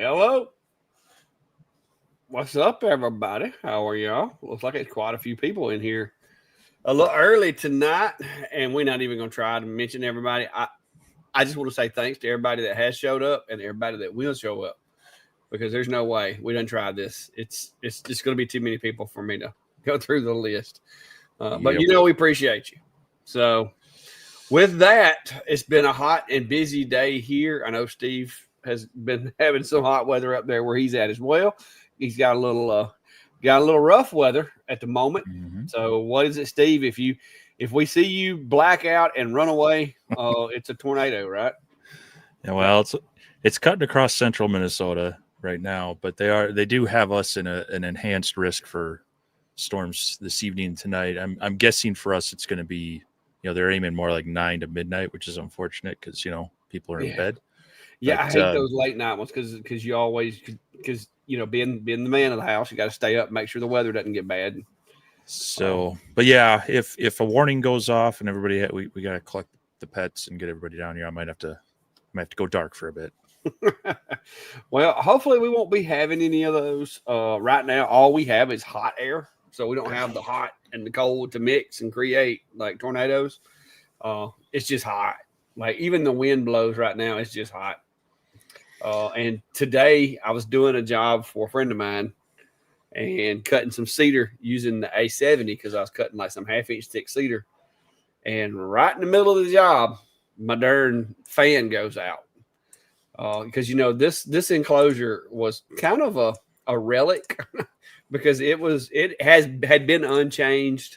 Hello. What's up, everybody? How are y'all? Looks like it's quite a few people in here a little early tonight, and we're not even going to try to mention everybody. I just want to say thanks to everybody that has showed up and everybody that will show up because there's no way we done tried this. It's just going to be too many people for me to go through the list. But we appreciate you. So with that, it's been a hot and busy day here. I know Steve has been having some hot weather up there where he's at as well. He's got a little rough weather at the moment. Mm-hmm. So what is it, Steve? If we see you black out and run away, it's a tornado, right? Yeah, well, it's cutting across central Minnesota right now, but they do have us in an enhanced risk for storms this evening and tonight. I'm guessing for us it's going to be, they're aiming more like 9 to midnight, which is unfortunate because people are in bed. Yeah, but, I hate those late night ones because you always being the man of the house, you got to stay up, and make sure the weather doesn't get bad. So, but yeah, if a warning goes off and everybody we got to collect the pets and get everybody down here, I might have to go dark for a bit. Well, hopefully we won't be having any of those. Right now, all we have is hot air, so we don't have the hot and the cold to mix and create like tornadoes. It's just hot. Like even the wind blows right now. It's just hot. And today I was doing a job for a friend of mine and cutting some cedar using the A70 because I was cutting like some 1/2-inch thick cedar. And right in the middle of the job, my darn fan goes out. Because this enclosure was kind of a relic because it had been unchanged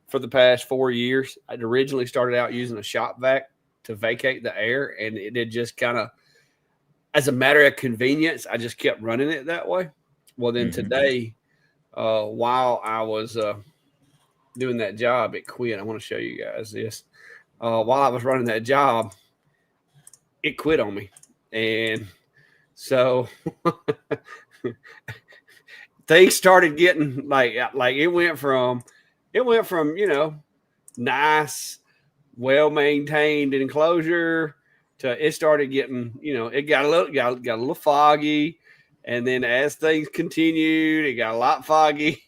for the past 4 years. I'd originally started out using a shop vac to vacate the air, and it had just kind of, as a matter of convenience, I just kept running it that way. Well, then today, while I was doing that job, it quit. I want to show you guys this. While I was running that job, it quit on me. And so things started getting like it went from nice, well-maintained enclosure to it started getting, it got a little foggy. And then as things continued, it got a lot foggy.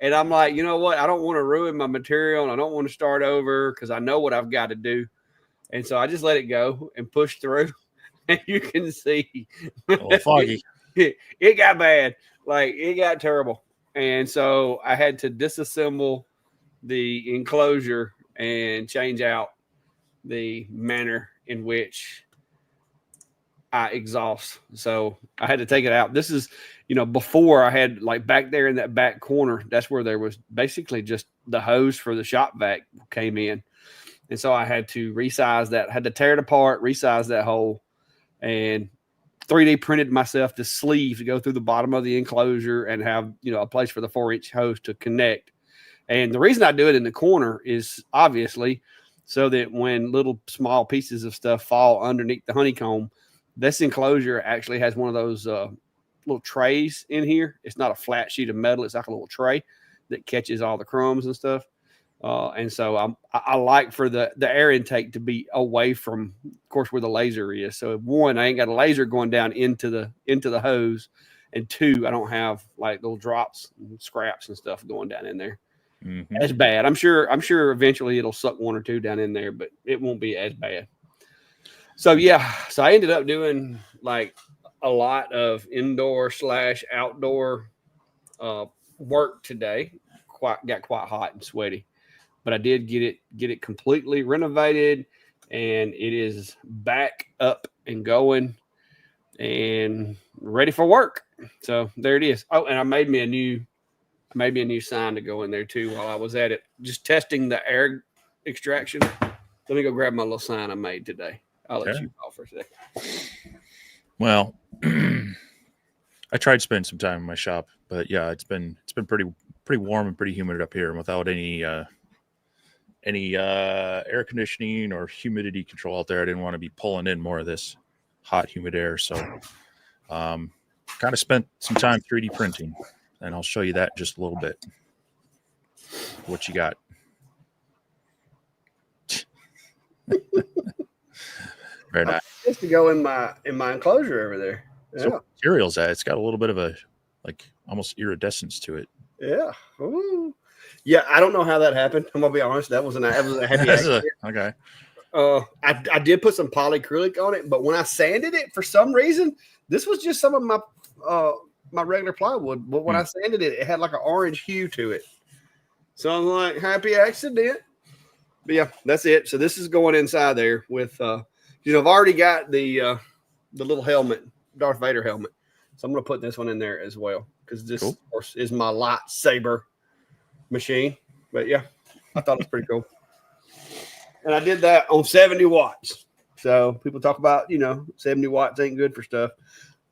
And I'm like, you know what? I don't want to ruin my material and I don't want to start over because I know what I've got to do. And so I just let it go and push through. And you can see foggy. It got bad. Like it got terrible. And so I had to disassemble the enclosure and change out the manner in which I exhaust. So I had to take it out. This is, before I had like back there in that back corner, that's where there was basically just the hose for the shop vac came in. And so I had to resize that, had to tear it apart, resize that hole, and 3D printed myself the sleeve to go through the bottom of the enclosure and have, a place for the 4-inch hose to connect. And the reason I do it in the corner is obviously so that when little small pieces of stuff fall underneath the honeycomb, this enclosure actually has one of those little trays in here. It's not a flat sheet of metal. It's like a little tray that catches all the crumbs and stuff. And so I like for the air intake to be away from, of course, where the laser is. So one, I ain't got a laser going down into the hose, and two, I don't have like little drops and scraps and stuff going down in there. Mm-hmm. As bad. I'm sure eventually it'll suck one or two down in there, but it won't be as bad. So yeah, so I ended up doing like a lot of indoor/outdoor work today. Got quite hot and sweaty. But I did get it completely renovated, and it is back up and going and ready for work. So there it is. Oh, and I made me a new sign to go in there too while I was at it, just testing the air extraction. Let me go grab my little sign I made today. I'll let you call for a second. Well, I tried to spend some time in my shop, but yeah, it's been pretty warm and pretty humid up here, and without any air conditioning or humidity control out there, I didn't want to be pulling in more of this hot, humid air. So kind of spent some time 3D printing, and I'll show you that in just a little bit. What you got? Very nice. Just to go in my enclosure over there. So materials that it's got a little bit of a like almost iridescence to it. Yeah. Ooh. Yeah, I don't know how that happened. I'm gonna be honest. That was a happy accident. Okay. I did put some polyacrylic on it, but when I sanded it, for some reason, this was just some of my my regular plywood. But when I sanded it, it had like an orange hue to it. So I'm like, happy accident. But yeah, that's it. So this is going inside there with I've already got the little helmet, Darth Vader helmet. So I'm gonna put this one in there as well because this of course is my lightsaber machine. But yeah, I thought it was pretty cool. And I did that on 70 watts. So people talk about, 70 watts ain't good for stuff.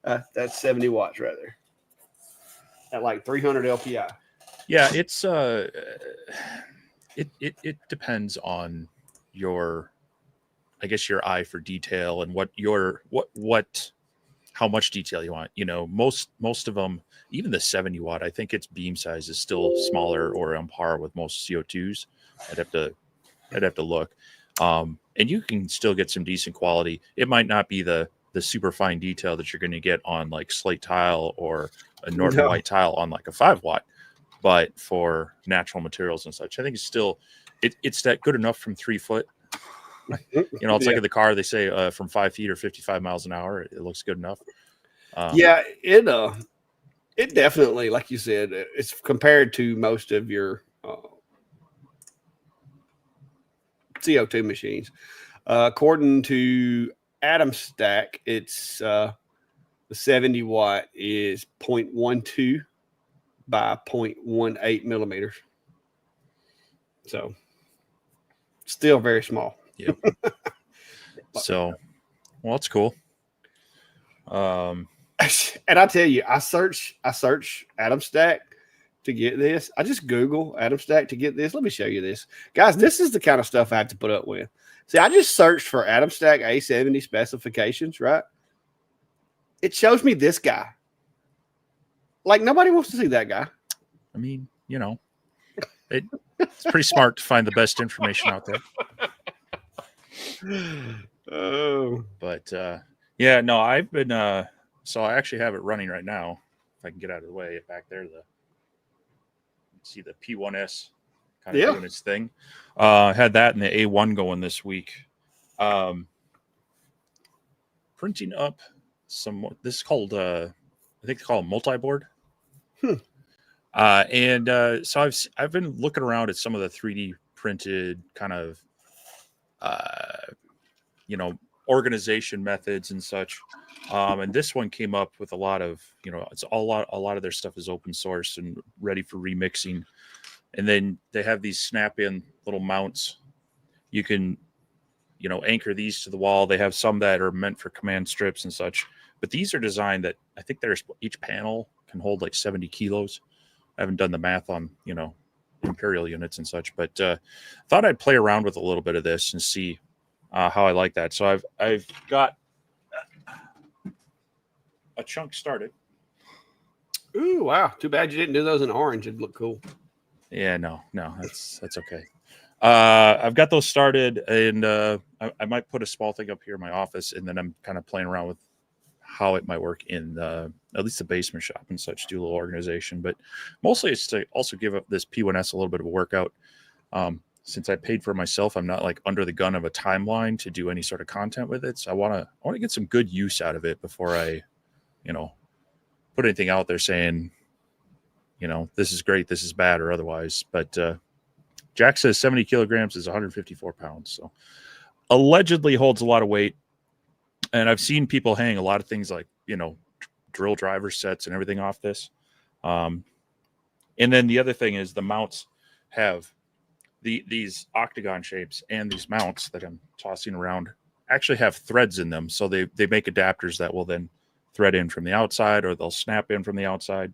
That's 70 watts right there at like 300 LPI. Yeah, it's it depends on your, I guess, your eye for detail and how much detail you want. Most of them, even the 70 watt, I think its beam size is still smaller or on par with most CO2s. I'd have to look. And you can still get some decent quality. It might not be the super fine detail that you're going to get on like slate tile or a Norton white tile on like a 5 watt, but for natural materials and such, I think it's still, it's that good enough from 3 foot. It's like in the car, they say from 5 feet or 55 miles an hour, it looks good enough. It definitely, like you said, it's compared to most of your CO2 machines. According to Atom Stack, it's the 70 watt is 0.12 by 0.18 millimeters. So still very small. Yep. So, well, it's cool. And I tell you, I search Atom Stack to get this. I just Google Atom Stack to get this. Let me show you this. Guys, this is the kind of stuff I have to put up with. See, I just searched for Atom Stack A70 specifications, right? It shows me this guy. Like, nobody wants to see that guy. I mean, it's pretty smart to find the best information out there. Oh. But, I've been, so I actually have it running right now. If I can get out of the way, back there, see the P1S kind of doing its thing. Had that and the A1 going this week. Printing up some more. This is called, I think they call it multi-board. So I've been looking around at some of the 3D printed kind of, organization methods and such. And this one came up with a lot of, a lot of their stuff is open source and ready for remixing. And then they have these snap-in little mounts. You can, anchor these to the wall. They have some that are meant for command strips and such. But these are designed that I think each panel can hold like 70 kilos. I haven't done the math on, imperial units and such, but thought I'd play around with a little bit of this and see how I like that. So I've got a chunk started. Ooh, wow. Too bad you didn't do those in orange. It'd look cool. Yeah, no, that's okay. I've got those started, and I might put a small thing up here in my office, and then I'm kind of playing around with how it might work in at least the basement shop and such, do a little organization. But mostly it's to also give up this P1S a little bit of a workout. Since I paid for it myself, I'm not like under the gun of a timeline to do any sort of content with it. So I want to get some good use out of it before I, put anything out there saying, this is great, this is bad, or otherwise. But Jack says 70 kilograms is 154 pounds. So allegedly holds a lot of weight. And I've seen people hang a lot of things like, drill driver sets and everything off this. And then the other thing is the mounts have these octagon shapes, and these mounts that I'm tossing around actually have threads in them. So they make adapters that will then thread in from the outside, or they'll snap in from the outside.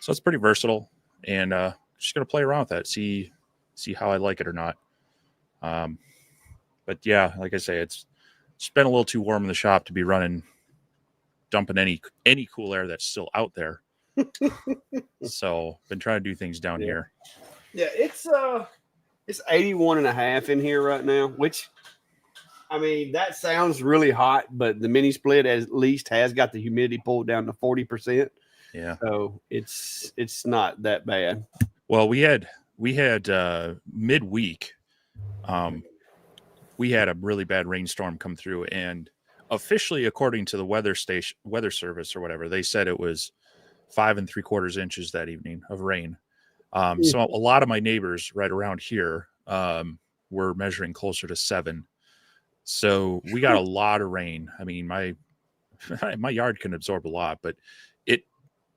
So it's pretty versatile, and just going to play around with that, see how I like it or not. But yeah, like I say, it's been a little too warm in the shop to be dumping any cool air that's still out there. So been trying to do things down here. Yeah, it's 81.5 in here right now, which I mean, that sounds really hot, but the mini split at least has got the humidity pulled down to 40%. Yeah. So it's not that bad. Well, we had midweek, we had a really bad rainstorm come through, and officially, according to the weather service or whatever, they said it was 5 3/4 inches that evening of rain. So a lot of my neighbors right around here were measuring closer to 7. So we got a lot of rain. I mean, my my yard can absorb a lot, but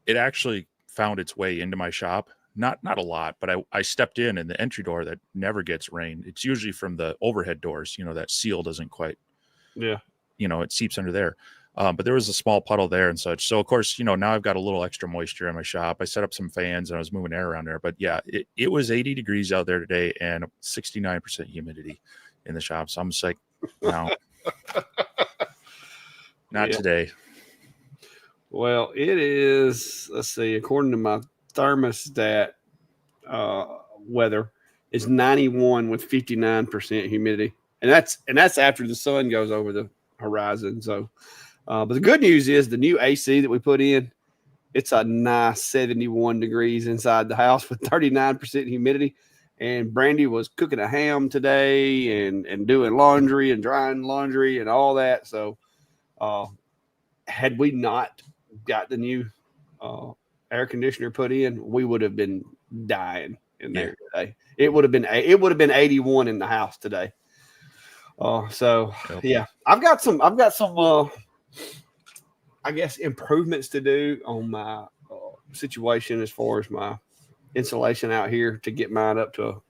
it actually found its way into my shop. Not a lot, but I stepped in, and the entry door that never gets rain. It's usually from the overhead doors. That seal doesn't quite. Yeah. It seeps under there. But there was a small puddle there and such. So of course, now I've got a little extra moisture in my shop. I set up some fans and I was moving air around there. But yeah, it was 80 degrees out there today and 69% humidity in the shop. So I'm just like, no, not today. Well, it is, let's see, according to my thermostat weather, it's 91 with 59% humidity. And that's after the sun goes over the horizon. So but the good news is the new AC that we put in, it's a nice 71 degrees inside the house with 39% humidity. And Brandy was cooking a ham today and doing laundry and drying laundry and all that. So had we not got the new air conditioner put in, we would have been dying in there today. It would have been 81 in the house today. So yeah, I've got some I guess improvements to do on my situation as far as my insulation out here to get mine up to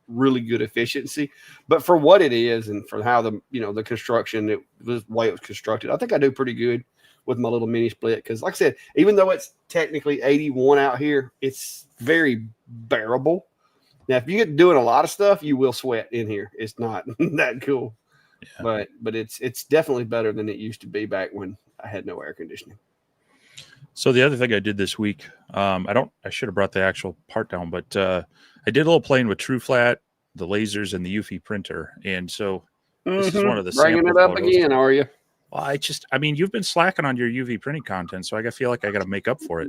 really good efficiency. But for what it is and for how the construction, the way it was constructed, I think I do pretty good with my little mini split. Because like I said, even though it's technically 81 out here, it's very bearable. Now, if you get doing a lot of stuff, you will sweat in here. It's not that cool, but it's definitely better than it used to be back when I had no air conditioning. So the other thing I did this week, I should have brought the actual part down, but I did a little playing with TrueFlat, the lasers, and the UV printer. And so this is one of the bringing it up photos. again, are you? Well, you've been slacking on your UV printing content, so I feel like I got to make up for it.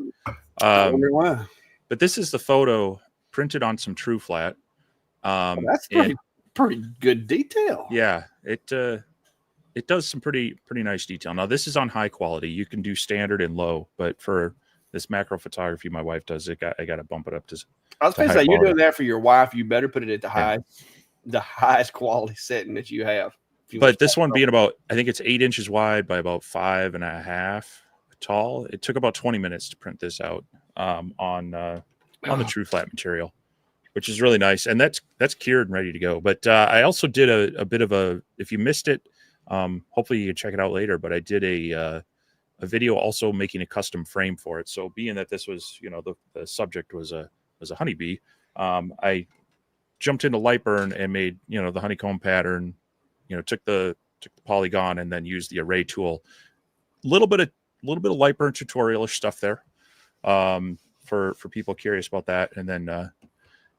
I wonder why. But this is the photo printed on some TrueFlat. That's pretty good detail. Yeah, it does some pretty nice detail. Now this is on high quality. You can do standard and low, but for this macro photography my wife does, I got to bump it up to. I was going to say, you're doing that for your wife. You better put it at the highest quality setting that you have. But this one being about, I think it's 8 inches wide by about 5.5 tall. It took about 20 minutes to print this out on the TrueFlat material, which is really nice. And that's cured and ready to go. But I also did a bit of if you missed it, hopefully you can check it out later. But I did a video also making a custom frame for it. So being that this was, the subject was a honeybee, I jumped into Lightburn and made, the honeycomb pattern. Took the polygon and then used the array tool. A little bit of Lightburn tutorialish stuff there for people curious about that. And then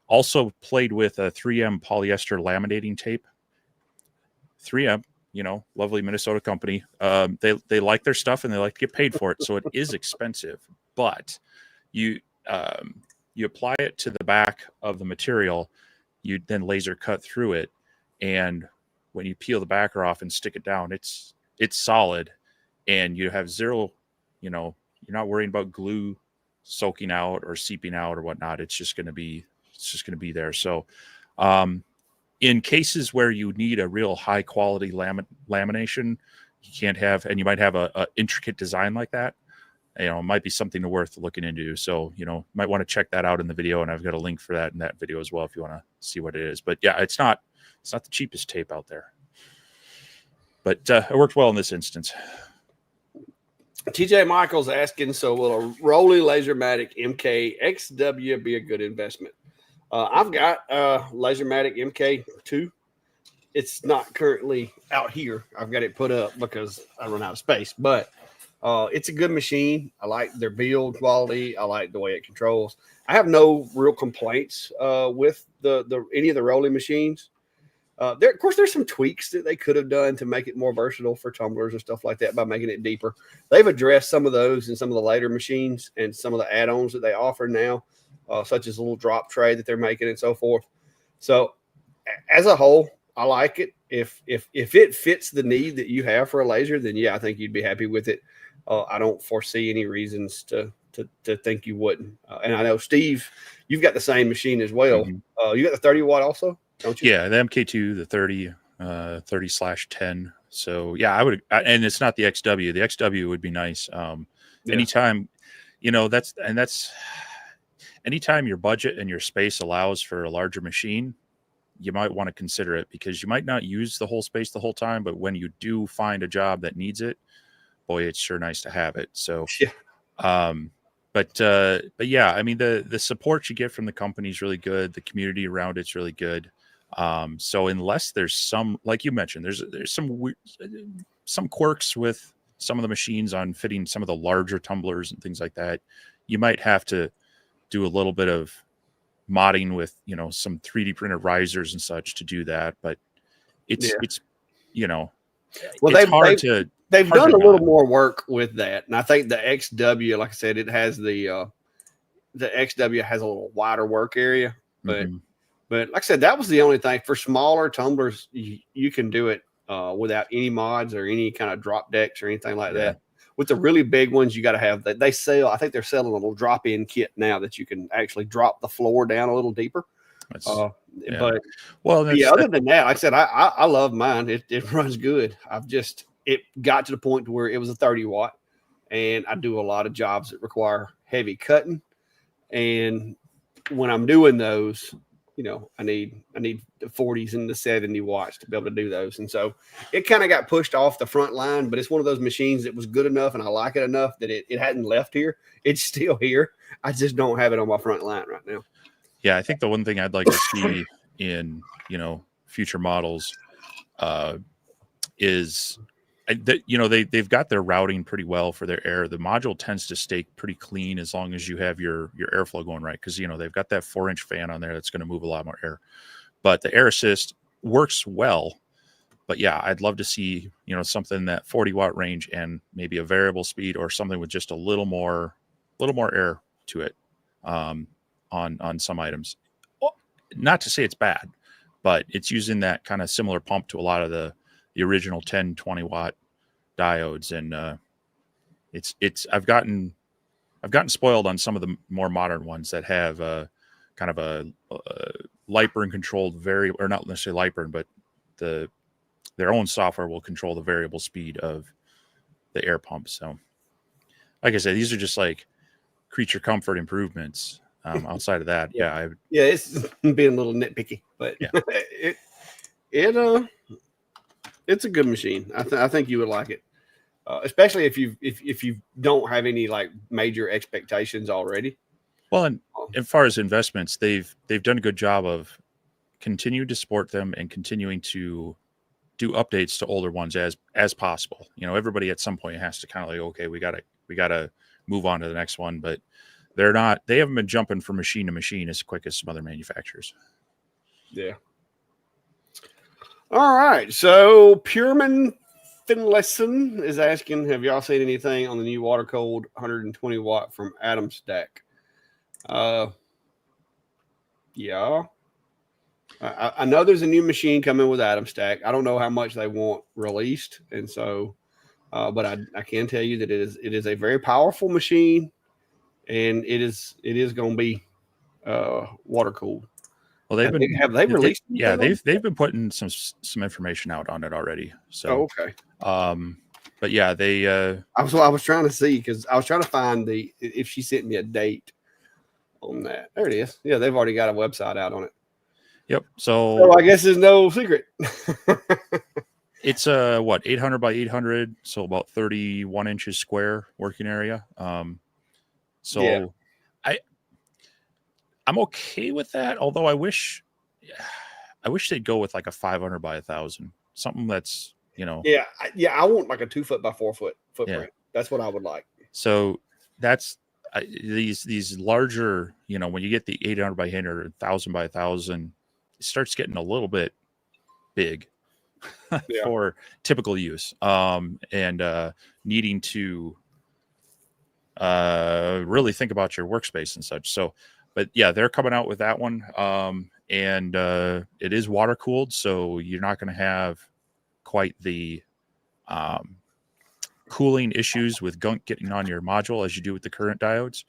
also played with a 3M polyester laminating tape. 3M, lovely Minnesota company. They like their stuff and they like to get paid for it. So it is expensive, but you apply it to the back of the material. You then laser cut through it, and when you peel the backer off and stick it down, it's solid, and you have zero, you're not worrying about glue soaking out or seeping out or whatnot. It's just going to be there. So, in cases where you need a real high quality lamination, you can't have, and you might have a intricate design like that. It might be something worth looking into. So, might want to check that out in the video, and I've got a link for that in that video as well if you want to see what it is. But yeah, it's not the cheapest tape out there, but it worked well in this instance. TJ Michael's asking, so will a Rotary Lasermatic MK XW be a good investment? I've got a Lasermatic MK2. It's not currently out here. I've got it put up because I run out of space, but it's a good machine. I like their build quality. I like the way it controls. I have no real complaints with the any of the Rotary machines. Of course, there's some tweaks that they could have done to make it more versatile for tumblers and stuff like that by making it deeper. They've addressed some of those in some of the later machines and some of the add-ons that they offer now, such as a little drop tray that they're making and so forth. So, as a whole, I like it. If it fits the need that you have for a laser, then yeah, I think you'd be happy with it. I don't foresee any reasons to think you wouldn't. And I know, Steve, you've got the same machine as well. Mm-hmm. You got the 30 watt also, don't you? Yeah, the MK2, the 30/10. So yeah, I would, and it's not the XW. The XW would be nice. Anytime, that's anytime your budget and your space allows for a larger machine, you might want to consider it, because you might not use the whole space the whole time, but when you do find a job that needs it, boy, it's sure nice to have it. So, yeah. But yeah, I mean, the support you get from the company is really good. The community around it's really good. So unless there's some, like you mentioned, there's some quirks with some of the machines on fitting some of the larger tumblers and things like that, you might have to do a little bit of modding with, some 3D printed risers and such to do that. But it's well, they've done a little more work with that. And I think the XW, like I said, it has the XW has a little wider work area, but like I said, that was the only thing for smaller tumblers. You can do it without any mods or any kind of drop decks or anything like that. With the really big ones, you got to have that. They sell, I think they're selling a little drop-in kit now that you can actually drop the floor down a little deeper. But other than that, like I said, I love mine. It runs good. It got to the point to where it was a 30 watt, and I do a lot of jobs that require heavy cutting. And when I'm doing those, I need the 40s and the 70 watts to be able to do those. And so it kind of got pushed off the front line, but it's one of those machines that was good enough and I like it enough that it hadn't left here. It's still here. I just don't have it on my front line right now. Yeah, I think the one thing I'd like to see in, future models is they've got their routing pretty well for their air. The module tends to stay pretty clean as long as you have your airflow going right, because they've got that 4-inch fan on there that's going to move a lot more air. But the air assist works well. But yeah, I'd love to see something that 40 watt range and maybe a variable speed, or something with just a little more air to it on some items. Not to say it's bad, but it's using that kind of similar pump to a lot of the original 10-20 watt diodes, and I've gotten spoiled on some of the more modern ones that have kind of a Lightburn controlled or not necessarily Lightburn, but their own software will control the variable speed of the air pump. So like I said, these are just like creature comfort improvements. Outside of that, it's being a little nitpicky, but it's a good machine. I think you would like it, especially if you don't have any like major expectations already. Well, and as far as investments, they've done a good job of continuing to support them and continuing to do updates to older ones as possible. Everybody at some point has to kind of like, okay, we gotta move on to the next one, but they haven't been jumping from machine to machine as quick as some other manufacturers. Yeah. All right. So Pureman Finlayson is asking, have y'all seen anything on the new water cooled 120 watt from Atom Stack? Yeah. I know there's a new machine coming with Atom Stack. I don't know how much they want released. And so, but I can tell you that it is a very powerful machine, and it is going to be water cooled. Well, have they released? They've been putting some information out on it already. So okay. But yeah, they. I was trying to see, because I was trying to find if she sent me a date on that. There it is. Yeah, they've already got a website out on it. Yep. So I guess there's no secret. It's 800 by 800, so about 31 inches square working area. I'm okay with that, although I wish they'd go with like a 500 by 1,000, something that's Yeah, I want like a 2 foot by 4 foot footprint. Yeah. That's what I would like. So that's these larger, when you get the 800 by 800, 1,000 by 1,000, it starts getting a little bit big Yeah. for typical use, and needing to really think about your workspace and such. So, but yeah, they're coming out with that one, and it is water cooled, so you're not going to have quite the um, cooling issues with gunk getting on your module as you do with the current diodes.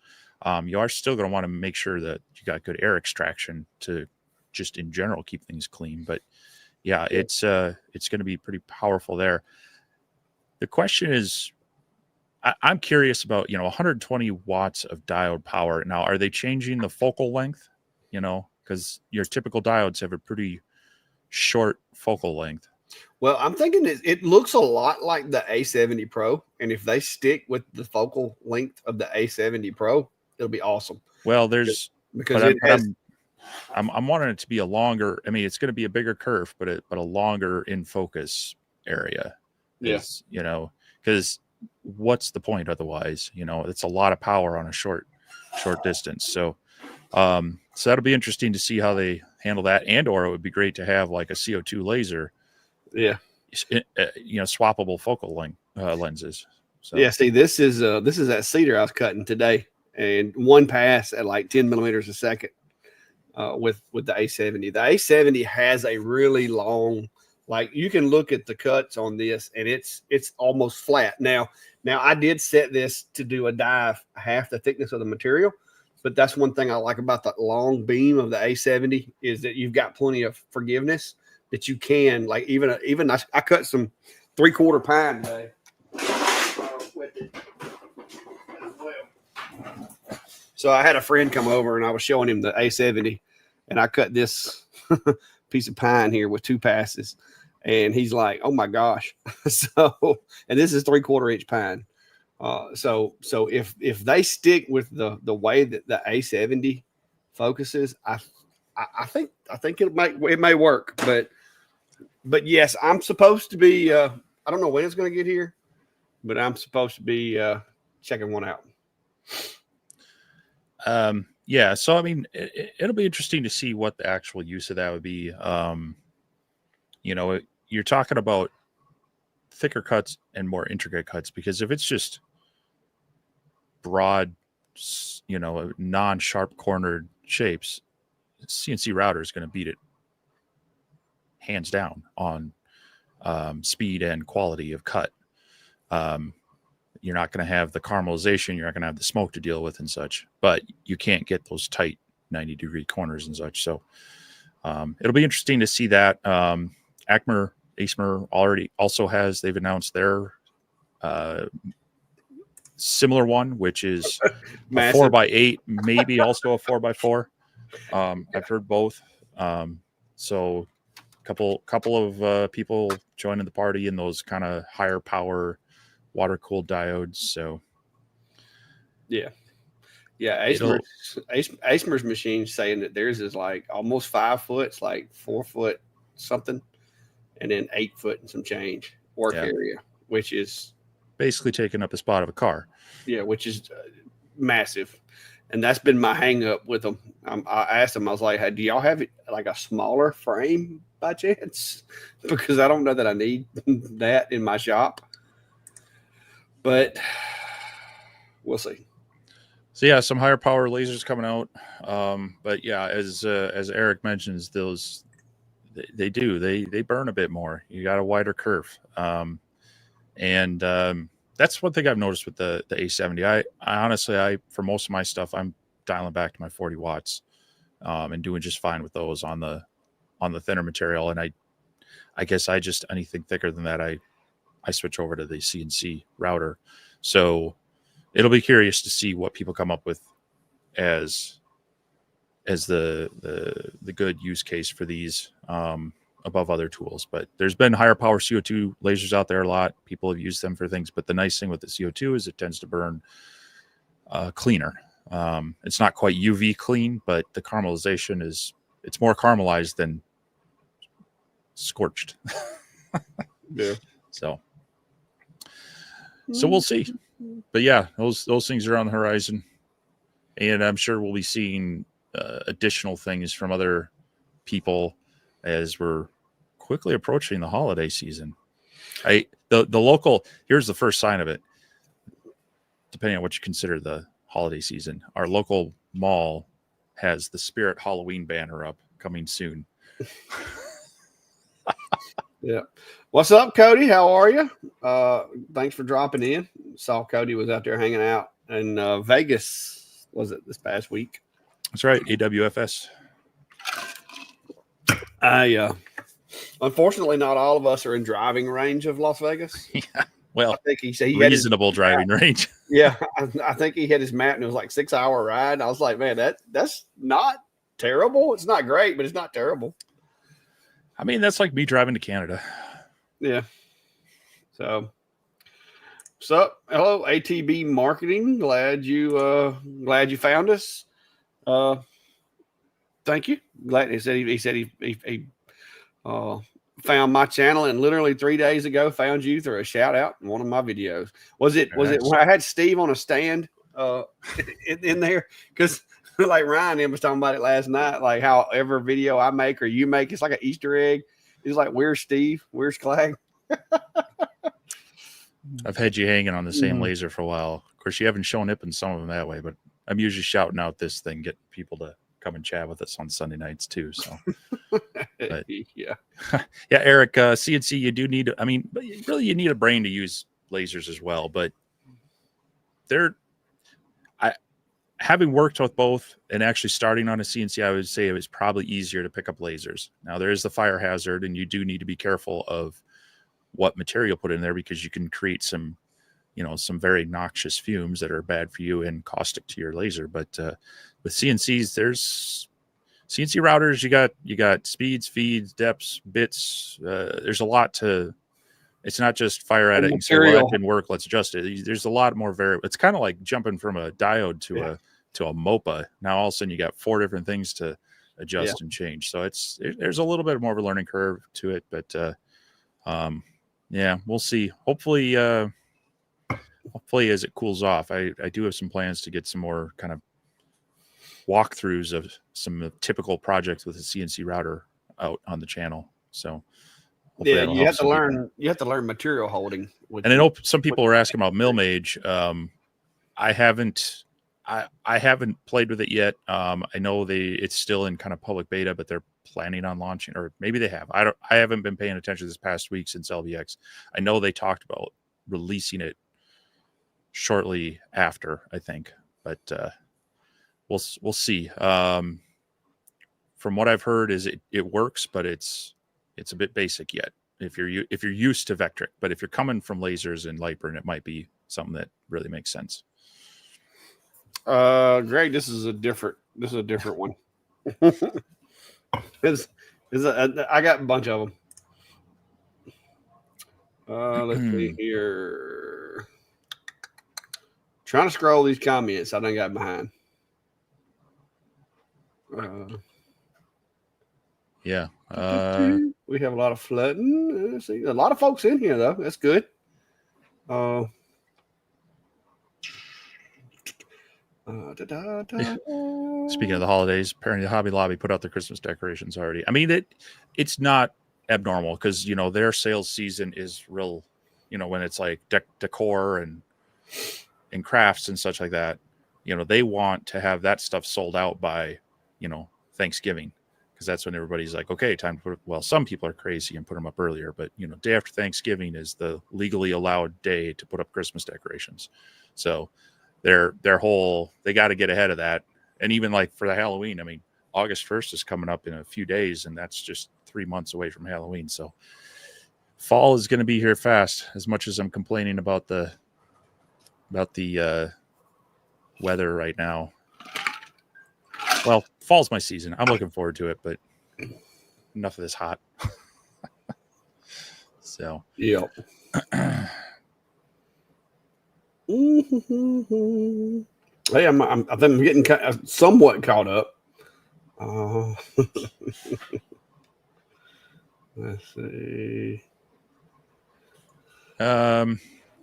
You are still going to want to make sure that you got good air extraction to just in general keep things clean. But yeah, it's going to be pretty powerful there. The question is, I'm curious about 120 watts of diode power. Now, are they changing the focal length? Because your typical diodes have a pretty short focal length. Well, I'm thinking it looks a lot like the A70 Pro, and if they stick with the focal length of the A70 Pro, it'll be awesome. Well, because but it has. I'm wanting it to be a longer. I mean, it's going to be a bigger curve, but a longer in focus area. Yeah. Because what's the point otherwise? It's a lot of power on a short distance. So that'll be interesting to see how they handle that. Or it would be great to have like a CO2 laser. Yeah. Swappable focal length lenses. So Yeah. See, this is that cedar I was cutting today, and one pass at like 10 millimeters a second. With the A70. The A70 has a really long, like you can look at the cuts on this and it's almost flat. Now I did set this to do a dive half the thickness of the material, but that's one thing I like about the long beam of the A70 is that you've got plenty of forgiveness that you can like even I cut some 3/4 pine today with it as well. So I had a friend come over and I was showing him the A70 and I cut this piece of pine here with 2 passes. And he's like, oh my gosh. And this is 3/4 inch pine. So if they stick with the way that the A70 focuses, I think it may work, but yes, I'm supposed to be, I don't know when it's going to get here, but I'm supposed to be checking one out. Yeah, so I mean, it'll be interesting to see what the actual use of that would be. You're talking about thicker cuts and more intricate cuts, because if it's just broad, non-sharp cornered shapes, CNC router is going to beat it hands down on speed and quality of cut. You're not going to have the caramelization. You're not going to have the smoke to deal with and such, but you can't get those tight 90-degree corners and such. So it'll be interesting to see that. ASMR already also they've announced their similar one, which is a 4x8, maybe also a 4x4. I've heard both. So couple of people joining the party in those kind of higher power water cooled diodes. So yeah, ASMR's machine saying that theirs is like almost 5 foot, it's like 4 foot something, and then 8 foot and some change work area, which is basically taking up the spot of a car. Yeah, which is massive. And that's been my hang up with them. I asked them, I was like, hey, do y'all have like a smaller frame by chance? Because I don't know that I need that in my shop. But we'll see. So yeah, some higher power lasers coming out. But yeah, as Eric mentions, those they burn a bit more. You got a wider curve. And that's one thing I've noticed with the A70. I honestly, for most of my stuff, I'm dialing back to my 40 watts and doing just fine with those on the thinner material. And I guess anything thicker than that, I switch over to the CNC router. So it'll be curious to see what people come up with as the good use case for these above other tools. But there's been higher power CO2 lasers out there a lot. People have used them for things. But the nice thing with the CO2 is it tends to burn cleaner. It's not quite UV clean, but the caramelization it's more caramelized than scorched. Yeah. So we'll see. But yeah, those things are on the horizon, and I'm sure we'll be seeing additional things from other people as we're quickly approaching the holiday season. The local, here's the first sign of it. Depending on what you consider the holiday season, our local mall has the Spirit Halloween banner up coming soon. Yeah. What's up, Cody? How are you? Thanks for dropping in. Saw Cody was out there hanging out in Vegas. Was it this past week? That's right. AWFS. Unfortunately, not all of us are in driving range of Las Vegas. Yeah. Well, I think he said reasonable driving range. Yeah, I think he had his map and it was like 6-hour ride. I was like, man, that's not terrible. It's not great, but it's not terrible. I mean, that's like me driving to Canada. Yeah. So, what's up? Hello, ATB Marketing. Glad you found us. Thank you. Glad he said he found my channel and literally 3 days ago found you through a shout out in one of my videos. Was it when I had Steve on a stand in there? Because like Ryan was talking about it last night, like how every video I make or you make, it's like an Easter egg. He's like, where's Steve? Where's Clag? I've had you hanging on the same laser for a while. Of course, you haven't shown up in some of them that way, but I'm usually shouting out this thing, getting people to come and chat with us on Sunday nights too. So, but, yeah, Eric, CNC, you do need. I mean, really, you need a brain to use lasers as well. But having worked with both and actually starting on a CNC, I would say it was probably easier to pick up lasers. Now there is the fire hazard, and you do need to be careful of what material put in there because you can create some very noxious fumes that are bad for you and caustic to your laser. But with CNCs, there's CNC routers. You got speeds, feeds, depths, bits. There's a lot to. It's not just fire at it and say, well, that didn't work, let's adjust it. There's a lot more variable. It's kind of like jumping from a diode to a MOPA. Now all of a sudden you got 4 different things to adjust and change. So there's a little bit more of a learning curve to it, but we'll see. Hopefully as it cools off, I do have some plans to get some more kind of walkthroughs of some typical projects with a CNC router out on the channel. So you have to learn. People. You have to learn material holding. And I know some people are asking about Milmage. I haven't played with it yet. I know it's still in kind of public beta, but they're planning on launching, or maybe they have. I haven't been paying attention this past week since LVX. I know they talked about releasing it shortly after, I think, but we'll see. From what I've heard, is it works, but it's a bit basic yet. If you're used to Vectric, but if you're coming from lasers and Lightburn, it might be something that really makes sense. Greg, this is a different one. I got a bunch of them. Let's see here. Trying to scroll these comments. I done got behind. We have a lot of flooding. See, a lot of folks in here though. That's good. Speaking of the holidays, apparently Hobby Lobby put out their Christmas decorations already. I mean, it's not abnormal because their sales season is real. When it's like decor and crafts and such like that, they want to have that stuff sold out by Thanksgiving, because that's when everybody's like, okay, time to put. Well, some people are crazy and put them up earlier, but day after Thanksgiving is the legally allowed day to put up Christmas decorations. So their whole, they got to get ahead of that. And even like for the Halloween, I mean, August 1st is coming up in a few days, and that's just 3 months away from Halloween. So fall is going to be here fast. As much as I'm complaining about the weather right now. Well, fall's my season. I'm looking forward to it, but enough of this hot. So, yeah. Hey, I'm getting somewhat caught up. Let's see.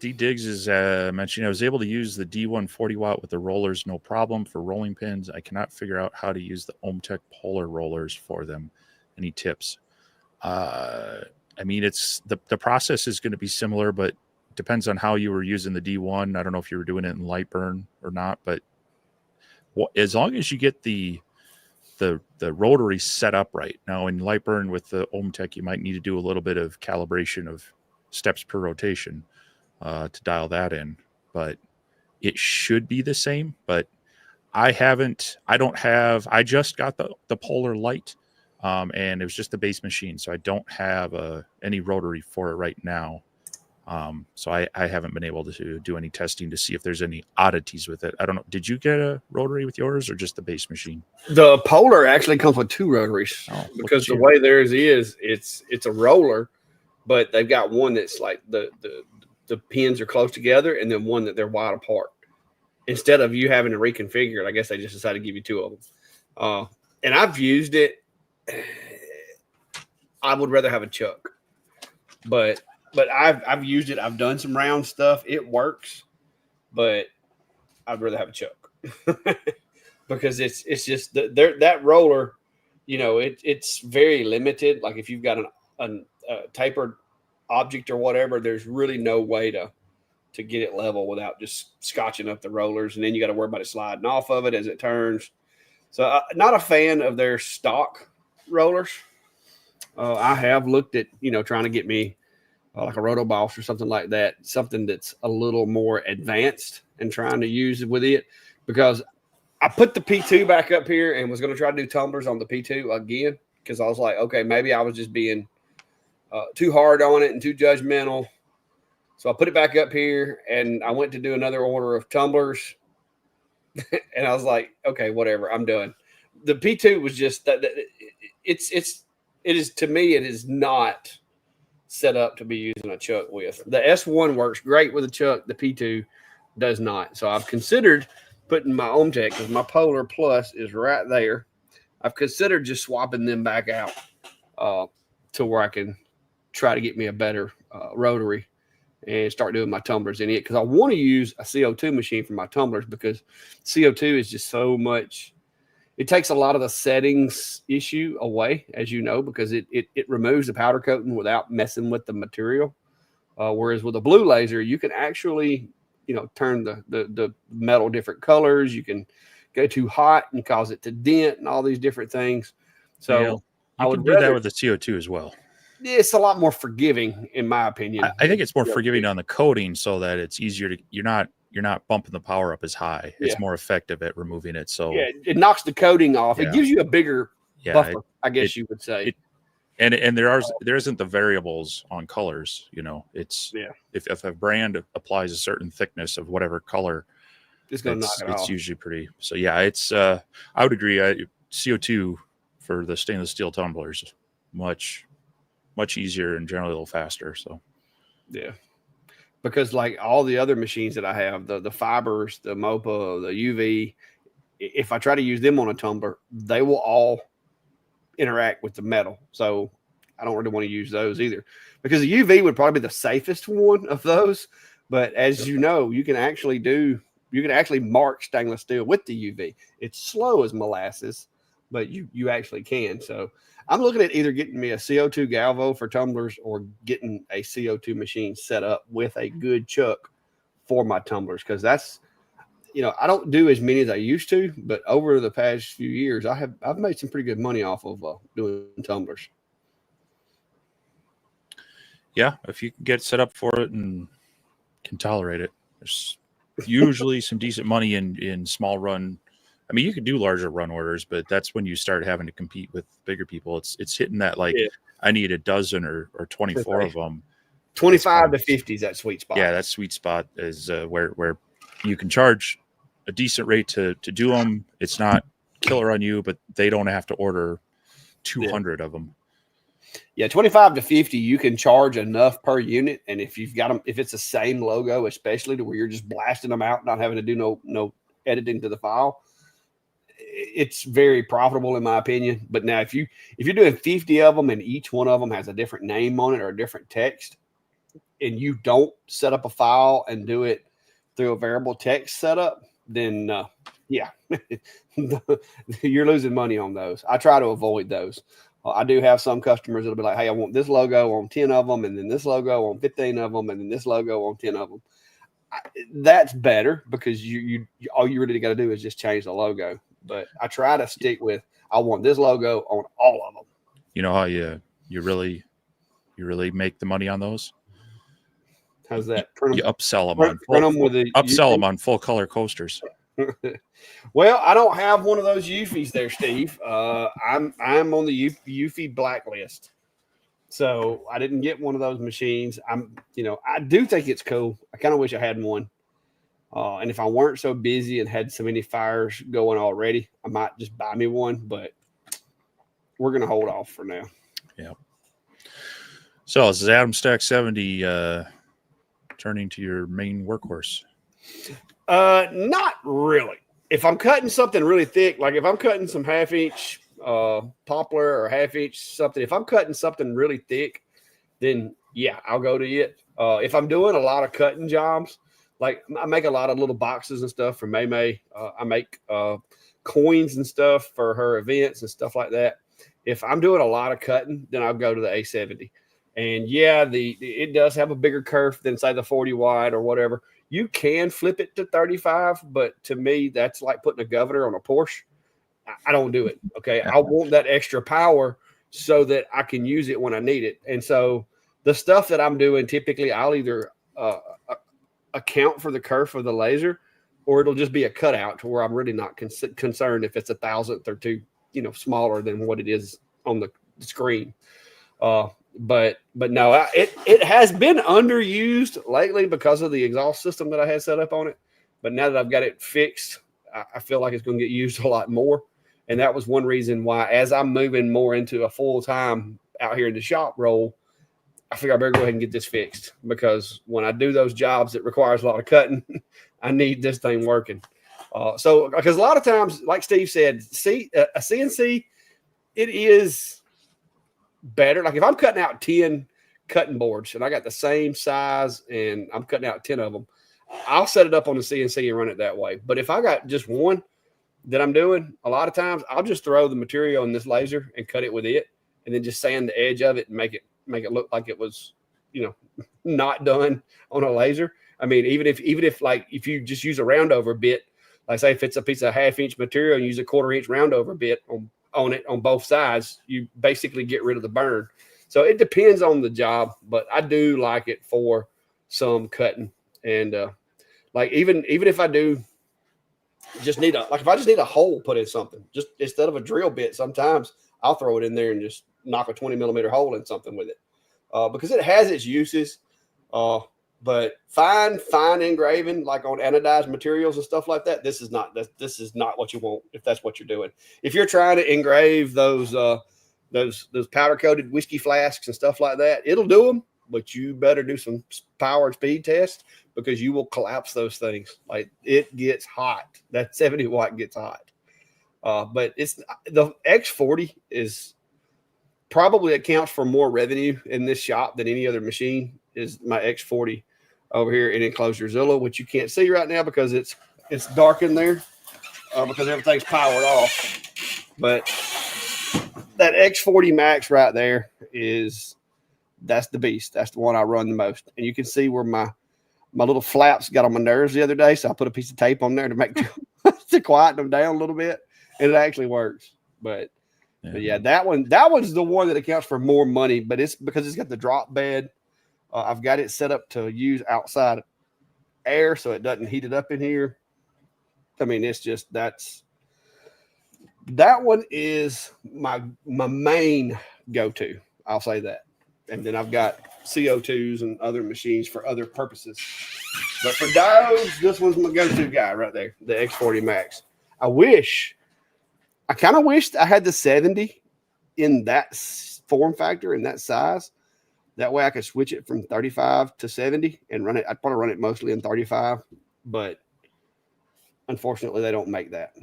D Diggs is mentioning, I was able to use the D140 watt with the rollers, no problem for rolling pins. I cannot figure out how to use the OhmTech polar rollers for them. Any tips? I mean, it's the process is going to be similar, but depends on how you were using the D1. I don't know if you were doing it in light burn or not, but as long as you get the rotary set up right. Now in light burn with the Ohmtech, you might need to do a little bit of calibration of steps per rotation to dial that in, but it should be the same. But I just got the Polar Light, and it was just the base machine, so I don't have any rotary for it right now. So I haven't been able to do any testing to see if there's any oddities with it. I don't know. Did you get a rotary with yours or just the base machine? The Polar actually comes with 2 rotaries because the way theirs is, it's a roller, but they've got one that's like the pins are close together, and then one that they're wide apart. Instead of you having to reconfigure it, I guess they just decided to give you 2 of them. And I've used it. I would rather have a chuck, but I've used it. I've done some round stuff. It works, but I'd rather have a chuck because it's just that roller, it's very limited. Like if you've got a tapered object or whatever, there's really no way to get it level without just scotching up the rollers, and then you got to worry about it sliding off of it as it turns. So not a fan of their stock rollers. I have looked at trying to get me like a Rotoboss or something like that, something that's a little more advanced, and trying to use it with it, because I put the P2 back up here and was going to try to do tumblers on the P2 again, because I was like, okay, maybe I was just being too hard on it and too judgmental. So I put it back up here, and I went to do another order of tumblers, and I was like, okay, whatever, I'm done. The P2 was just that it is to me, it is not set up to be using a chuck with. The S1 works great with a chuck. The P2 does not. So I've considered putting my Ohmtech, because my Polar Plus is right there. I've considered just swapping them back out to where I can try to get me a better rotary and start doing my tumblers in it, because I want to use a CO2 machine for my tumblers, because CO2 is just so much. It takes a lot of the settings issue away, as you know, because it removes the powder coating without messing with the material. Whereas with a blue laser, you can actually, turn the metal different colors. You can go too hot and cause it to dent and all these different things. So I would do that with the CO2 as well. It's a lot more forgiving, in my opinion. I think it's more forgiving on the coating, so that it's easier to you're not bumping the power up as high. It's more effective at removing it. So it knocks the coating off. It gives you a bigger buffer, I guess you would say. And there isn't the variables on colors. It's if a brand applies a certain thickness of whatever color, it's going to knock it off. It's usually pretty. So it's I would agree. CO2 for the stainless steel tumblers much easier and generally a little faster. So because like all the other machines that I have, the fibers, the MOPA, the UV, if I try to use them on a tumbler, they will all interact with the metal. So I don't really want to use those either, because the UV would probably be the safest one of those. But as you know, you can actually mark stainless steel with the UV. It's slow as molasses, but you actually can. So I'm looking at either getting me a CO2 Galvo for tumblers, or getting a CO2 machine set up with a good chuck for my tumblers, because that's, I don't do as many as I used to, but over the past few years, I've made some pretty good money off of doing tumblers. Yeah, if you can get set up for it and can tolerate it, there's usually some decent money in small run. I mean, you could do larger run orders, but that's when you start having to compete with bigger people. It's hitting that I need a dozen or 24 of them. 25 to 50 is that sweet spot. Yeah, that sweet spot is where you can charge a decent rate to do them. It's not killer on you, but they don't have to order 200 of them. Yeah, 25 to 50, you can charge enough per unit. And if you've got them, if it's the same logo, especially to where you're just blasting them out, not having to do no editing to the file, it's very profitable in my opinion. But now if you're doing 50 of them and each one of them has a different name on it or a different text, and you don't set up a file and do it through a variable text setup, then you're losing money on those. I try to avoid those. I do have some customers that'll be like, hey, I want this logo on 10 of them, and then this logo on 15 of them, and then this logo on 10 of them. That's better because you all you really got to do is just change the logo. But I try to stick with, I want this logo on all of them. You know how you really make the money on those? How's that? You upsell them on full color coasters. Well, I don't have one of those Eufys there, Steve. I'm on the Eufy blacklist, so I didn't get one of those machines. I do think it's cool. I kind of wish I had one. And if I weren't so busy and had so many fires going already, I might just buy me one. But we're gonna hold off for now. Yeah. So this is Adam Stack 70 turning to your main workhorse. Not really. If I'm cutting something really thick, like if I'm cutting some 1/2 inch poplar or 1/2 inch something, if I'm cutting something really thick, then yeah, I'll go to it. If I'm doing a lot of cutting jobs, like I make a lot of little boxes and stuff for May. I make coins and stuff for her events and stuff like that. If I'm doing a lot of cutting, then I'll go to the A70. And yeah, it does have a bigger kerf than say the 40 wide or whatever. You can flip it to 35, but to me, that's like putting a governor on a Porsche. I don't do it. Okay. I want that extra power so that I can use it when I need it. And so the stuff that I'm doing, typically I'll either account for the kerf of the laser, or it'll just be a cutout to where I'm really not concerned if it's 1,000th or two, smaller than what it is on the screen. But no, it has been underused lately because of the exhaust system that I had set up on it. But now that I've got it fixed, I feel like it's going to get used a lot more. And that was one reason why, as I'm moving more into a full-time out here in the shop role, I figure I better go ahead and get this fixed, because when I do those jobs that requires a lot of cutting, I need this thing working. So because a lot of times, like Steve said, a CNC, it is better. Like if I'm cutting out 10 cutting boards and I got the same size and I'm cutting out 10 of them, I'll set it up on the CNC and run it that way. But if I got just one that I'm doing, a lot of times I'll just throw the material in this laser and cut it with it, and then just sand the edge of it and make it look like it was, not done on a laser. I mean, even if you just use a round over bit, like say if it's a piece of 1/2 inch material and use a 1/4 inch round over bit on it on both sides, you basically get rid of the burn. So it depends on the job, but I do like it for some cutting. And like even if I do just need if I just need a hole put in something, just instead of a drill bit, sometimes I'll throw it in there and just knock a 20 millimeter hole in something with it, because it has its uses. But fine engraving, like on anodized materials and stuff like that, this is not what you want if that's what you're doing. If you're trying to engrave those powder coated whiskey flasks and stuff like that, it'll do them, but you better do some power and speed tests, because you will collapse those things. Like it gets hot. That 70 watt gets hot. But it's the X40 is probably accounts for more revenue in this shop than any other machine. Is my X40 over here in Enclosure Zilla, which you can't see right now because it's dark in there, because everything's powered off. But that X40 Max right there that's the beast. That's the one I run the most. And you can see where my little flaps got on my nerves the other day, so I put a piece of tape on there to quieten them down a little bit, and it actually works. But yeah, that one's the one that accounts for more money, but it's because it's got the drop bed. I've got it set up to use outside air so it doesn't heat it up in here. I mean, it's just that one is my main go-to. I'll say that. And then I've got CO2s and other machines for other purposes. But for diodes, this one's my go-to guy right there, the X40 Max. I kind of wished I had the 70 in that form factor, in that size. That way I could switch it from 35 to 70 and run it. I'd probably run it mostly in 35, but unfortunately they don't make that.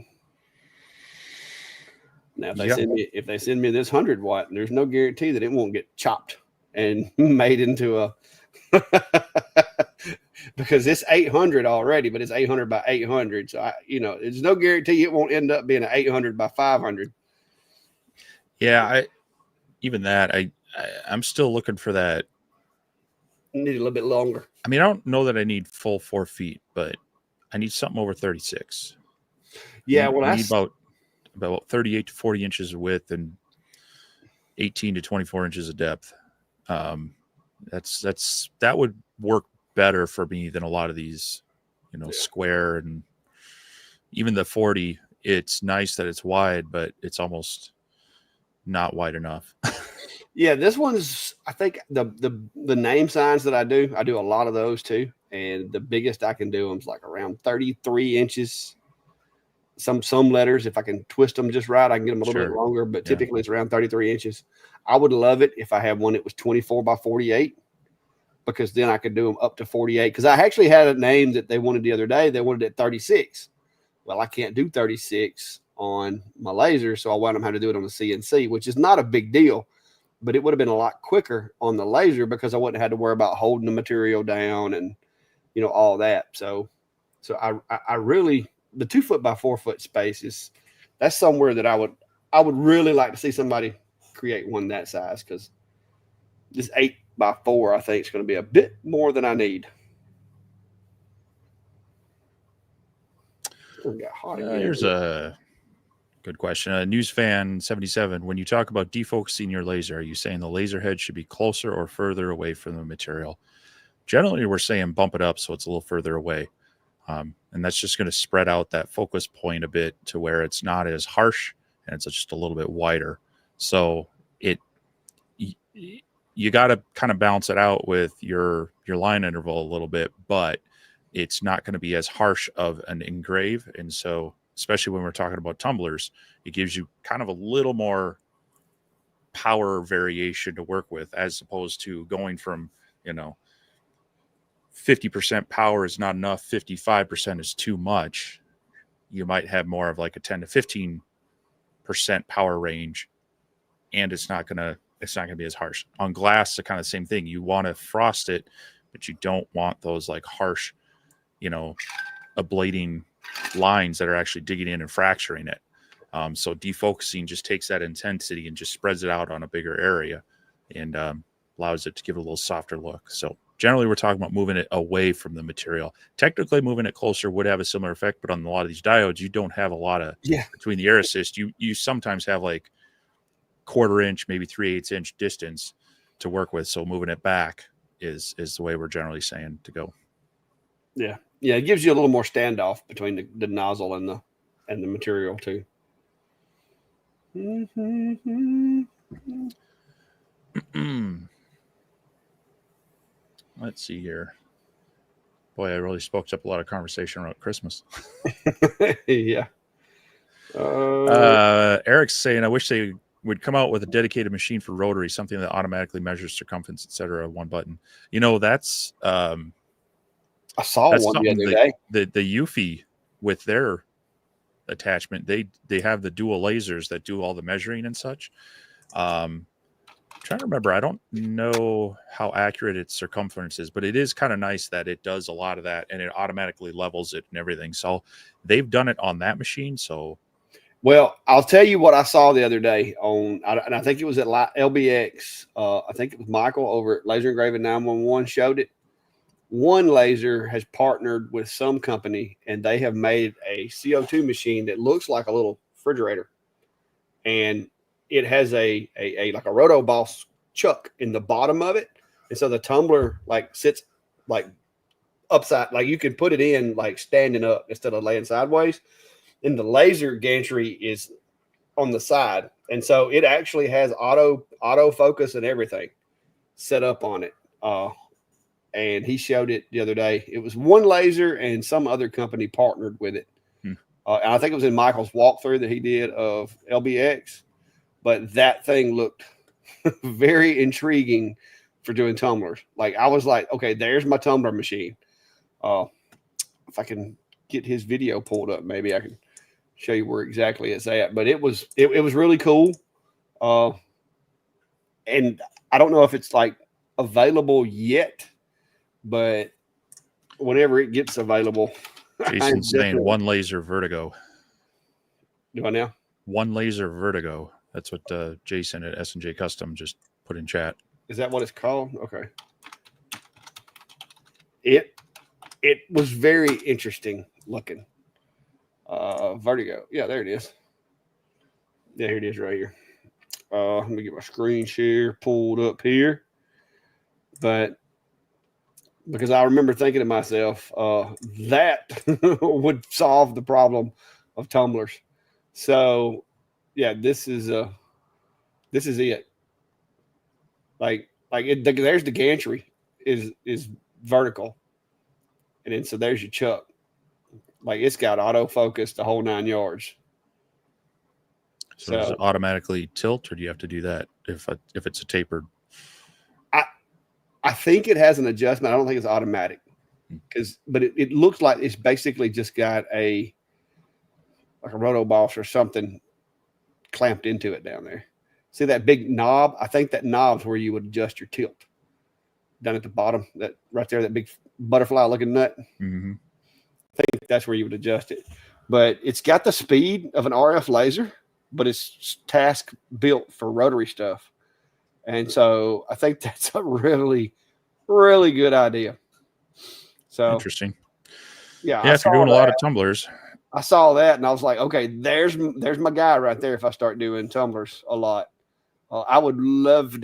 Now, if they send me this 100 watt, there's no guarantee that it won't get chopped and made into a because it's 800 already, but it's 800 by 800. So there's no guarantee it won't end up being an 800 by 500. Yeah, even that, I'm still looking for that. Need a little bit longer. I mean, I don't know that I need full 4 feet, but I need something over 36. Yeah, I need about 38 to 40 inches of width and 18 to 24 inches of depth. That would work better for me than a lot of these, square, and even the 40. It's nice that it's wide, but it's almost not wide enough. Yeah, this one's, I think the name signs that I do a lot of those too. And the biggest I can do them is like around 33 inches. Some letters, if I can twist them just right, I can get them a little bit longer, but typically it's around 33 inches. I would love it if I had one that was 24 by 48, because then I could do them up to 48. Because I actually had a name that they wanted the other day. They wanted it at 36. Well, I can't do 36 on my laser, so I wound up having to do it on the CNC, which is not a big deal, but it would have been a lot quicker on the laser because I wouldn't have had to worry about holding the material down and all that. So I really, the 2 foot by 4 foot space that's somewhere that I would really like to see somebody create one that size, because this 8 by 4 I think is going to be a bit more than I need. Got hot again. Here's a good question. News fan 77. When you talk about defocusing your laser, are you saying the laser head should be closer or further away from the material? Generally, we're saying bump it up so it's a little further away. And that's just going to spread out that focus point a bit to where it's not as harsh and it's just a little bit wider. So you got to kind of balance it out with your line interval a little bit, but it's not going to be as harsh of an engrave. And so, especially when we're talking about tumblers, it gives you kind of a little more power variation to work with, as opposed to going from, 50% power is not enough, 55% is too much. You might have more of like a 10 to 15% power range, and it's not going to be as harsh. On glass, the kind of same thing. You want to frost it, but you don't want those like harsh, ablating lines that are actually digging in and fracturing it. So defocusing just takes that intensity and just spreads it out on a bigger area, and allows it to give it a little softer look. So generally, we're talking about moving it away from the material. Technically, moving it closer would have a similar effect, but on a lot of these diodes, you don't have a lot of between the air assist. You sometimes have like 1/4 inch, maybe 3/8 inch distance to work with. So moving it back is the way we're generally saying to go. Yeah, it gives you a little more standoff between the nozzle and the material too. Let's see here. Boy, I really spoke up a lot of conversation about Christmas. Yeah. Eric's saying, I wish they would come out with a dedicated machine for Rotary, something that automatically measures circumference, etc. One button. That's I saw one the other day. The Eufy with their attachment, they have the dual lasers that do all the measuring and such. Trying to remember, I don't know how accurate its circumference is, but it is kind of nice that it does a lot of that and it automatically levels it and everything. So they've done it on that machine. So, well, I'll tell you what I saw the other day and I think it was at LBX. I think it was Michael over at Laser Engraving 911 showed it. One laser has partnered with some company, and they have made a CO2 machine that looks like a little refrigerator, and it has a like a Roto Boss chuck in the bottom of it, and so the tumbler like sits like upside, like you can put it in like standing up instead of laying sideways, and the laser gantry is on the side, and so it actually has auto focus and everything set up on it. And he showed it the other day. It was one laser and some other company partnered with it. And I think it was in Michael's walkthrough that he did of LBX. But that thing looked very intriguing for doing tumblers. Like I was like, okay, there's my tumbler machine. If I can get his video pulled up, maybe I can show you where exactly it's at. But it was really cool. And I don't know if it's like available yet, but whenever it gets available, Jason's saying one laser vertigo. Do I now? One laser vertigo. That's what Jason at S&J Custom just put in chat. Is that what it's called? Okay. It was very interesting looking. Vertigo. Yeah, there it is. Yeah, here it is right here. Let me get my screen share pulled up here. But because I remember thinking to myself, that would solve the problem of tumblers. So, yeah, this is it. There's the gantry is vertical, and then so there's your chuck. Like it's got autofocus the whole 9 yards. So does it automatically tilt, or do you have to do that if it's a tapered? I think it has an adjustment. I don't think it's automatic, but it looks like it's basically just got a roto boss or something clamped into it down there. See that big knob? I think that knob's where you would adjust your tilt. Down at the bottom, that right there, that big butterfly looking nut. Mm-hmm. I think that's where you would adjust it. But it's got the speed of an RF laser, but it's task built for rotary stuff. And so I think that's a really, really good idea. So interesting. Yeah. If you're doing a lot of tumblers. I saw that and I was like, okay, there's my guy right there. If I start doing tumblers a lot, I would love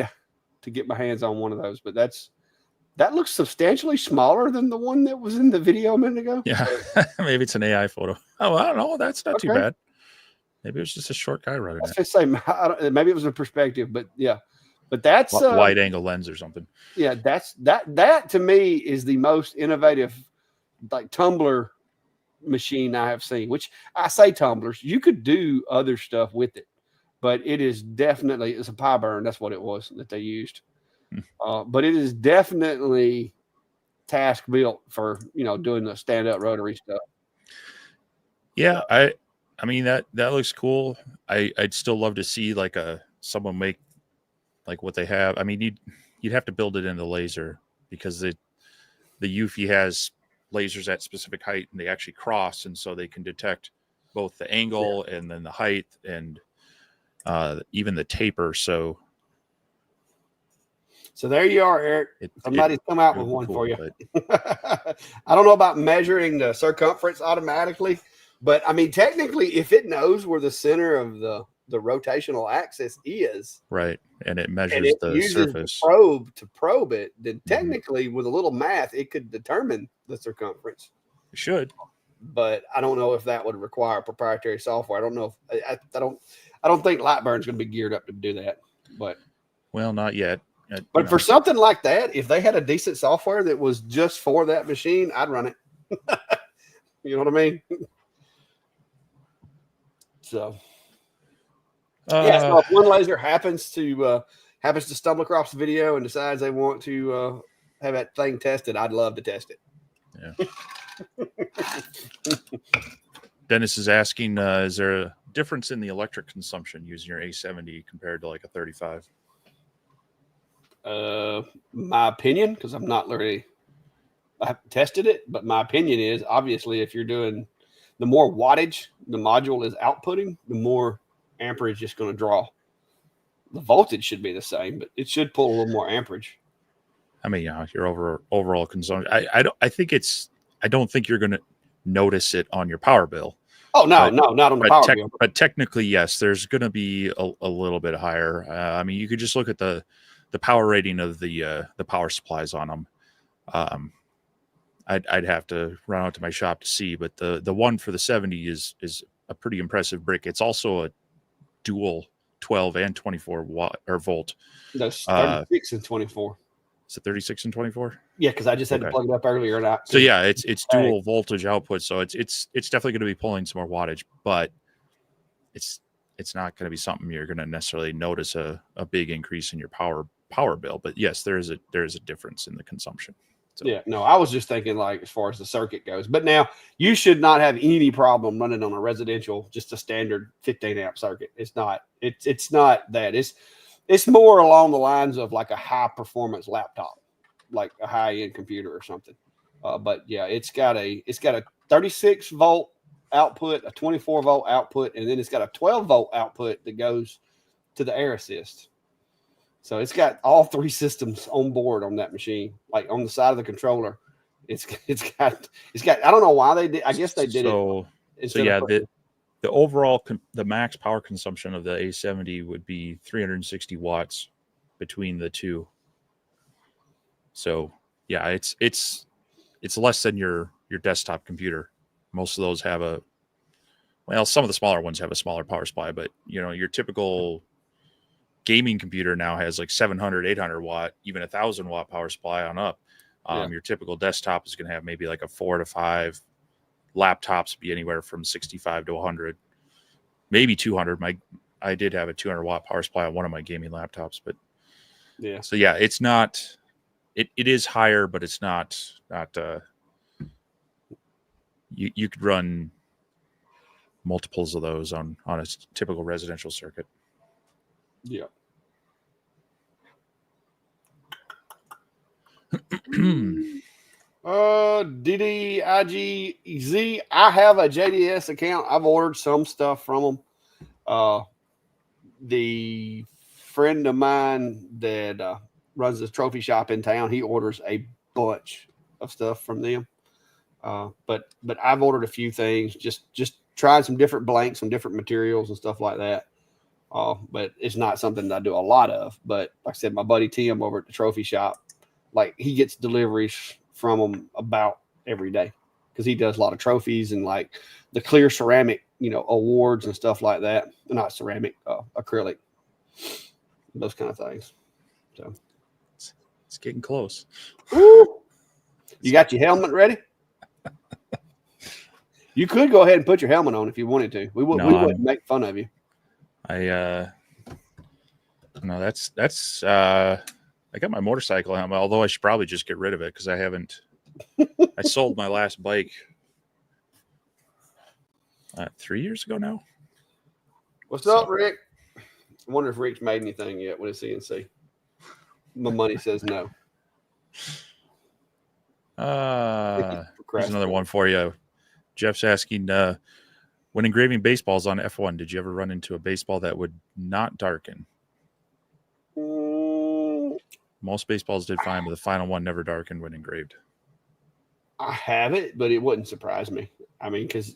to get my hands on one of those. But that looks substantially smaller than the one that was in the video a minute ago. Yeah, maybe it's an AI photo. Oh, I don't know. That's not too bad. Maybe it was just a short guy running it. Say, maybe it was a perspective, but yeah. But that's wide angle lens or something. Yeah, that to me is the most innovative like tumbler machine I have seen. Which I say tumblers, you could do other stuff with it, but it's a pie burn. That's what it was that they used. But it is definitely task built for doing the stand up rotary stuff. Yeah, I mean that looks cool. I'd still love to see like someone make like what they have. I mean, you'd have to build it into laser because the Eufy has lasers at specific height and they actually cross, and so they can detect both the angle and then the height and even the taper. So there you are, Eric. Somebody's come out with one for you. I don't know about measuring the circumference automatically, but I mean, technically, if it knows where the center of the rotational axis is, right, and it measures the surface to probe it, then technically with a little math it could determine the circumference. It should, but I don't know if that would require proprietary software. I don't know if I don't think Lightburn's going to be geared up to do that, but not yet. But for something like that, if they had a decent software that was just for that machine, I'd run it. You know what I mean? So so if one laser happens to stumble across the video and decides they want to have that thing tested, I'd love to test it. Yeah. Dennis is asking, is there a difference in the electric consumption using your A70 compared to like a 35? My opinion, because I'm not really, I haven't tested it, but my opinion is obviously if you're doing the more wattage the module is outputting, the more amperage it's going to draw. The voltage should be the same, but it should pull a little more amperage. I mean, yeah, your overall consumption. I don't think you're going to notice it on your power bill. Oh no, not on the power bill. But technically, yes, there's going to be a little bit higher. I mean, you could just look at the power rating of the power supplies on them. I'd have to run out to my shop to see, but the one for the 70 is a pretty impressive brick. It's also a dual 12 and 24 watt or volt. That's 36 and 24. Is it 36 and 24? Yeah, because I just had to plug it up earlier. So yeah, it's dual voltage output, so it's definitely going to be pulling some more wattage, but it's not going to be something you're going to necessarily notice a big increase in your power bill. But yes, there is a difference in the consumption. So. Yeah, no, I was just thinking like as far as the circuit goes. But now you should not have any problem running on a residential, just a standard 15 amp circuit. It's not that. It's more along the lines of like a high performance laptop, like a high end computer or something. But yeah, it's got a 36 volt output, a 24 volt output, and then it's got a 12 volt output that goes to the air assist. So it's got all three systems on board on that machine, like on the side of the controller. It's got I don't know why they did. I guess they did it. So yeah, the overall the max power consumption of the A70 would be 360 watts between the two. So yeah, it's less than your desktop computer. Most of those have some of the smaller ones have a smaller power supply, but your typical gaming computer now has like 700, 800 watt, even 1,000 watt power supply on up. Your typical desktop is going to have maybe like a 4 to 5. Laptops be anywhere from 65 to 100, maybe 200. I did have a 200 watt power supply on one of my gaming laptops, but yeah. So yeah, it's not. It is higher, but it's not. You could run multiples of those on a typical residential circuit. Yeah. DDIGZ. I have a JDS account. I've ordered some stuff from them. The friend of mine that runs this trophy shop in town, he orders a bunch of stuff from them. But I've ordered a few things, just trying some different blanks, some different materials and stuff like that. But it's not something that I do a lot of. But like I said, my buddy Tim over at the trophy shop, like he gets deliveries from them about every day because he does a lot of trophies and like the clear ceramic, awards and stuff like that. Not ceramic, acrylic, those kind of things. So it's getting close. Woo! You got your helmet ready? You could go ahead and put your helmet on if you wanted to. We wouldn't make fun of you. No, that's I got my motorcycle helmet, although I should probably just get rid of it because I haven't. I sold my last bike 3 years ago now. What's up, Rick? I wonder if Rick's made anything yet with his CNC. My money says no. Here's another one for you. Jeff's asking, when engraving baseballs on F1, did you ever run into a baseball that would not darken? Most baseballs did fine, but the final one never darkened when engraved. I have it, but it wouldn't surprise me. I mean, because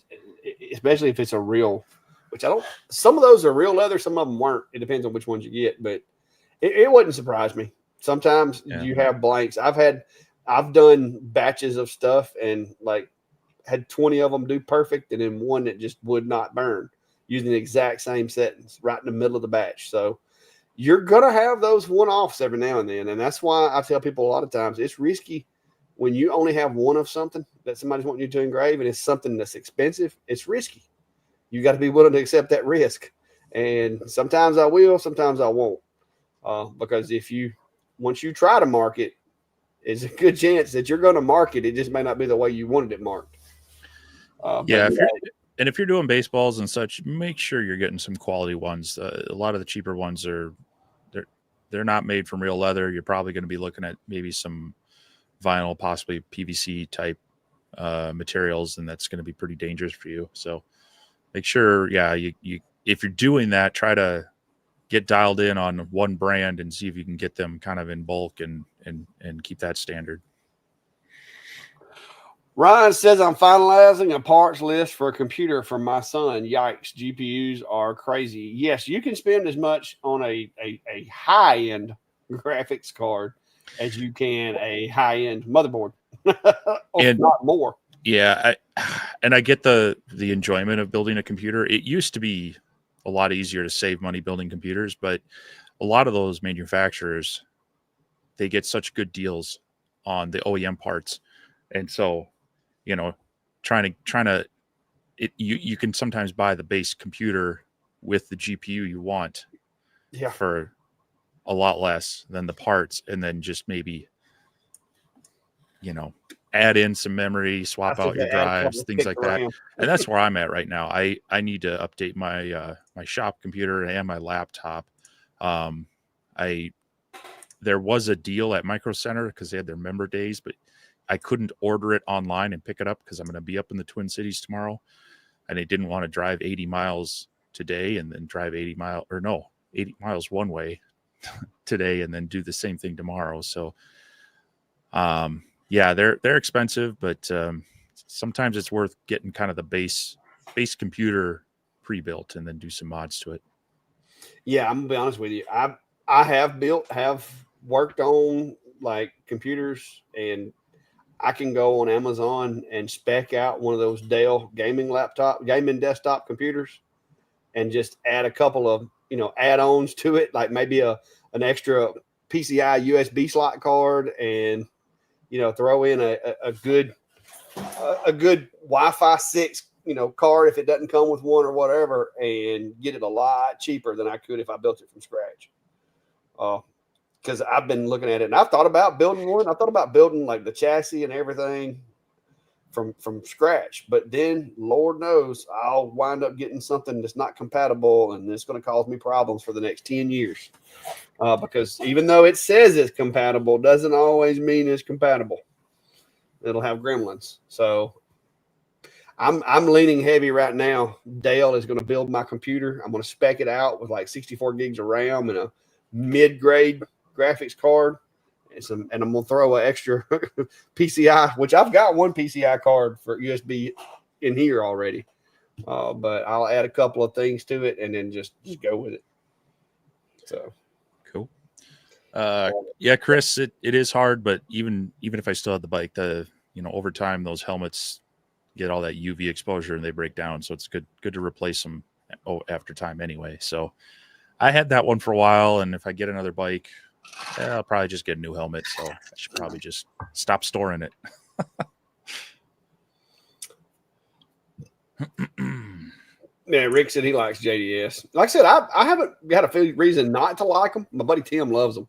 especially if it's a real, which I don't, some of those are real leather, some of them weren't. It depends on which ones you get, but it wouldn't surprise me. Sometimes you have blanks. I've done batches of stuff and like had 20 of them do perfect and then one that just would not burn using the exact same settings right in the middle of the batch. So you're going to have those one-offs every now and then. And that's why I tell people a lot of times it's risky when you only have one of something that somebody's wanting you to engrave and it's something that's expensive. It's risky. You got to be willing to accept that risk. And sometimes I will, sometimes I won't. Because once you try to mark it, it's a good chance that you're going to mark it. It just may not be the way you wanted it marked. If you're doing baseballs and such, make sure you're getting some quality ones. A lot of the cheaper ones they're not made from real leather. You're probably going to be looking at maybe some vinyl, possibly PVC type materials, and that's going to be pretty dangerous for you. So make sure, you if you're doing that, try to get dialed in on one brand and see if you can get them kind of in bulk and keep that standard. Ryan says, I'm finalizing a parts list for a computer for my son. Yikes, GPUs are crazy. Yes, you can spend as much on a high-end graphics card as you can a high-end motherboard, if not more. Yeah, I get the enjoyment of building a computer. It used to be a lot easier to save money building computers, but a lot of those manufacturers, they get such good deals on the OEM parts. And so, trying to you can sometimes buy the base computer with the GPU you want for a lot less than the parts, and then just maybe, add in some memory, swap out your drives, things like that. And that's where I'm at right now. I need to update my my shop computer and my laptop. There was a deal at Micro Center because they had their member days, but I couldn't order it online and pick it up because I'm going to be up in the Twin Cities tomorrow, and I didn't want to drive 80 miles today and then drive 80 miles, or no, 80 miles one way today and then do the same thing tomorrow. So, yeah, they're expensive, but sometimes it's worth getting kind of the base computer pre-built and then do some mods to it. Yeah, I'm gonna be honest with you. I have worked on like computers, and I can go on Amazon and spec out one of those Dell gaming desktop computers, and just add a couple of add-ons to it, like maybe an extra PCI USB slot card, and throw in a good Wi-Fi 6 card if it doesn't come with one or whatever, and get it a lot cheaper than I could if I built it from scratch. Because I've been looking at it, and I've thought about building one. I thought about building like the chassis and everything from scratch, but then Lord knows I'll wind up getting something that's not compatible, and it's going to cause me problems for the next 10 years. Because even though it says it's compatible, doesn't always mean it's compatible. It'll have gremlins. So I'm leaning heavy right now. Dale is going to build my computer. I'm going to spec it out with like 64 gigs of RAM and a mid-grade graphics card. And I'm going to throw an extra PCI, which I've got one PCI card for USB in here already. But I'll add a couple of things to it and then just go with it. So cool. Yeah, Chris, it is hard, but even if I still had the bike, over time those helmets get all that UV exposure and they break down. So it's good to replace them after time anyway. So I had that one for a while, and if I get another bike, I'll probably just get a new helmet. So I should probably just stop storing it. Yeah, Rick said he likes JDS. Like I said, I haven't got a reason not to like them. My buddy Tim loves them.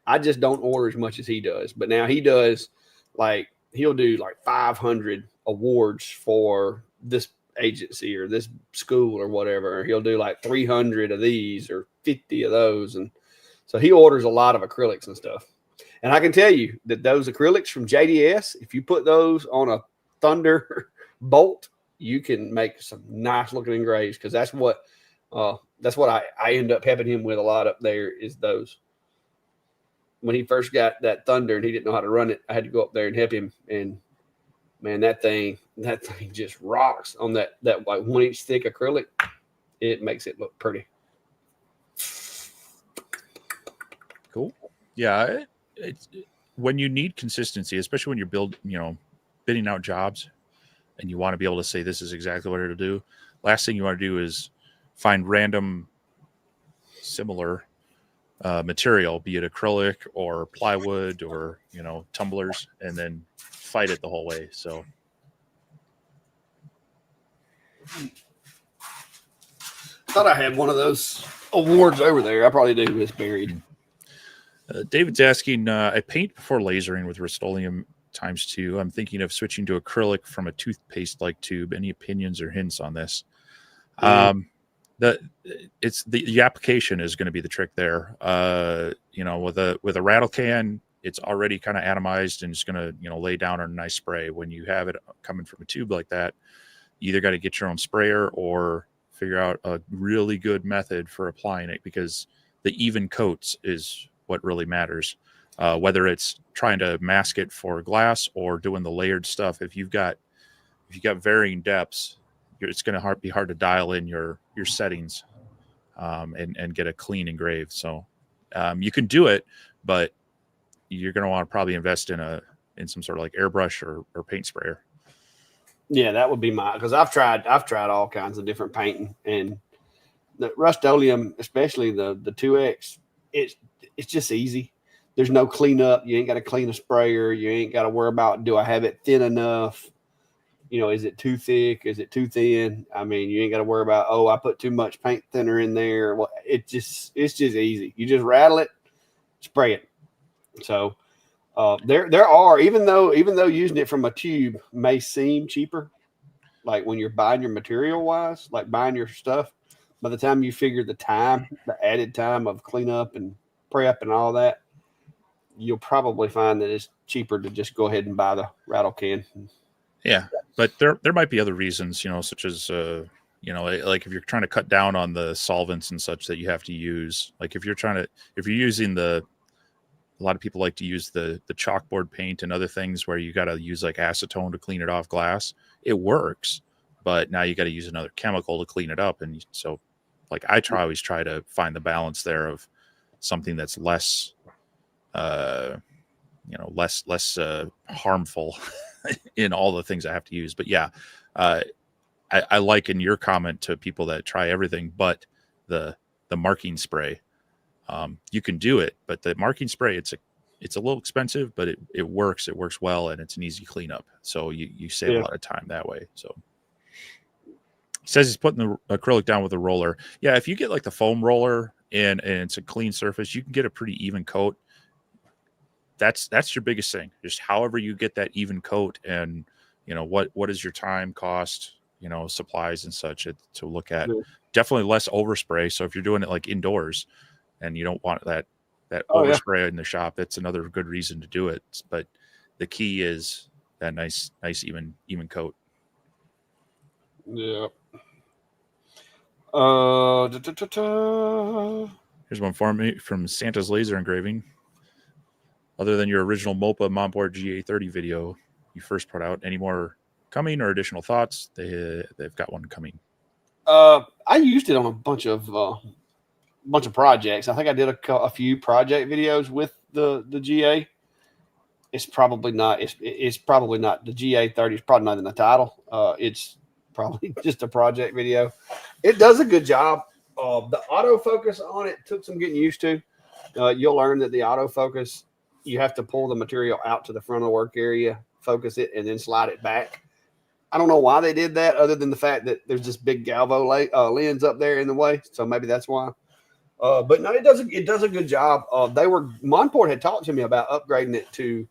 I just don't order as much as he does. But now he does, like, he'll do like 500 awards for this agency or this school or whatever. He'll do like 300 of these or 50 of those. And so he orders a lot of acrylics and stuff. And I can tell you that those acrylics from JDS, if you put those on a Thunder bolt, you can make some nice looking engraves, because that's what I end up helping him with a lot up there is those. When he first got that Thunder and he didn't know how to run it, I had to go up there and help him. And man, that thing just rocks on that like 1 inch thick acrylic. It makes it look pretty. Cool. Yeah. When you need consistency, especially when you're bidding out jobs and you want to be able to say, this is exactly what it'll do. Last thing you want to do is find random similar material, be it acrylic or plywood or tumblers, and then fight it the whole way. So I thought I had one of those awards over there. I probably do. It's buried. David's asking, I paint before lasering with Rust-Oleum ×2. I'm thinking of switching to acrylic from a toothpaste-like tube. Any opinions or hints on this? The application is going to be the trick there. With a rattle can, it's already kind of atomized and it's going to lay down on a nice spray. When you have it coming from a tube like that, you either got to get your own sprayer or figure out a really good method for applying it, because the even coats is what really matters. Whether it's trying to mask it for glass or doing the layered stuff, if you've got varying depths, it's going to be hard to dial in your settings and get a clean engrave. So you can do it, but you're going to want to probably invest in some sort of like airbrush or paint sprayer. Yeah, that would be because I've tried all kinds of different painting, and the Rust-Oleum, especially the 2X, it's just easy. There's no cleanup. You ain't got to clean a sprayer. You ain't got to worry about, do I have it thin enough? Is it too thick? Is it too thin? I mean, you ain't got to worry about, I put too much paint thinner in there. Well, it's just easy. You just rattle it, spray it. So there are, even though using it from a tube may seem cheaper, like when you're buying your material wise, like buying your stuff, by the time you figure the added time of cleanup and prep and all that, you'll probably find that it's cheaper to just go ahead and buy the rattle can. Yeah, but there might be other reasons, such as You know, like if you're trying to cut down on the solvents and such that you have to use, like if you're using a lot of people like to use the chalkboard paint and other things where you got to use like acetone to clean it off glass. It works, but now you got to use another chemical to clean it up. And so like always try to find the balance there of something that's less, less harmful in all the things I have to use. But yeah, I liken your comment to people that try everything but the marking spray. You can do it, but the marking spray, it's a little expensive, but it works. It works well, and it's an easy cleanup. So you save a lot of time that way. So he says he's putting the acrylic down with a roller. Yeah, if you get like the foam roller and it's a clean surface, you can get a pretty even coat. That's your biggest thing. Just however you get that even coat, and what is your time cost, supplies and such to look at. Definitely less overspray. So if you're doing it like indoors and you don't want that overspray in the shop, that's another good reason to do it. But the key is that nice even coat. Yeah. Here's one for me from Santa's Laser Engraving. Other than your original MOPA Montboard GA30 video you first put out, any more coming or additional thoughts? They've got one coming. I used it on a bunch of projects. I think I did a few project videos with the GA. It's probably not. It's probably not the GA30. Is probably not in the title. It's probably just a project video. It does a good job. The autofocus on it took some getting used to. You'll learn that the autofocus, you have to pull the material out to the front of the work area, focus it, and then slide it back. I don't know why they did that, other than the fact that there's this big galvo lens up there in the way. So maybe that's why. But no, it does a good job. Montport had talked to me about upgrading it to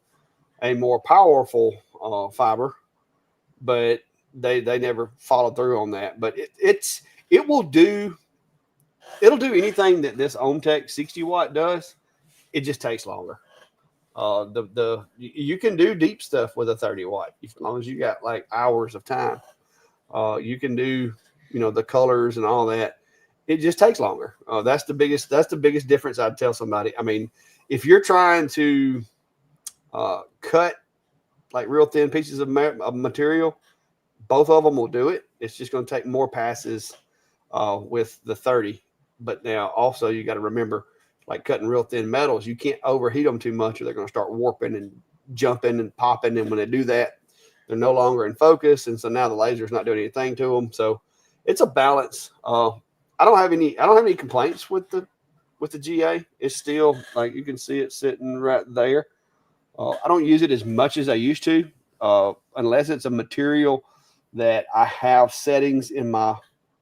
a more powerful fiber, but they never followed through on that. But it'll do anything that this Ohmtech 60 watt does. It just takes longer. You can do deep stuff with a 30 watt as long as you got like hours of time. You can do the colors and all that. It just takes longer. That's the biggest difference I'd tell somebody. I mean, if you're trying to cut like real thin pieces of material, both of them will do it. It's just going to take more passes with the 30. But now also you got to remember, like cutting real thin metals, you can't overheat them too much or they're going to start warping and jumping and popping. And when they do that, they're no longer in focus. And so now the laser's not doing anything to them. So it's a balance. I don't have any complaints with the GA. It's still, like, you can see it sitting right there. I don't use it as much as I used to, unless it's a material that I have settings in my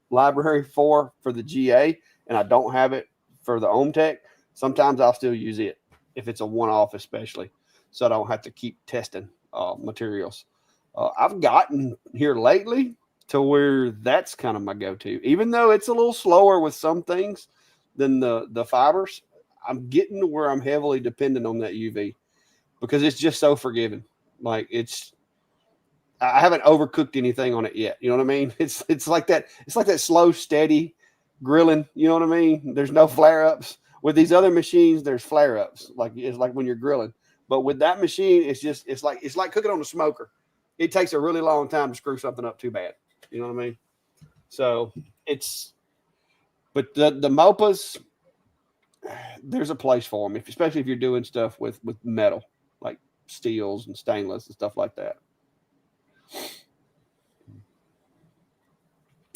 library for the GA, and I don't have it for the Ohmtech. Sometimes I'll still use it if it's a one-off, especially, so I don't have to keep testing materials. I've gotten here lately to where that's kind of my go-to, even though it's a little slower with some things than the fibers. I'm getting to where I'm heavily dependent on that UV because it's just so forgiving. Like I haven't overcooked anything on it yet. You know what I mean? It's like that. It's like that slow, steady grilling. You know what I mean? There's no flare-ups. With these other machines, there's flare-ups. Like it's like when you're grilling. But with that machine, it's like cooking on a smoker. It takes a really long time to screw something up too bad. You know what I mean? So but the MOPAs, there's a place for them, especially if you're doing stuff with metal, like steels and stainless and stuff like that.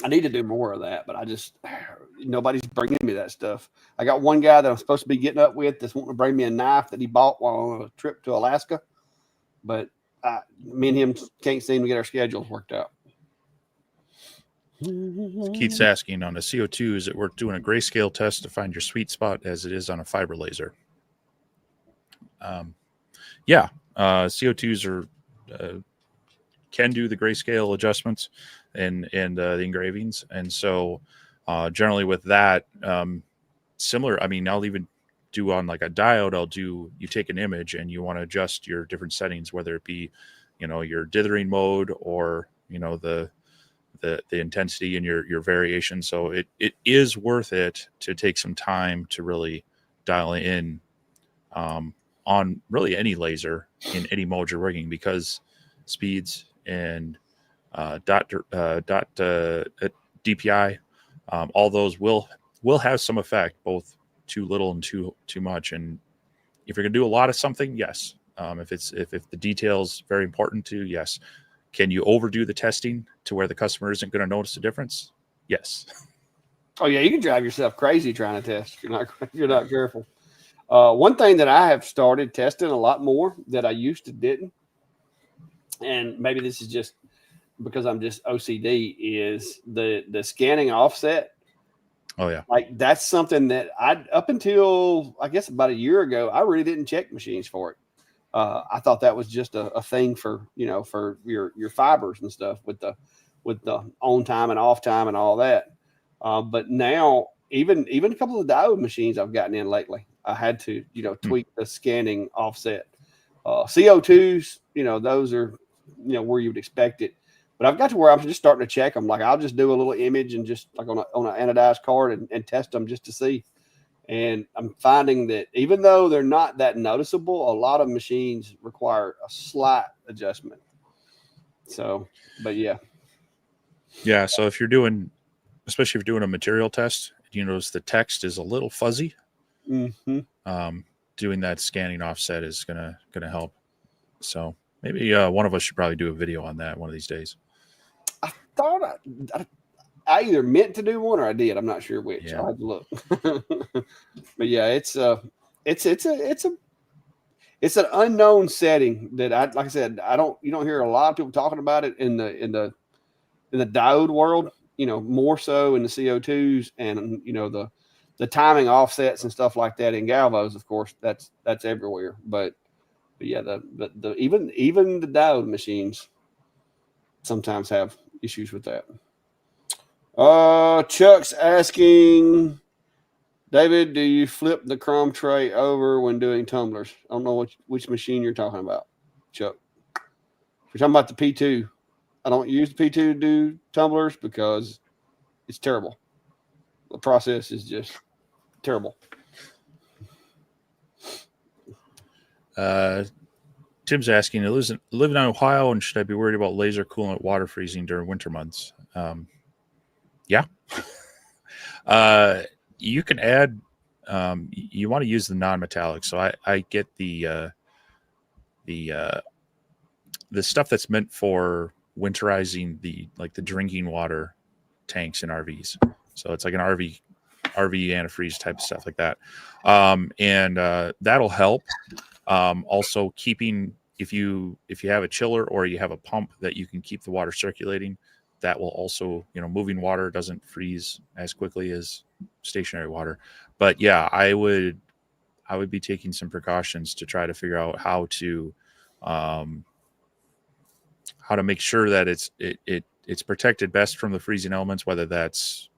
I need to do more of that, but nobody's bringing me that stuff. I got one guy that I'm supposed to be getting up with that's wanting to bring me a knife that he bought while on a trip to Alaska, but me and him can't seem to get our schedules worked out. Keith's asking, on a CO2, is it worth doing a grayscale test to find your sweet spot as it is on a fiber laser? Yeah, CO2s are can do the grayscale adjustments and the engravings, and so generally with that, similar. I mean, I'll even do on like a diode. You take an image and you want to adjust your different settings, whether it be your dithering mode or the the intensity and your variation. So it is worth it to take some time to really dial in on really any laser in any mode you're working, because speeds and DPI, all those will have some effect, both too little and too much. And if you're going to do a lot of something, yes. If the detail's very important to you, yes. Can you overdo the testing to where the customer isn't going to notice the difference? Yes. Oh yeah, you can drive yourself crazy trying to test if you're not careful. One thing that I have started testing a lot more that I used to didn't, and maybe this is just because I'm just OCD, is the scanning offset. Oh yeah. Like that's something that up until I guess about a year ago, I really didn't check machines for it. I thought that was just a thing for for your fibers and stuff with the on time and off time and all that. But now even a couple of diode machines I've gotten in lately, I had to tweak the scanning offset. CO2s, those are where you would expect it. But I've got to where I'm just starting to check them. Like I'll just do a little image and just like on an anodized card and test them just to see. And I'm finding that even though they're not that noticeable, a lot of machines require a slight adjustment. So, but yeah. Yeah. So if you're doing, especially if you're doing a material test, you notice the text is a little fuzzy. Mm-hmm. Doing that scanning offset is gonna help. So maybe one of us should probably do a video on that one of these days. I thought I either meant to do one or I did. I'm not sure which. Yeah. I'll have to look. But yeah, it's an unknown setting that like I said, you don't hear a lot of people talking about it in the diode world, more so in the CO2s and the timing offsets and stuff like that in galvos. Of course, that's everywhere. But yeah, the even the diode machines sometimes have issues with that. Chuck's asking, David, do you flip the chrome tray over when doing tumblers? I don't know which machine you're talking about, Chuck. If you're talking about the P2, I don't use the P2 to do tumblers because it's terrible. The process is just terrible. Tim's asking, live in Ohio, and should I be worried about laser coolant water freezing during winter months? Yeah. You can add, you want to use the non-metallic. So I get the stuff that's meant for winterizing the drinking water tanks in RVs. So it's like an RV antifreeze type of stuff like that. And that'll help. Also keeping, if you have a chiller or you have a pump that you can keep the water circulating, that will also, moving water doesn't freeze as quickly as stationary water. But yeah, I would be taking some precautions to try to figure out how to make sure that it's protected best from the freezing elements, whether that's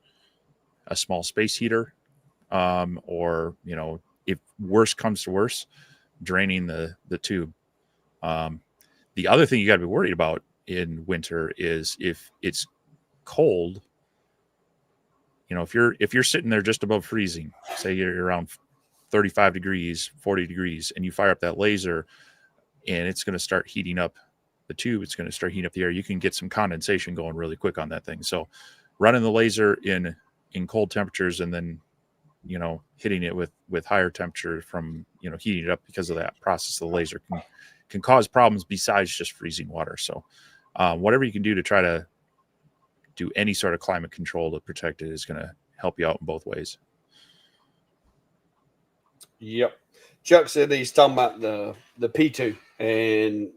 a small space heater, or, if worse comes to worse, draining the tube. The other thing you got to be worried about in winter is if it's cold, if you're sitting there just above freezing, say you're around 35 degrees, 40 degrees, and you fire up that laser and it's going to start heating up the tube, it's going to start heating up the air, you can get some condensation going really quick on that thing. So running the laser in cold temperatures and then, hitting it with higher temperature from, heating it up because of that process of the laser can cause problems besides just freezing water. So whatever you can do to try to do any sort of climate control to protect it is going to help you out in both ways. Yep. Chuck said he's talking about the P2. And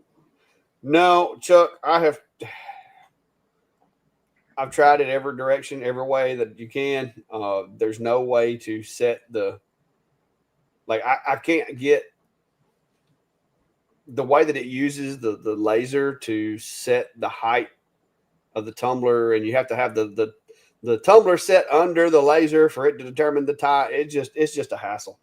no, Chuck, I've tried it every direction, every way that you can. There's no way to set I can't get the way that it uses the laser to set the height of the tumbler, and you have to have the tumbler set under the laser for it to determine the tie. It's just a hassle.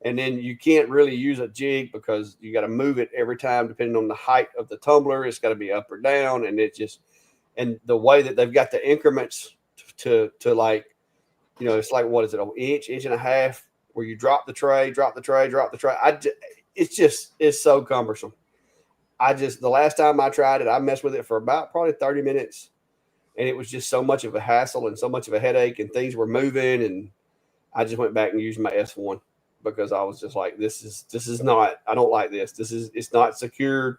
And then you can't really use a jig because you got to move it every time depending on the height of the tumbler. It's got to be up or down, and and the way that they've got the increments to like, it's like, what is it, an inch and a half, where you drop the tray, drop the tray, drop the tray. It's so cumbersome. The last time I tried it, I messed with it for about probably 30 minutes, and it was just so much of a hassle and so much of a headache, and things were moving, and I just went back and used my S1 because I was just like, this is not, I don't like this. It's not secured,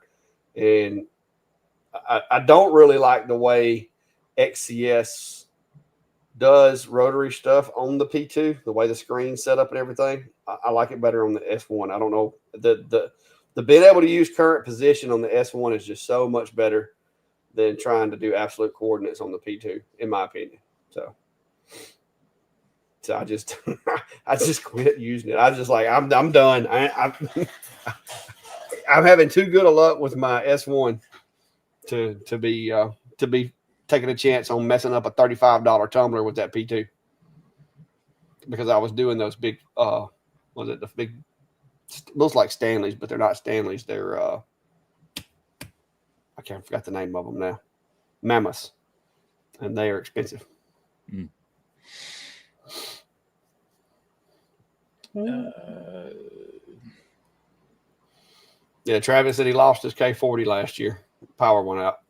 and I don't really like the way XCS does rotary stuff on the P2, the way the screen's set up and everything. I like it better on the S1. I don't know, the being able to use current position on the S1 is just so much better than trying to do absolute coordinates on the P2, in my opinion. So I just I just quit using it. I was just like, I'm done. I'm having too good a luck with my S1 to be taking a chance on messing up a $35 tumbler with that P2, because I was doing those big the big, looks like Stanleys, but they're not Stanleys. They're I forgot the name of them now. Mammoths, and they are expensive. Yeah, Travis said he lost his K40 last year. Power went out.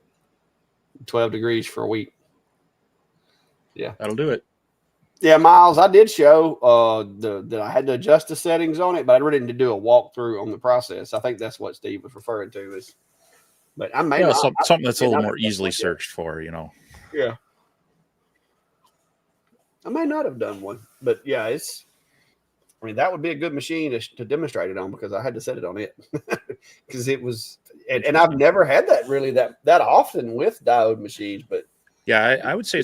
12 degrees for a week. Yeah, that'll do it. Yeah, Miles, I did show that I had to adjust the settings on it, but I really didn't do a walkthrough on the process. I think that's what Steve was referring to. But I may something that's a little more easily searched for, Yeah, I may not have done one, but yeah, that would be a good machine to demonstrate it on, because I had to set it on it because it was, and I've never had that really that often with diode machines. But yeah, I would say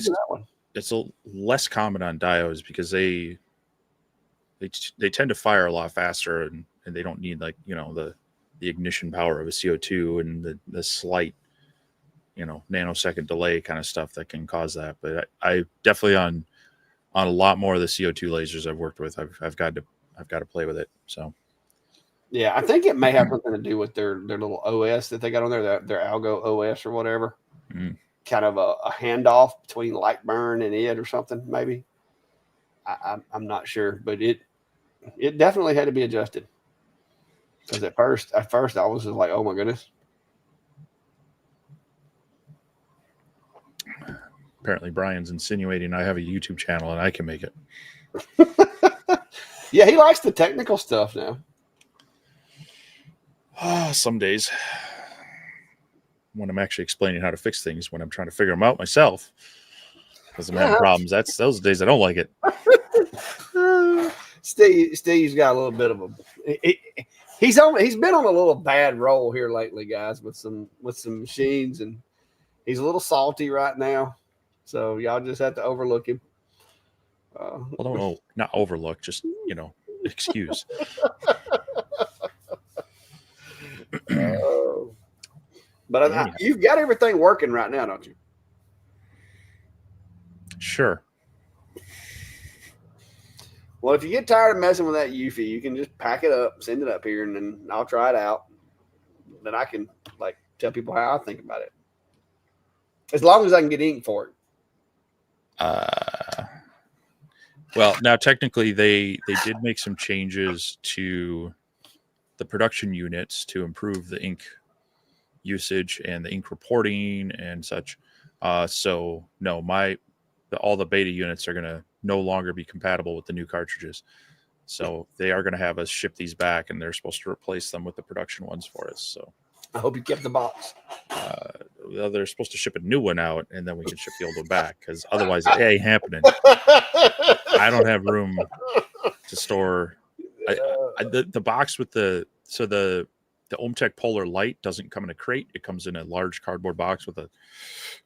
it's a less common on diodes because they tend to fire a lot faster, and they don't need, like, the ignition power of a CO2 and the slight nanosecond delay kind of stuff that can cause that. But I definitely on a lot more of the CO2 lasers I've worked with, I've got to play with it. So yeah, I think it may have something to do with their little OS that they got on there, their Algo OS or whatever. Kind of a handoff between Lightburn and it or something, maybe. I'm not sure, but it definitely had to be adjusted, because at first I was just like, oh my goodness. Apparently Brian's insinuating I have a YouTube channel and I can make it. Yeah, he likes the technical stuff now. Some days when I'm actually explaining how to fix things, when I'm trying to figure them out myself because I'm having problems, that's those days I don't like it. Steve's got a little bit of he's been on a little bad roll here lately, guys, with some machines, and he's a little salty right now. So y'all just have to overlook him. Well, not overlook, just excuse. But you've got everything working right now, don't you? Sure. Well, if you get tired of messing with that Eufy, you can just pack it up, send it up here, and then I'll try it out. Then I can tell people how I think about it, as long as I can get ink for it. Well, now technically they did make some changes to the production units to improve the ink usage and the ink reporting and such. So no, all the beta units are going to no longer be compatible with the new cartridges. So they are going to have us ship these back, and they're supposed to replace them with the production ones for us. So I hope you kept the box. They're supposed to ship a new one out, and then we can ship the old one back, because otherwise it ain't happening. I don't have room to store. The box with the Omtech Polar Light doesn't come in a crate. It comes in a large cardboard box with a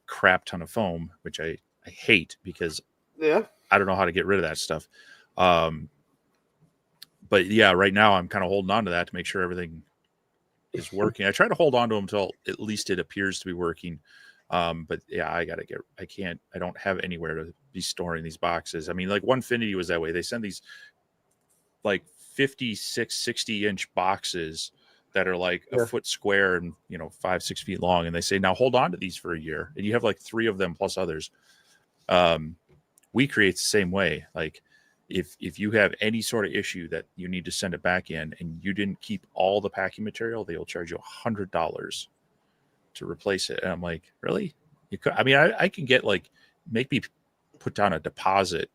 crap ton of foam, which I hate, because I don't know how to get rid of that stuff. But yeah, right now I'm kind of holding on to that to make sure everything is working. I try to hold on to them until at least it appears to be working. But yeah, I don't have anywhere to be storing these boxes. I mean, like Onefinity was that way. They send these like 56, 60 inch boxes that are like a foot square and 5-6 feet long, and they say, now hold on to these for a year, and you have like 3 of them plus others. We create the same way. Like if you have any sort of issue that you need to send it back in and you didn't keep all the packing material, they will charge you $100 to replace it. And I'm like, really? You could, I mean, I can get like, make me put down a deposit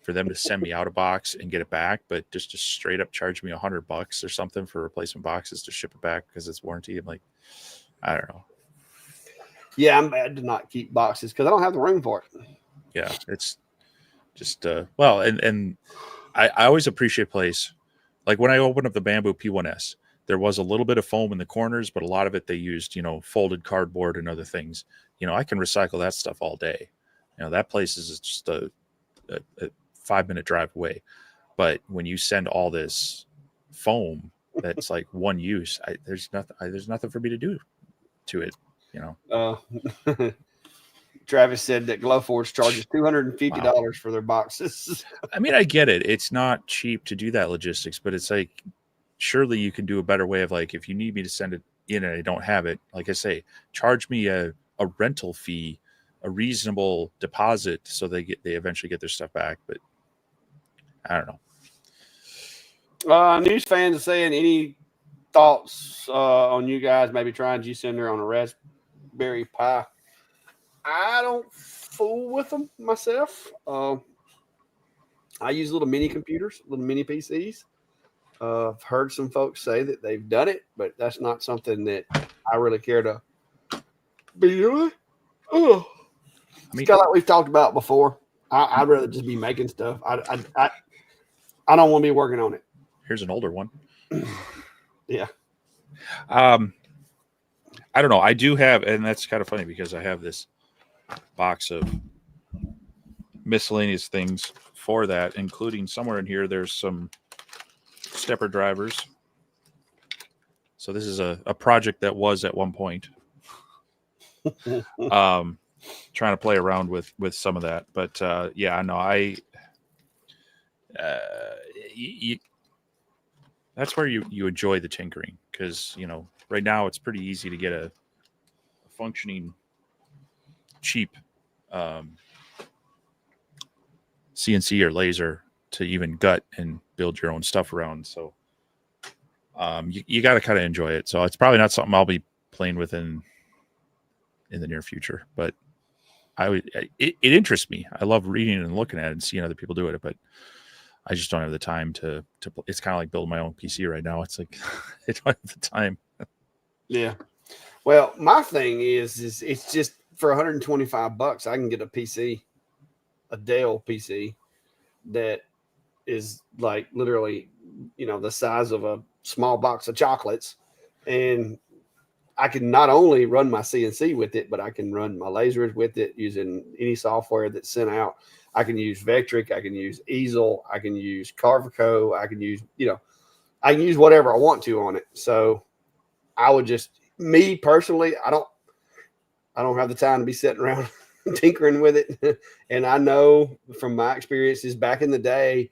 for them to send me out a box and get it back, but just to straight up charge me $100 or something for replacement boxes to ship it back because it's warranty. I'm like, I don't know. Yeah, I'm bad to not keep boxes because I don't have the room for it. Yeah, it's just well, and I always appreciate place like when I opened up the Bamboo P1S, there was a little bit of foam in the corners, but a lot of it they used folded cardboard and other things. I can recycle that stuff all day. That place is just a 5-minute drive away. But when you send all this foam that's like one use, there's nothing for me to do to it. Travis said that Glowforge charges $250 for their boxes. I mean, I get it. It's not cheap to do that logistics, but it's like, surely you can do a better way of like, if you need me to send it in and I don't have it, like I say, charge me a rental fee, a reasonable deposit so they eventually get their stuff back. But I don't know. News fans are saying, any thoughts on you guys maybe trying G-Sender on a Raspberry Pi? I don't fool with them myself. I use little mini computers, little mini PCs. I've heard some folks say that they've done it, but that's not something that I really care to be doing. Oh, it's kind of like we've talked about before. I'd rather just be making stuff. I don't want to be working on it. Here's an older one. Yeah. I don't know. I do have, and that's kind of funny because I have this box of miscellaneous things for that, including somewhere in here there's some stepper drivers. So this is a project that was at one point trying to play around with some of that. But yeah, no, that's where you enjoy the tinkering, because right now it's pretty easy to get a functioning cheap CNC or laser to even gut and build your own stuff around. So you got to kind of enjoy it. So it's probably not something I'll be playing with in the near future, but it interests me. I love reading and looking at it and seeing other people do it, but I just don't have the time to it's kind of like building my own PC right now. It's like I don't have the time. Yeah. Well, my thing is it's just for $125 I can get a PC, a Dell PC that is like literally, the size of a small box of chocolates, and I can not only run my CNC with it, but I can run my lasers with it using any software that's sent out. I can use Vectric, I can use Easel, I can use Carvico, I can use, I can use whatever I want to on it. So I would just, me personally, I don't have the time to be sitting around tinkering with it. And I know from my experiences back in the day,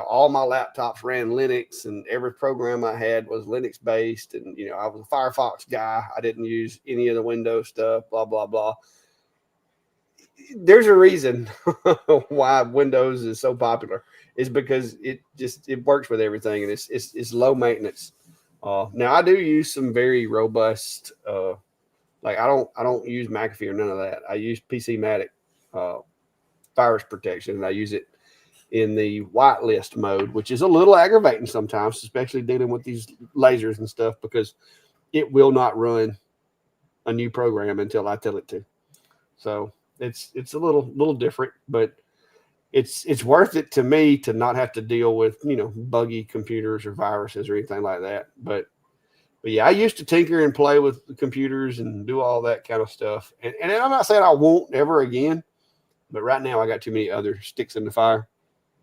all my laptops ran Linux, and every program I had was Linux based. And, I was a Firefox guy. I didn't use any of the Windows stuff, blah, blah, blah. There's a reason why Windows is so popular. Is because it works with everything, and it's low maintenance. Now I do use some very robust, like I don't use McAfee or none of that. I use PCmatic virus protection, and I use it in the whitelist mode, which is a little aggravating sometimes, especially dealing with these lasers and stuff, because it will not run a new program until I tell it to. So it's a little different, but it's worth it to me to not have to deal with, buggy computers or viruses or anything like that. But yeah, I used to tinker and play with the computers and do all that kind of stuff. And I'm not saying I won't ever again, but right now I got too many other sticks in the fire.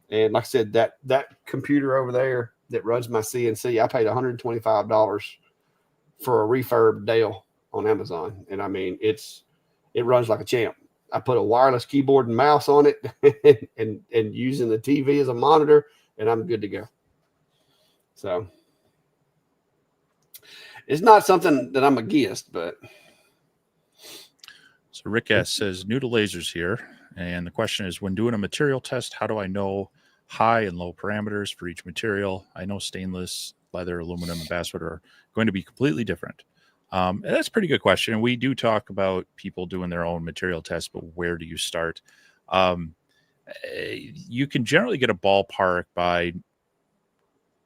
And like I said, that computer over there that runs my CNC, I paid $125 for a refurb Dell on Amazon. And I mean, it runs like a champ. I put a wireless keyboard and mouse on it and using the TV as a monitor, and I'm good to go. So It's not something that I'm against, but. So Rick S says, new to lasers here. And the question is, when doing a material test, how do I know high and low parameters for each material? I know stainless, leather, aluminum, and basswood are going to be completely different. And that's a pretty good question. And we do talk about people doing their own material tests, but where do you start? You can generally get a ballpark by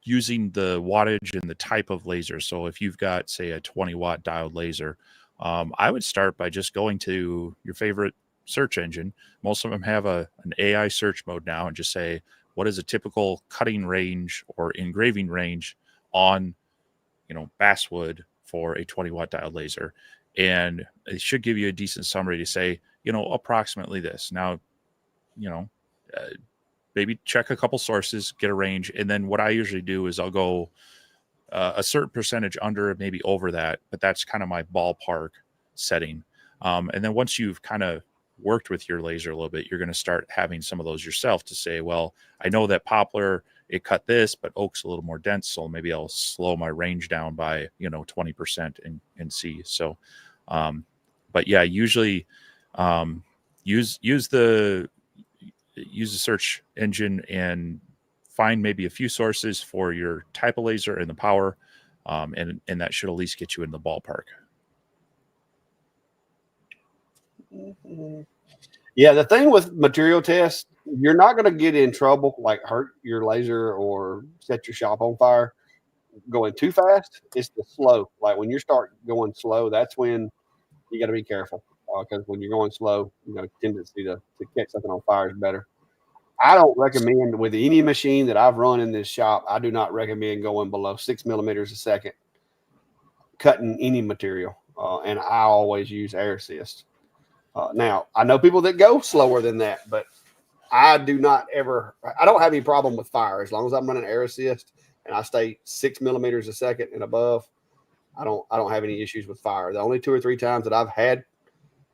using the wattage and the type of laser. So if you've got, say, a 20-watt diode laser, I would start by just going to your favorite search engine. Most of them have an AI search mode now, and just say, what is a typical cutting range or engraving range on, basswood for a 20-watt diode laser? And it should give you a decent summary to say, approximately this. Now, uh, maybe check a couple sources, get a range. And then what I usually do is I'll go a certain percentage under, maybe over that, but that's kind of my ballpark setting. And then once you've kind of worked with your laser a little bit, you're going to start having some of those yourself to say, well, I know that poplar, it cut this, but oak's a little more dense. So maybe I'll slow my range down by, 20% and see. So, but yeah, usually use the search engine and find maybe a few sources for your type of laser and the power, and that should at least get you in the ballpark. Yeah, the thing with material tests, you're not going to get in trouble, like hurt your laser or set your shop on fire going too fast. It's the slow. Like when you start going slow, that's when you got to be careful, because when you're going slow, tendency to catch something on fire is better. I don't recommend, with any machine that I've run in this shop, I do not recommend going below 6 millimeters a second cutting any material. And I always use air assist. Now, I know people that go slower than that, but I don't have any problem with fire as long as I'm running air assist and I stay 6 millimeters a second and above. I don't have any issues with fire. The only 2 or 3 times that I've had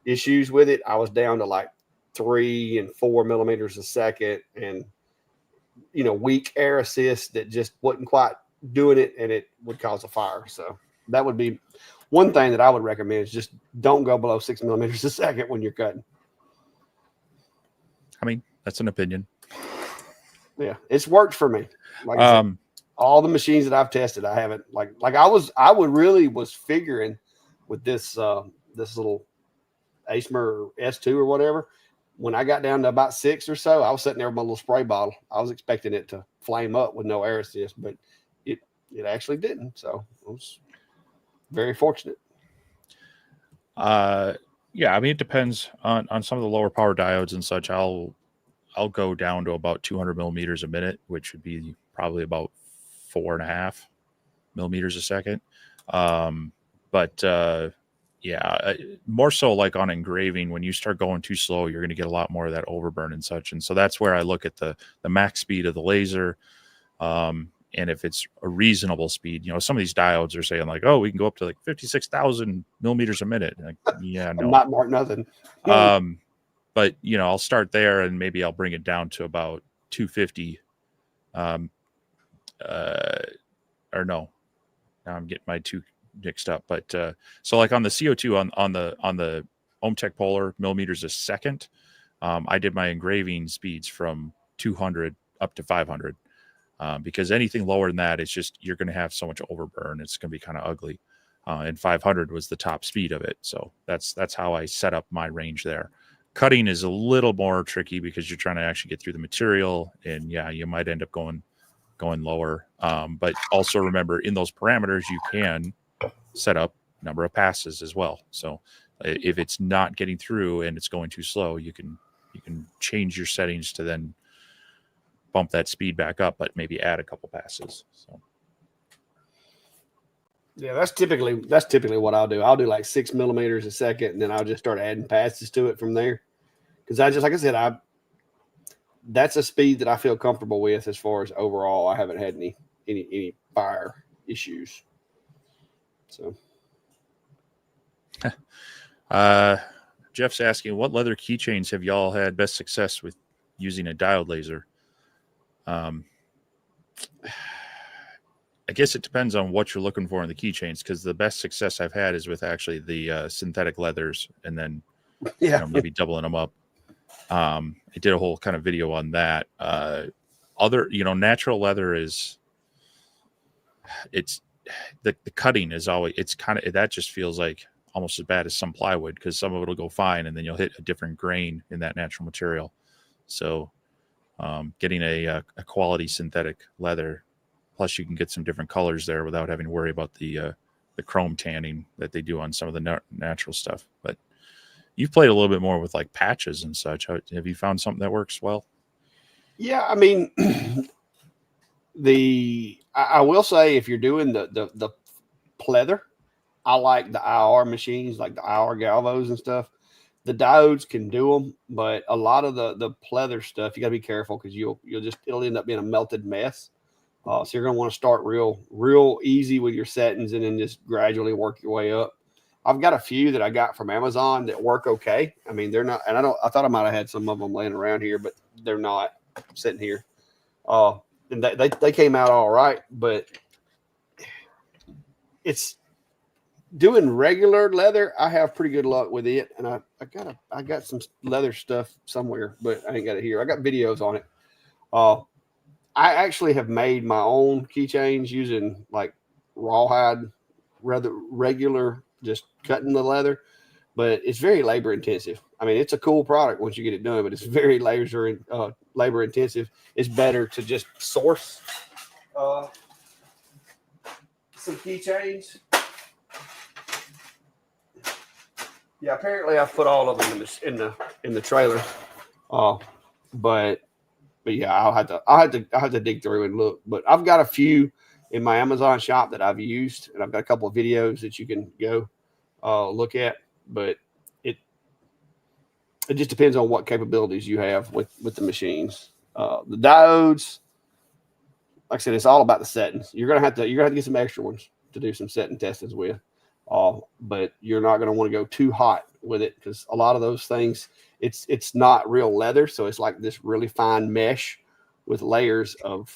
issues with it, I was down to like 3 and 4 millimeters a second, and weak air assist that just wasn't quite doing it, and it would cause a fire. So that would be one thing that I would recommend, is just don't go below 6 millimeters a second when you're cutting. I mean, that's an opinion. Yeah, it's worked for me. Like I said, all the machines that I've tested, I haven't I was figuring with this little Acemer S2 or whatever. When I got down to about 6 or so, I was sitting there with my little spray bottle. I was expecting it to flame up with no air assist, but it actually didn't. So I was very fortunate. Yeah, I mean, it depends on some of the lower power diodes and such. I'll go down to about 200 millimeters a minute, which would be probably about 4.5 millimeters a second. Yeah, more so like on engraving, when you start going too slow, you're going to get a lot more of that overburn and such. And so that's where I look at the max speed of the laser. And if it's a reasonable speed, some of these diodes are saying like, oh, we can go up to like 56,000 millimeters a minute. Like, yeah, no, not mark nothing. But I'll start there and maybe I'll bring it down to about 250. Or no, now I'm getting my two mixed up. But so like on the CO2 on the OhmTech Polar millimeters a second, I did my engraving speeds from 200 up to 500. Because anything lower than that, it's just, you're going to have so much overburn. It's going to be kind of ugly. And 500 was the top speed of it. So that's how I set up my range there. Cutting is a little more tricky because you're trying to actually get through the material, and yeah, you might end up going lower. But also remember, in those parameters, you can set up number of passes as well. So if it's not getting through and it's going too slow, you can change your settings to then bump that speed back up, but maybe add a couple passes. So yeah, that's typically what I'll do. I'll do like 6 millimeters a second, and then I'll just start adding passes to it from there. Because like I said, that's a speed that I feel comfortable with as far as overall. I haven't had any fire issues. So Jeff's asking, what leather keychains have y'all had best success with using a diode laser? I I guess it depends on what you're looking for in the keychains, because the best success I've had is with actually the synthetic leathers, and then maybe doubling them up. I did a whole kind of video on that. Other, natural leather is, it's the cutting is always, it's kind of, that just feels like almost as bad as some plywood, because some of it'll go fine and then you'll hit a different grain in that natural material. So getting a quality synthetic leather, plus you can get some different colors there without having to worry about the chrome tanning that they do on some of the natural stuff. But you've played a little bit more with like patches and such. Have you found something that works well? Yeah, I mean, I will say, if you're doing the pleather, I like the IR machines, like the IR galvos and stuff. The diodes can do them, but a lot of the pleather stuff, you got to be careful, because it'll end up being a melted mess. So you're going to want to start real easy with your settings, and then just gradually work your way up. I've got a few that I got from Amazon that work okay. I mean, they're not, and I thought I might have had some of them laying around here, but they're not sitting here. And they came out all right, but it's doing regular leather. I have pretty good luck with it, and I got some leather stuff somewhere, but I ain't got it here. I got videos on it. I actually have made my own keychains using like rawhide, rather regular, just cutting the leather, but it's very labor intensive. I mean, it's a cool product once you get it done, but it's very labor intensive. It's better to just source some keychains. Yeah, apparently I put all of them in the trailer. But yeah, I'll have to dig through and look. But I've got a few in my Amazon shop that I've used, and I've got a couple of videos that you can go look at. But it just depends on what capabilities you have with the machines. The diodes, like I said, it's all about the settings. You're gonna have to get some extra ones to do some setting testings with. But you're not going to want to go too hot with it, because a lot of those things, it's not real leather, so it's like this really fine mesh with layers of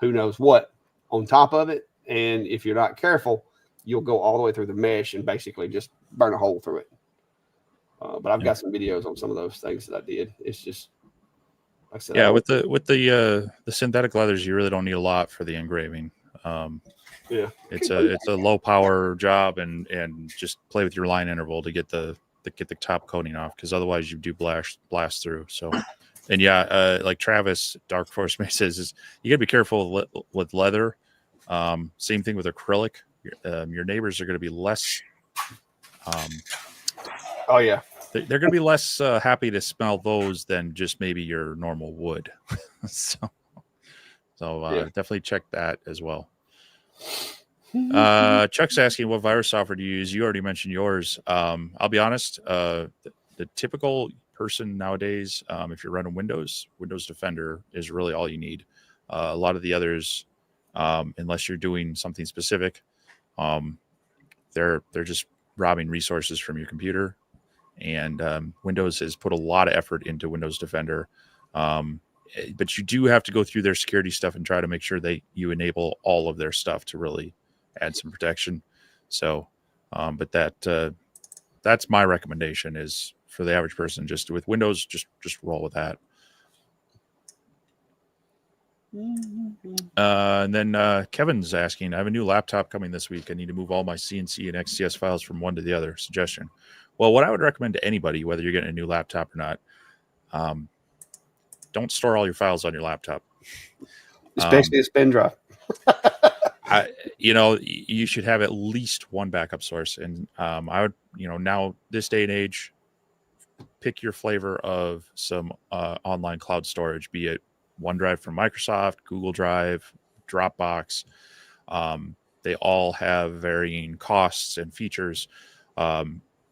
who knows what on top of it. And if you're not careful, you'll go all the way through the mesh and basically just burn a hole through it. But I've got some videos on some of those things that I did. It's just, like I said, with the synthetic leathers, you really don't need a lot for the engraving. Yeah, it's a low power job, and just play with your line interval to get the top coating off, because otherwise you do blast through. So, and like Travis Dark Force May says, is you gotta be careful with leather. Same thing with acrylic. Your neighbors are going to be less. Oh yeah, they're going to be less happy to smell those than just maybe your normal wood. so definitely check that as well. Chuck's asking, what virus software do you use? You already mentioned yours. I'll be honest, the typical person nowadays, if you're running Windows Defender is really all you need. A lot of the others, unless you're doing something specific, they're just robbing resources from your computer. And Windows has put a lot of effort into Windows Defender. But you do have to go through their security stuff and try to make sure you enable all of their stuff to really add some protection. So, but that's my recommendation, is for the average person, just with Windows, just roll with that. And then Kevin's asking, I have a new laptop coming this week. I need to move all my CNC and XCS files from one to the other. Suggestion. Well, what I would recommend to anybody, whether you're getting a new laptop or not, don't store all your files on your laptop, especially a spin drive. You should have at least one backup source. And I would, now this day and age, pick your flavor of some online cloud storage, be it OneDrive from Microsoft, Google Drive, Dropbox. They all have varying costs and features.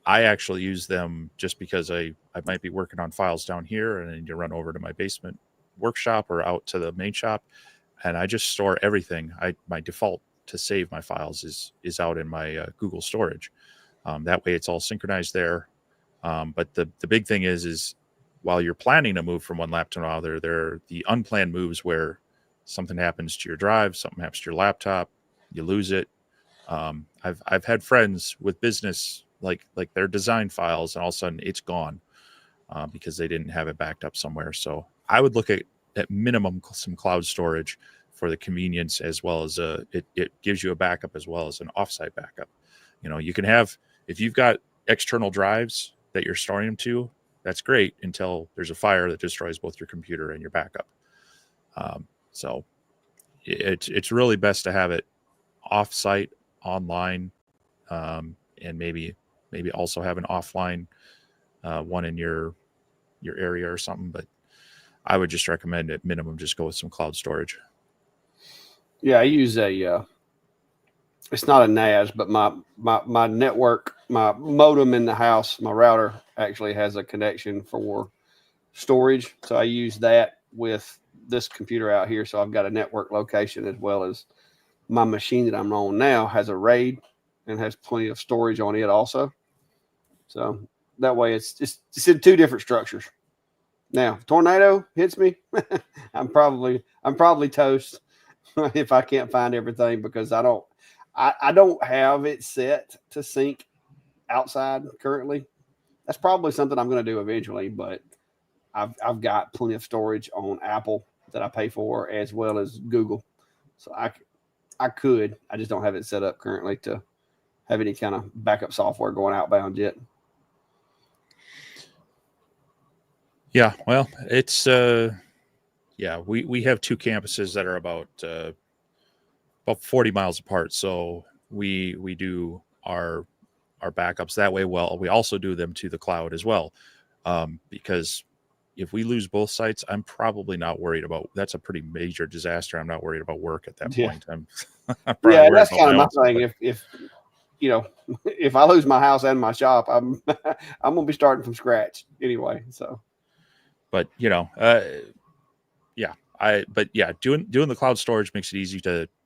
I actually use them just because I might be working on files down here and I need to run over to my basement workshop or out to the main shop, and I just store everything. My default to save my files is out in my Google storage. That way it's all synchronized there. But the big thing is while you're planning to move from one laptop to another, there are the unplanned moves where something happens to your drive, something happens to your laptop, you lose it. I've had friends with business like their design files, and all of a sudden it's gone because they didn't have it backed up somewhere. So I would look at minimum some cloud storage for the convenience, as well as it gives you a backup as well as an offsite backup. You can have, if you've got external drives that you're storing them to, that's great until there's a fire that destroys both your computer and your backup. So it's really best to have it offsite, online, and maybe also have an offline one in your area or something. But I would just recommend at minimum just go with some cloud storage. Yeah, I use it's not a NAS, but my network, my modem in the house, my router actually has a connection for storage. So I use that with this computer out here. So I've got a network location, as well as my machine that I'm on now has a RAID and has plenty of storage on it also. So that way it's in two different structures. Now, tornado hits me, I'm probably toast if I can't find everything, because I don't have it set to sync outside currently. That's probably something I'm going to do eventually, but I've got plenty of storage on Apple that I pay for, as well as Google. So I just don't have it set up currently to have any kind of backup software going outbound yet. Yeah, well, it's we have two campuses that are about 40 miles apart, so we do our backups that way. Well, we also do them to the cloud as well, because if we lose both sites, I'm probably not worried about. That's a pretty major disaster. I'm not worried about work at that point. I'm yeah, that's kind of my thing. If if I lose my house and my shop, I'm gonna be starting from scratch anyway. So, but doing the cloud storage makes it easy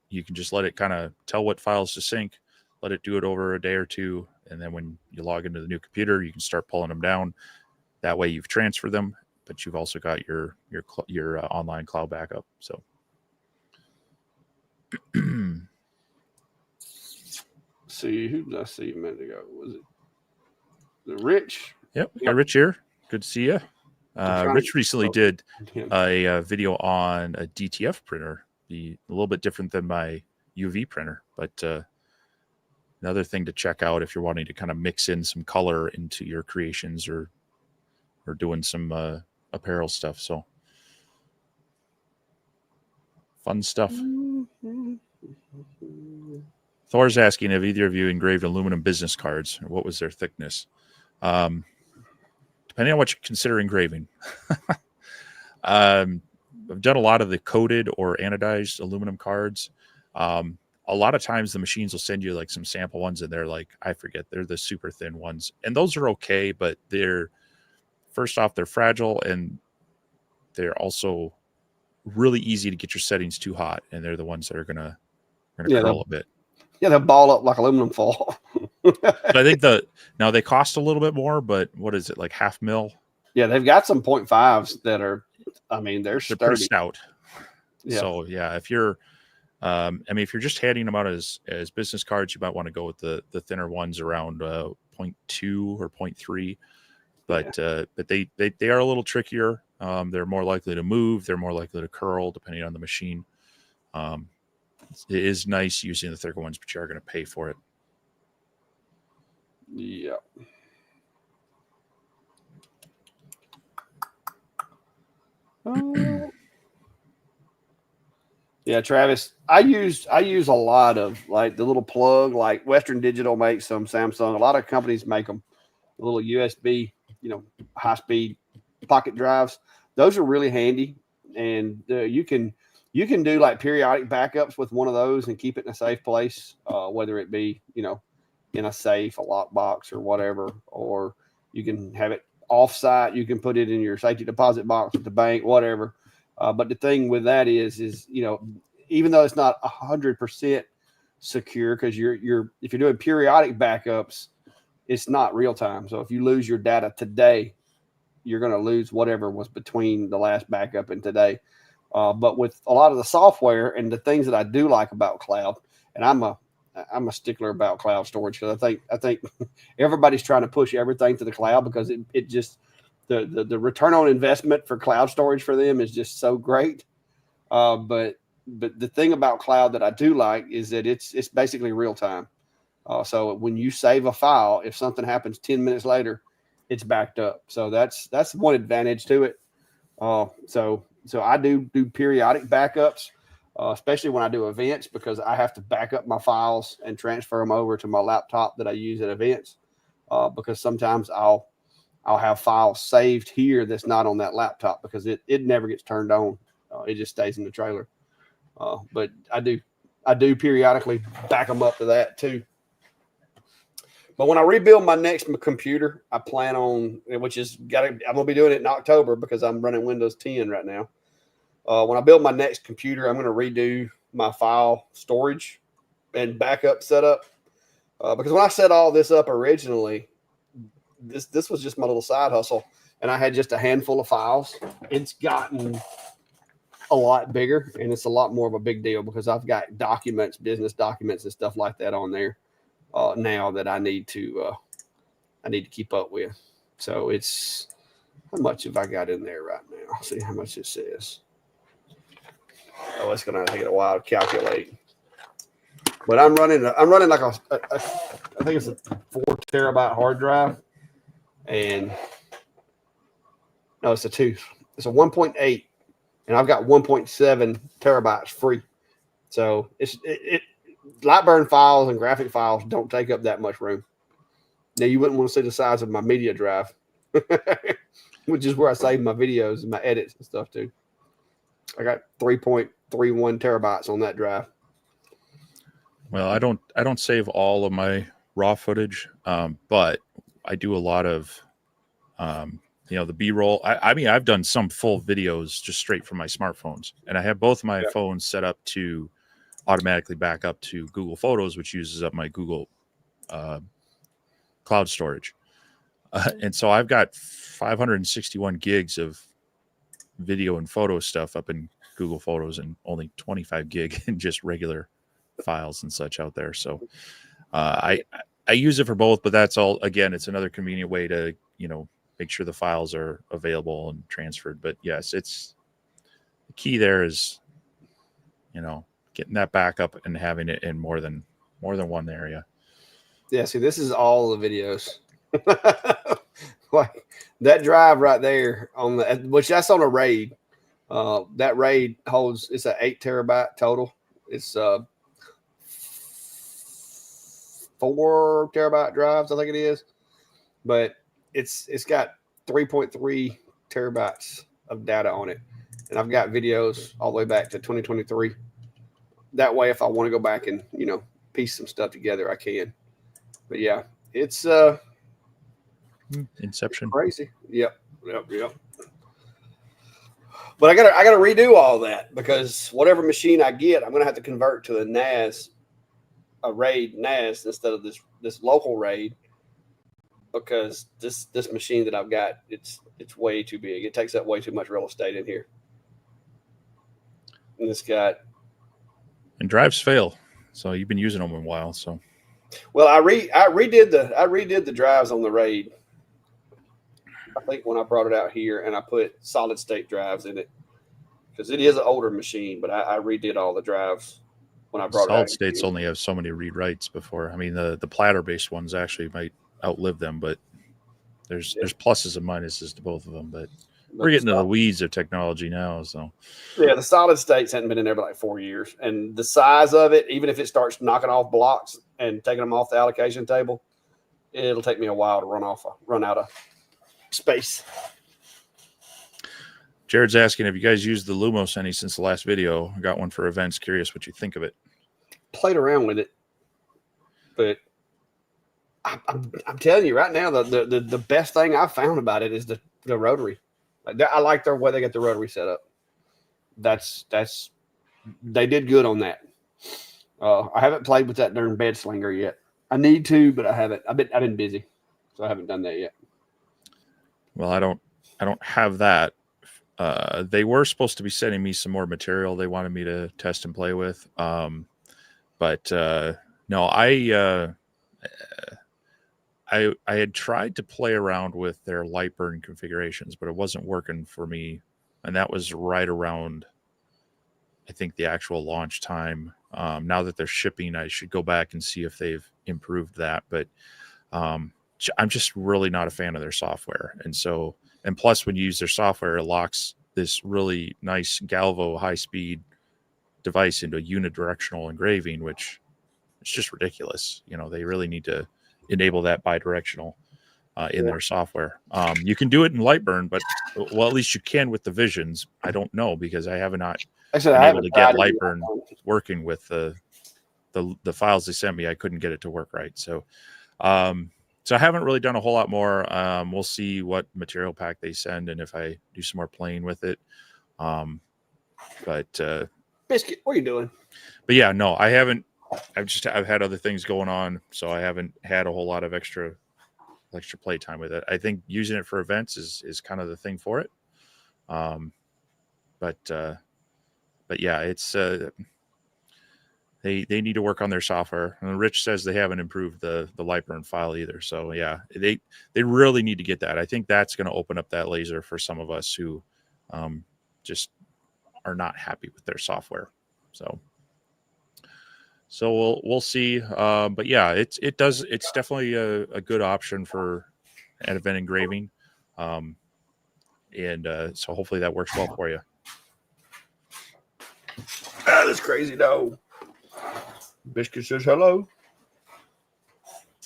you can just let it kind of tell what files to sync, let it do it over a day or two, and then when you log into the new computer, you can start pulling them down. That way you've transferred them, but you've also got your online cloud backup. So see, who did I see a minute ago? Was it the Rich? Yep, we got Rich here. Good to see you. Rich recently did a video on a DTF printer, a little bit different than my UV printer, but another thing to check out if you're wanting to kind of mix in some color into your creations or doing some apparel stuff. So fun stuff. Thor's asking if either of you engraved aluminum business cards, or what was their thickness? Depending on what you consider engraving. I've done a lot of the coated or anodized aluminum cards. A lot of times the machines will send you like some sample ones, and they're like, I forget, they're the super thin ones. And those are okay, but first off, they're fragile, and they're also really easy to get your settings too hot. And they're the ones that are going to curl a bit. Yeah, they'll ball up like aluminum foil. But I think now they cost a little bit more, but what is it, like $0.5 mil? Yeah, they've got some 0.5s that are, they're pretty stout. Yeah. So yeah, if you're, if you're just handing them out as business cards, you might want to go with the thinner ones around 0.2 or 0.3. But they are a little trickier. They're more likely to move. They're more likely to curl depending on the machine. It is nice using the thicker ones, but you are going to pay for it. Yeah. Yeah, Travis, I use a lot of like the little plug, like Western Digital makes some, Samsung, a lot of companies make them, the little USB, high speed pocket drives. Those are really handy, and you can do like periodic backups with one of those and keep it in a safe place, whether it be in a safe, a lockbox, or whatever, or you can have it off-site. You can put it in your safety deposit box at the bank, whatever. But the thing with that is even though it's not 100% secure, because if you're doing periodic backups, it's not real time. So if you lose your data today, you're going to lose whatever was between the last backup and today. But with a lot of the software and the things that I do like about cloud, and I'm a stickler about cloud storage because I think everybody's trying to push everything to the cloud because it just the return on investment for cloud storage for them is just so great. But the thing about cloud that I do like is that it's basically real time. So when you save a file, if something happens 10 minutes later, it's backed up. So that's one advantage to it. So I do periodic backups, especially when I do events because I have to back up my files and transfer them over to my laptop that I use at events. Because sometimes I'll have files saved here that's not on that laptop because it never gets turned on. It just stays in the trailer. But I do periodically back them up to that too. But when I rebuild my next computer, I plan on, which is I'm gonna be doing it in October because I'm running Windows 10 right now. When I build my next computer, I'm gonna redo my file storage and backup setup. Because when I set all this up originally, this was just my little side hustle, and I had just a handful of files. It's gotten a lot bigger, and it's a lot more of a big deal because I've got documents, business documents, and stuff like that on there now that I need to keep up with. So it's how much have I got in there right now? See how much it says. Oh, it's gonna take a while to calculate. But I'm running like I think it's a 4 terabyte hard drive, and no, it's a 1.8, and I've got 1.7 terabytes free. So it Lightburn files and graphic files don't take up that much room. Now you wouldn't want to see the size of my media drive, which is where I save my videos and my edits and stuff too. I got 3.31 terabytes on that drive. Well, I don't save all of my raw footage, but I do a lot of, the B-roll. I mean, I've done some full videos just straight from my smartphones, and I have both my phones set up to automatically back up to Google Photos, which uses up my Google cloud storage. And so I've got 561 gigs of video and photo stuff up in Google Photos and only 25 gig in just regular files and such out there. So I use it for both, but that's all, again, it's another convenient way to, make sure the files are available and transferred. But yes, it's the key there is, getting that backup and having it in more than one area. Yeah. See, this is all the videos. Like that drive right there which that's on a RAID. That RAID holds, it's an 8 terabyte total. It's 4 terabyte drives, I think it is, but it's got 3.3 terabytes of data on it, and I've got videos all the way back to 2023. That way, if I want to go back and piece some stuff together, I can. But yeah, it's Inception. Crazy. Yep. But I gotta redo all that because whatever machine I get, I'm gonna have to convert to a RAID NAS instead of this local RAID, because this machine that I've got, it's way too big. It takes up way too much real estate in here. And and drives fail, so you've been using them a while. So, well, I redid the drives on the RAID. I think when I brought it out here, and I put solid state drives in it because it is an older machine. But I redid all the drives when I brought it out. Solid states only have so many read writes before. I mean, the platter based ones actually might outlive them, but there's pluses and minuses to both of them. But we're getting to the weeds of technology now. So yeah, the solid states hadn't been in there for like 4 years, and the size of it, even if it starts knocking off blocks and taking them off the allocation table, it'll take me a while to run out of space. Jared's asking, have you guys used the Lumos any since the last video? I got one for events. Curious what you think of it. Played around with it, but I'm telling you right now, the best thing I've found about it is the Rotary. I like their way they get the Rotary set up. They did good on that. I haven't played with that darn bed slinger yet. I need to, but I haven't. I've been busy, so I haven't done that yet. Well, I don't have that. They were supposed to be sending me some more material they wanted me to test and play with. But no, I had tried to play around with their light burn configurations, but it wasn't working for me. And that was right around, I think, the actual launch time. Now that they're shipping, I should go back and see if they've improved that. But I'm just really not a fan of their software. And plus, when you use their software, it locks this really nice Galvo high-speed device into a unidirectional engraving, which is just ridiculous. They really need to enable that bidirectional in their software. You can do it in Lightburn, but at least you can with the Visions. I don't know because I have not been able to get Lightburn working with the files they sent me. I couldn't get it to work right. So I haven't really done a whole lot more. We'll see what material pack they send and if I do some more playing with it. Biscuit, what are you doing? But yeah, no, I haven't. I've had other things going on, so I haven't had a whole lot of extra play time with it. I think using it for events is kind of the thing for it. But yeah, it's they need to work on their software. And Rich says they haven't improved the Lightburn file either. So yeah, they really need to get that. I think that's going to open up that laser for some of us who just are not happy with their software. So we'll see. But yeah, it's definitely a good option for an event engraving. So hopefully that works well for you. That's crazy though. Biscuit says hello.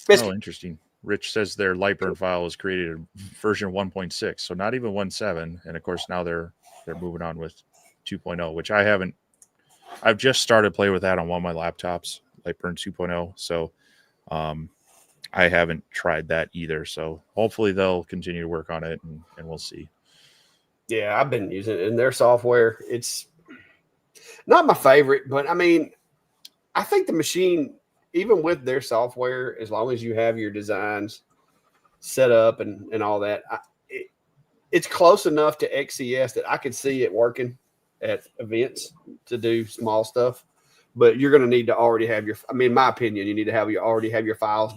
Biscuit. Oh, interesting. Rich says their Lightburn file was created in version 1.6, so not even 1.7. And of course now they're moving on with 2.0, which I haven't. I've just started playing with that on one of my laptops, Lightburn 2.0. So I haven't tried that either. So hopefully they'll continue to work on it and we'll see. Yeah, I've been using it in their software. It's not my favorite, but I mean, I think the machine, even with their software, as long as you have your designs set up and all that, it's close enough to XCS that I could see it working at events to do small stuff. But you're going to need to already have in my opinion, you need to already have your files,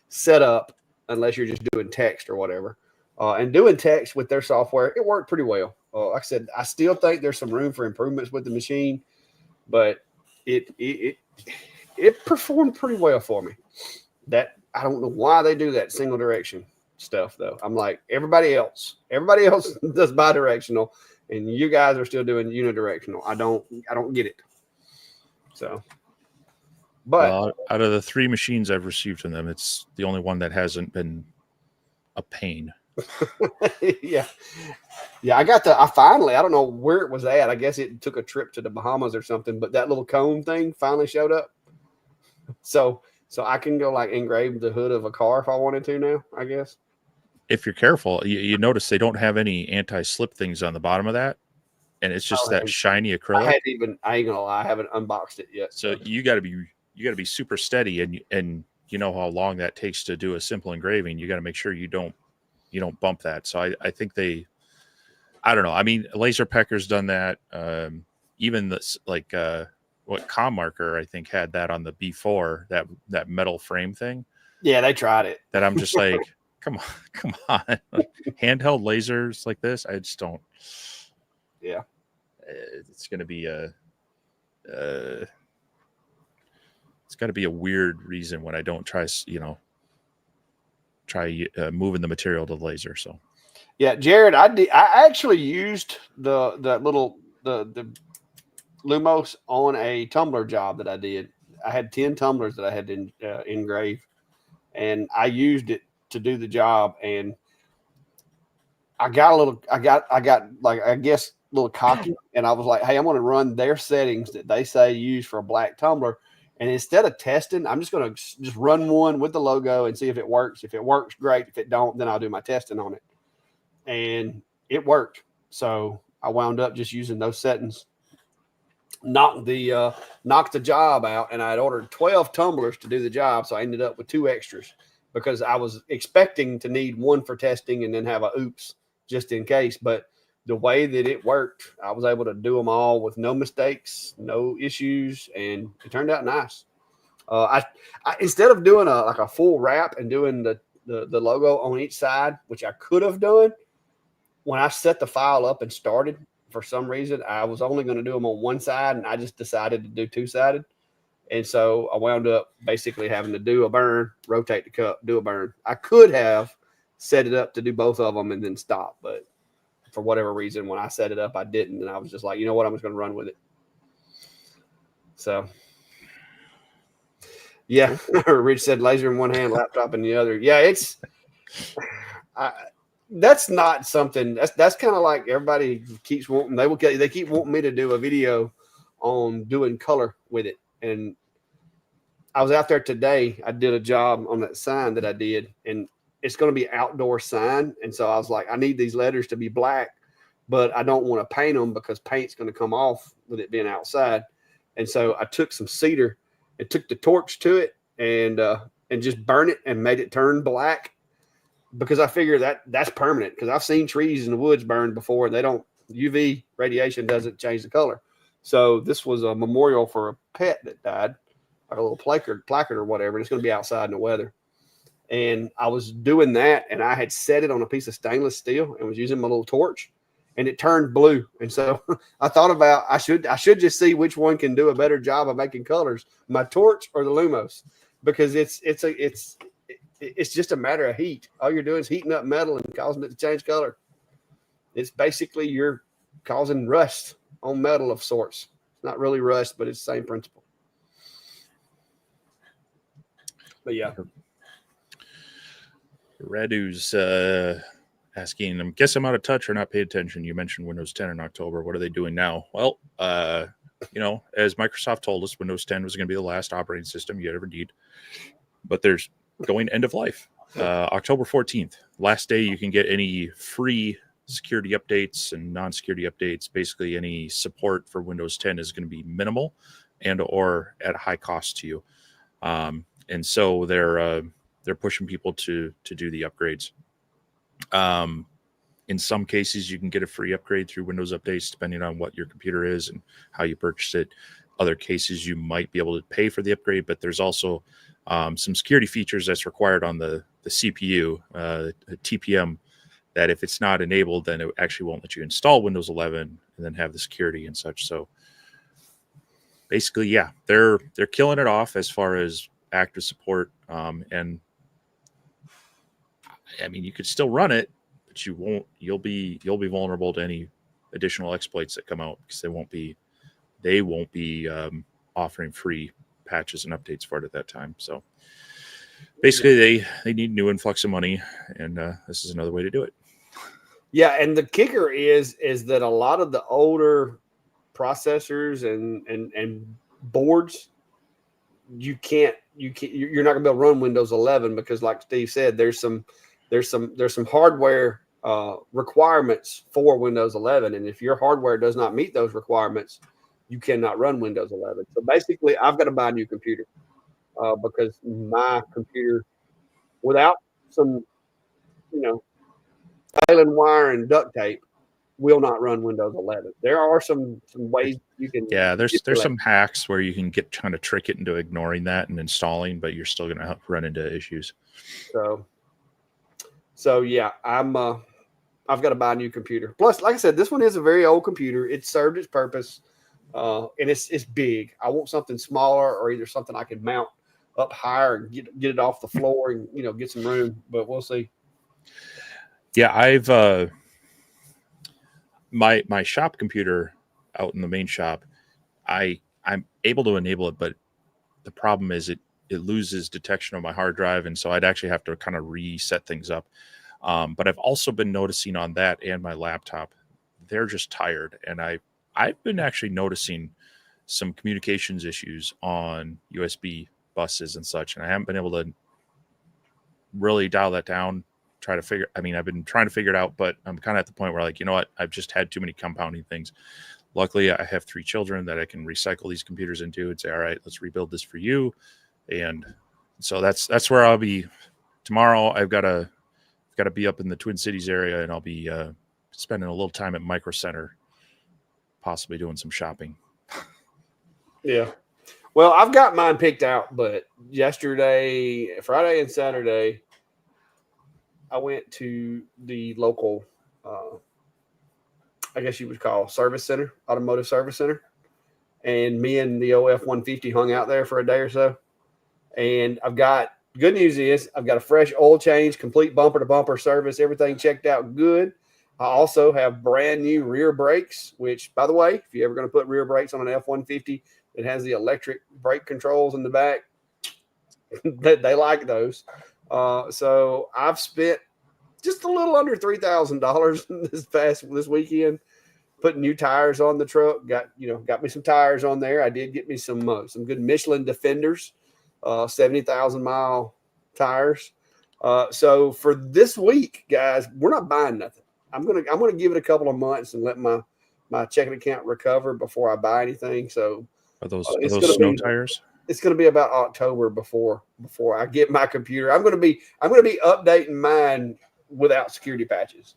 set up, unless you're just doing text or whatever. And doing text with their software, it worked pretty well. Like I said, I still think there's some room for improvements with the machine, but it performed pretty well for me. That I don't know why they do that single direction stuff though. I'm like everybody else does bidirectional, and you guys are still doing unidirectional. I don't get it. So, but out of the 3 machines I've received from them, it's the only one that hasn't been a pain. Yeah. I finally, I don't know where it was at. I guess it took a trip to the Bahamas or something, but that little cone thing finally showed up. So I can go engrave the hood of a car if I wanted to now, I guess. If you're careful, you notice they don't have any anti-slip things on the bottom of that. And it's just that shiny acrylic. I ain't gonna lie, I haven't unboxed it yet. So you got to be super steady, and you know how long that takes to do a simple engraving. You got to make sure you don't bump that. So I think I don't know. I mean, Laser Pecker's done that. Even this what Com Marker I think had that on the B4, that metal frame thing. Yeah, they tried it. That I'm just like, come on, handheld lasers like this. I just don't. Yeah, it's going to be it's got to be a weird reason when I don't try moving the material to the laser. So yeah, Jared, I actually used the Lumos on a tumbler job that I did. I had 10 tumblers that I had to engrave, and I used it to do the job. And I got I guess a little cocky, and I was like, hey, I'm going to run their settings that they say use for a black tumbler. And instead of testing, I'm just going to just run one with the logo and see if it works. If it works, great. If it don't, then I'll do my testing on it. And it worked. So I wound up just using those settings, knocked the job out, and I had ordered 12 tumblers to do the job. So I ended up with 2 extras because I was expecting to need one for testing and then have a oops just in case. But the way that it worked, I was able to do them all with no mistakes, no issues, and it turned out nice. I instead of doing a full wrap and doing the logo on each side, which I could have done, when I set the file up and started, for some reason, I was only going to do them on one side, and I just decided to do two-sided. And so I wound up basically having to do a burn, rotate the cup, do a burn. I could have set it up to do both of them and then stop, but for whatever reason, when I set it up, I didn't. And I was just like, you know what? I'm just going to run with it. So, yeah. Rich said laser in one hand, laptop in the other. Yeah, that's not something that's kind of like everybody keeps wanting. They keep wanting me to do a video on doing color with it. And I was out there today. I did a job on that sign that I did, and it's going to be outdoor sign. And so I was like, I need these letters to be black, but I don't want to paint them because paint's going to come off with it being outside. And so I took some cedar and took the torch to it and just burn it and made it turn black, because I figure that's permanent, because I've seen trees in the woods burned before, and they don't, UV radiation doesn't change the color. So this was a memorial for a pet that died, like a little placard or whatever. And it's going to be outside in the weather. And I was doing that, and I had set it on a piece of stainless steel and was using my little torch, and it turned blue. And so I thought about, I should just see which one can do a better job of making colors, my torch or the Lumos, because it's just a matter of heat. All you're doing is heating up metal and causing it to change color. It's basically you're causing rust on metal of sorts. It's not really rust, but it's the same principle. But yeah. Radu's asking, I guess I'm out of touch or not paid attention. You mentioned Windows 10 in October. What are they doing now? Well, as Microsoft told us, Windows 10 was going to be the last operating system you'd ever need. But there's going end of life. October 14th, last day you can get any free security updates and non-security updates. Basically, any support for Windows 10 is going to be minimal and or at a high cost to you. And so they're pushing people to do the upgrades. In some cases, you can get a free upgrade through Windows updates, depending on what your computer is and how you purchase it. Other cases, you might be able to pay for the upgrade, but there's also some security features that's required on the CPU, TPM, that if it's not enabled, then it actually won't let you install Windows 11 and then have the security and such. So basically, yeah, they're killing it off as far as active support. And I mean, you could still run it, but you won't. You'll be vulnerable to any additional exploits that come out, because they won't be offering free patches and updates for it at that time. So basically, they need a new influx of money, and this is another way to do it. Yeah, and the kicker is that a lot of the older processors and boards, you're not gonna be able to run Windows 11, because, like Steve said, there's some hardware requirements for Windows 11, and if your hardware does not meet those requirements, you cannot run Windows 11. So basically, I've got to buy a new computer because my computer, without some, nylon wire and duct tape, will not run Windows 11. There are some ways you can. Yeah, there's some hacks where you can trying to trick it into ignoring that and installing, but you're still going to run into issues. So yeah, I've got to buy a new computer. Plus, like I said, this one is a very old computer. It served its purpose, and it's big. I want something smaller, or either something I can mount up higher and get it off the floor and get some room. But we'll see. Yeah, I've my shop computer out in the main shop, I'm able to enable it, but the problem is it loses detection of my hard drive, and so I'd actually have to kind of reset things up. But I've also been noticing on that and my laptop, they're just tired, and I've been actually noticing some communications issues on USB buses and such, and I haven't been able to really dial that down. I've been trying to figure it out, but I'm kind of at the point where, like, you know what, I've just had too many compounding things. Luckily, I have 3 children that I can recycle these computers into and say, all right, let's rebuild this for you. And so that's where I'll be tomorrow. I've got to be up in the Twin Cities area, and I'll be spending a little time at Micro Center, possibly doing some shopping. Yeah. Well, I've got mine picked out, but yesterday, Friday and Saturday, I went to the local, I guess you would call service center, automotive service center. And me and the OF-150 hung out there for a day or so. And I've got, good news is I've got a fresh oil change, complete bumper to bumper service, everything checked out good. I also have brand new rear brakes, which, by the way, if you're ever going to put rear brakes on an F-150, it has the electric brake controls in the back. They like those. So I've spent just a little under $3,000 this weekend putting new tires on the truck. Got me some tires on there. I did get me some good Michelin Defenders, 70,000 mile tires. So for this week, guys, we're not buying nothing. I'm gonna give it a couple of months and let my checking account recover before I buy anything. So are those snow tires? It's going to be about October before I get my computer. I'm going to be updating mine without security patches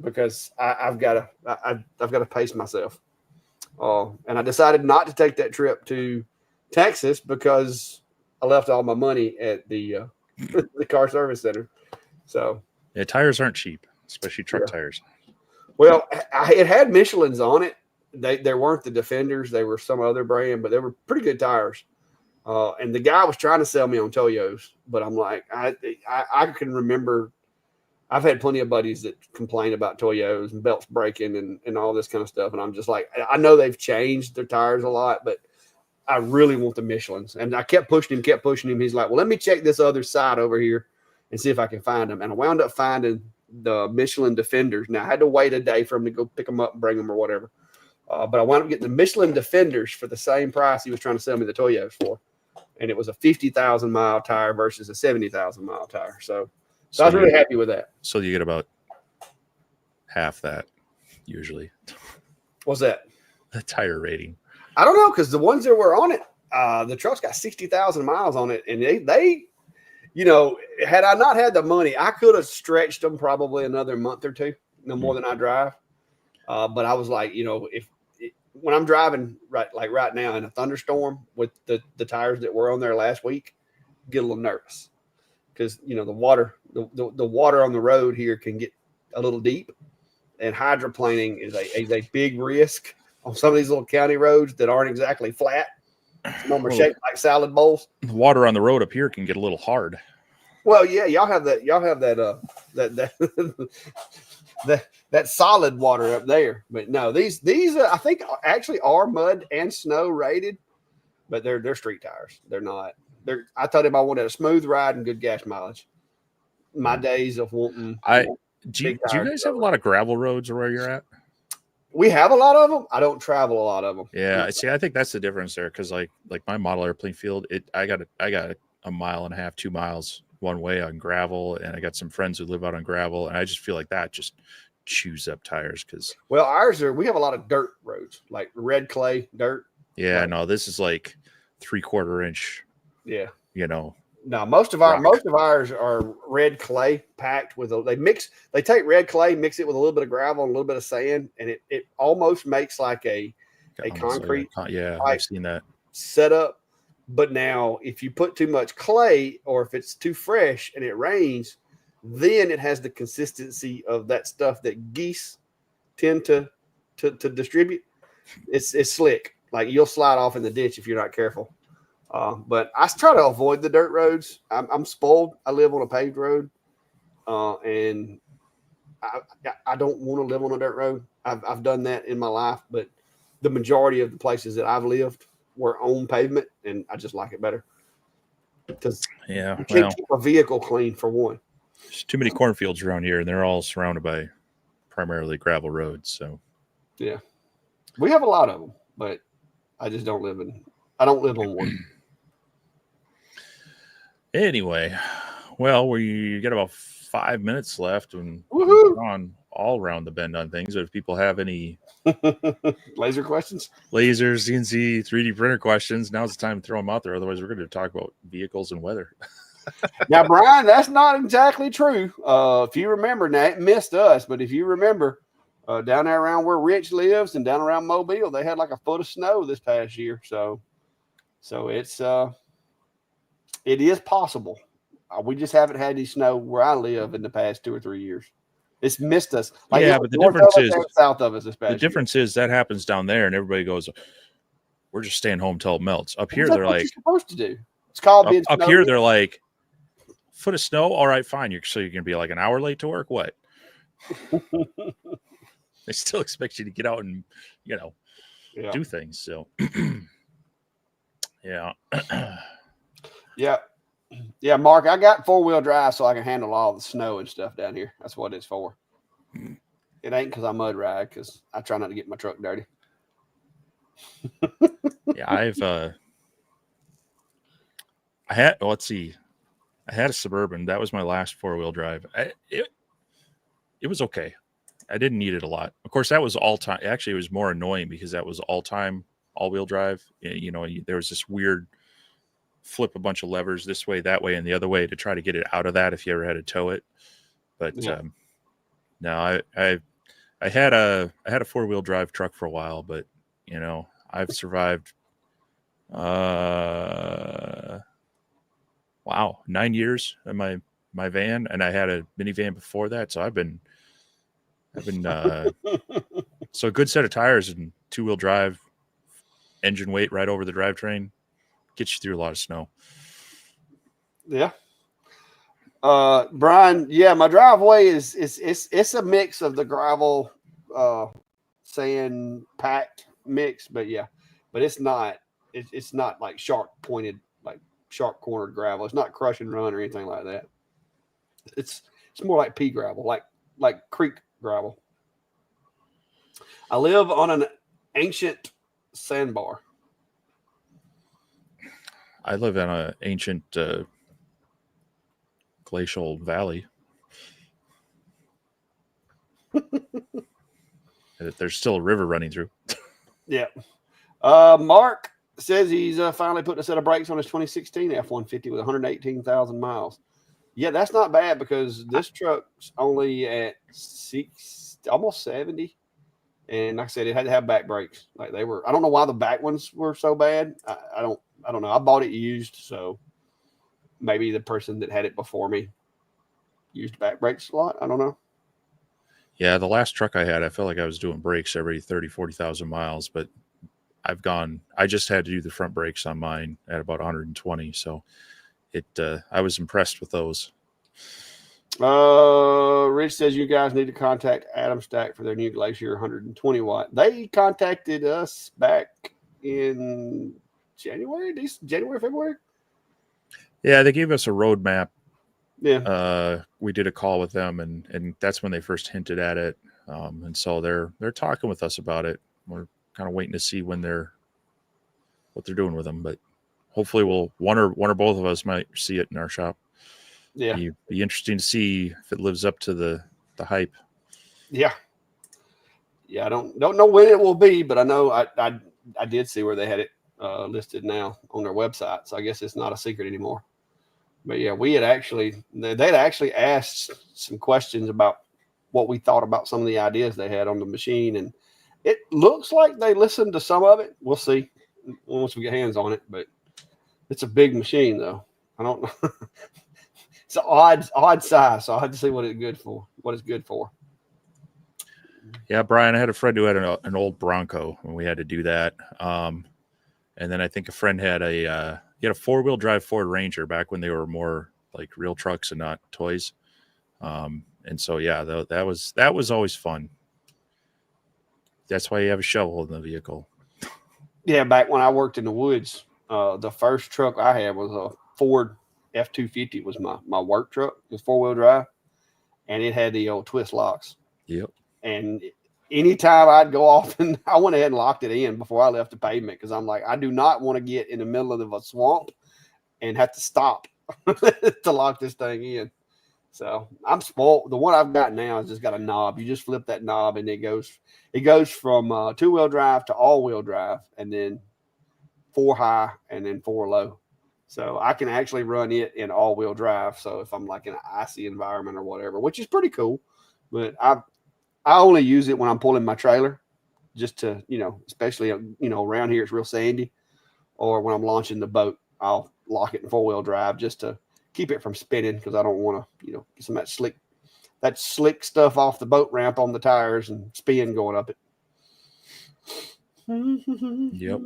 because I've got to pace myself. And I decided not to take that trip to Texas because I left all my money at the car service center. So yeah, tires aren't cheap, especially truck tires. Well, it had Michelin's on it. They weren't the Defenders. They were some other brand, but they were pretty good tires. And the guy was trying to sell me on Toyos, but I'm like, I can remember I've had plenty of buddies that complain about Toyos and belts breaking and all this kind of stuff. And I'm just like, I know they've changed their tires a lot, but I really want the Michelin's. And I kept pushing him. He's like, well, let me check this other side over here and see if I can find them. And I wound up finding the Michelin Defenders. Now I had to wait a day for him to go pick them up and bring them or whatever. But I wound up getting the Michelin Defenders for the same price he was trying to sell me the Toyos for. And it was a 50,000 mile tire versus a 70,000 mile tire. So I was really happy with that. So you get about half that usually. What's that? The tire rating. I don't know, because the ones that were on it, the truck's got 60,000 miles on it. And they, had I not had the money, I could have stretched them probably another month or two, no more than I drive. But I was like, when I'm driving right now in a thunderstorm with the tires that were on there last week, get a little nervous because the water on the road here can get a little deep, and hydroplaning is a big risk on some of these little county roads that aren't exactly flat. Some of them are shaped like salad bowls. The water on the road up here can get a little hard. Well, yeah, y'all have that that solid water up there. But no, these I think actually are mud and snow rated, but they're street tires. They're not. I told him I wanted a smooth ride and good gas mileage. My days of wanting. Do you guys have a lot of gravel roads where you're at? We have a lot of them. I don't travel a lot of them. Yeah, see, I think that's the difference there because like my model airplane field, I got a mile and a half, 2 miles one way on gravel, and I got some friends who live out on gravel, and I just feel like that just chews up tires because. Well, we have a lot of dirt roads, like red clay dirt. Yeah, no, this is like 3/4 inch. Yeah, No, most of ours are red clay packed with they take red clay, mix it with a little bit of gravel and a little bit of sand, and it almost makes like a concrete. Yeah, I've seen that setup. But now if you put too much clay or if it's too fresh and it rains, then it has the consistency of that stuff that geese tend to distribute. It's slick. Like you'll slide off in the ditch if you're not careful. But I try to avoid the dirt roads. I'm spoiled. I live on a paved road, and I don't want to live on a dirt road. I've done that in my life, but the majority of the places that I've lived were on pavement, and I just like it better because you can't keep a vehicle clean for one. There's too many cornfields around here, and they're all surrounded by primarily gravel roads. So, yeah, we have a lot of them, but I just don't live on one. Anyway, well, we got about 5 minutes left, and we're on all around the bend on things. If people have any laser questions, lasers, CNC, 3D printer questions, now's the time to throw them out there. Otherwise, we're going to talk about vehicles and weather. Now, Brian, that's not exactly true. If you remember, Nat missed us, but if you remember, Down there around where Rich lives and down around Mobile, they had like a foot of snow this past year. So it is possible. We just haven't had any snow where I live in the past 2 or 3 years. It's missed us. Like Yeah, it was but the north difference of us is and south of us this past the year. difference is that happens down there, and everybody goes, "We're just staying home till it melts." Up here, That's they're what like, you're supposed to do. It's called being up snowed here, in. they're like, "Foot of snow, all right, fine." You're gonna be like an hour late to work. What? They still expect you to get out and Yeah. do things. So, yeah. Yeah. Yeah, Mark, I got 4-wheel drive so I can handle all the snow and stuff down here. That's what it's for. It ain't because I mud ride, because I try not to get my truck dirty. Yeah, let's see. I had a Suburban. That was my last 4-wheel drive. It was okay. I didn't need it a lot. Of course, that was all time. Actually, it was more annoying because that was all time all-wheel drive. There was this weird flip a bunch of levers this way, that way, and the other way to try to get it out of that if you ever had to tow it. But Yeah. no, I had a 4-wheel drive truck for a while, but I've survived 9 years in my van, and I had a minivan before that, so I've been so a good set of tires and 2-wheel drive, engine weight right over the drivetrain gets you through a lot of snow. Yeah. Brian, yeah, my driveway it's a mix of the gravel, sand packed mix, but it's not like sharp pointed, like sharp cornered gravel. It's not crush and run or anything like that. It's more like pea gravel, like creek gravel. I live on an ancient sandbar. I live in an ancient glacial valley. There's still a river running through. Yeah. Mark says he's finally putting a set of brakes on his 2016 F-150 with 118,000 miles. Yeah, that's not bad because this truck's only at almost 70. And like I said, it had to have back brakes. Like they were, I don't know why the back ones were so bad. I don't know. I bought it used, so maybe the person that had it before me used back brakes a lot. I don't know. Yeah, the last truck I had, I felt like I was doing brakes every 30, 40,000 miles, but I just had to do the front brakes on mine at about 120. So I was impressed with those. Rich says you guys need to contact Adam Stack for their new Glacier 120 watt. They contacted us back in January, February. Yeah, they gave us a roadmap. Yeah. We did a call with them, and that's when they first hinted at it. And so they're talking with us about it. We're kind of waiting to see what they're doing with them, but hopefully one or both of us might see it in our shop. Yeah. Be interesting to see if it lives up to the hype. Yeah. Yeah. I don't know when it will be, but I know I did see where they had it listed now on their website. So I guess it's not a secret anymore. But yeah, they'd actually asked some questions about what we thought about some of the ideas they had on the machine. And it looks like they listened to some of it. We'll see once we get hands on it, but it's a big machine though. I don't know. It's an odd size. So I had to see what it's good for. Yeah, Brian, I had a friend who had an old Bronco when we had to do that. And then I think a friend had he had a 4-wheel drive Ford Ranger back when they were more like real trucks and not toys. And so, yeah, that was always fun. That's why you have a shovel in the vehicle. Yeah. Back when I worked in the woods, the first truck I had was a Ford F-250 was my work truck. It was 4-wheel drive, and it had the old twist locks. Yep. And anytime I'd go off, and I went ahead and locked it in before I left the pavement because I'm like, I do not want to get in the middle of a swamp and have to stop to lock this thing in. So I'm spoiled. The one I've got now has just got a knob. You just flip that knob, and it goes from 2-wheel drive to all-wheel drive, and then 4 high and then 4 low. So I can actually run it in all-wheel drive. So if I'm like in an icy environment or whatever, which is pretty cool, but I only use it when I'm pulling my trailer, just to, especially, around here it's real sandy, or when I'm launching the boat, I'll lock it in 4-wheel drive just to keep it from spinning, because I don't want to, get some of that slick stuff off the boat ramp on the tires and spin going up it. Yep.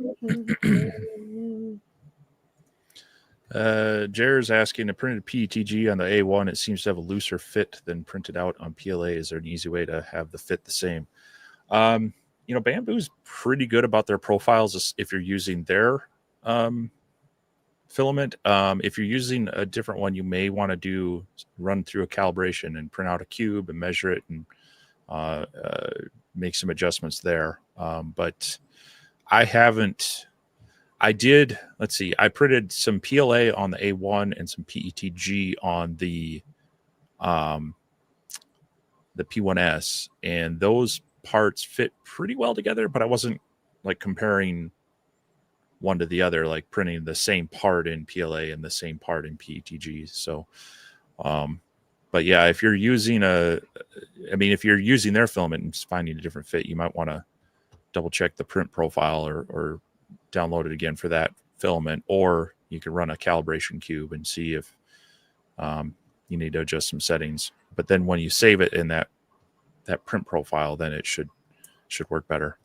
Jer's asking, a printed PETG on the A1, it seems to have a looser fit than printed out on PLA. Is there an easy way to have the fit the same? Bamboo's pretty good about their profiles if you're using their filament. If you're using a different one, you may want to run through a calibration and print out a cube and measure it and make some adjustments there. But I haven't. I printed some PLA on the A1 and some PETG on the P1S, and those parts fit pretty well together, but I wasn't like comparing one to the other, like printing the same part in PLA and the same part in PETG. So, but yeah, if you're using their filament and finding a different fit, you might want to double check the print profile or download it again for that filament, or you can run a calibration cube and see if you need to adjust some settings. But then when you save it in that print profile, then it should work better.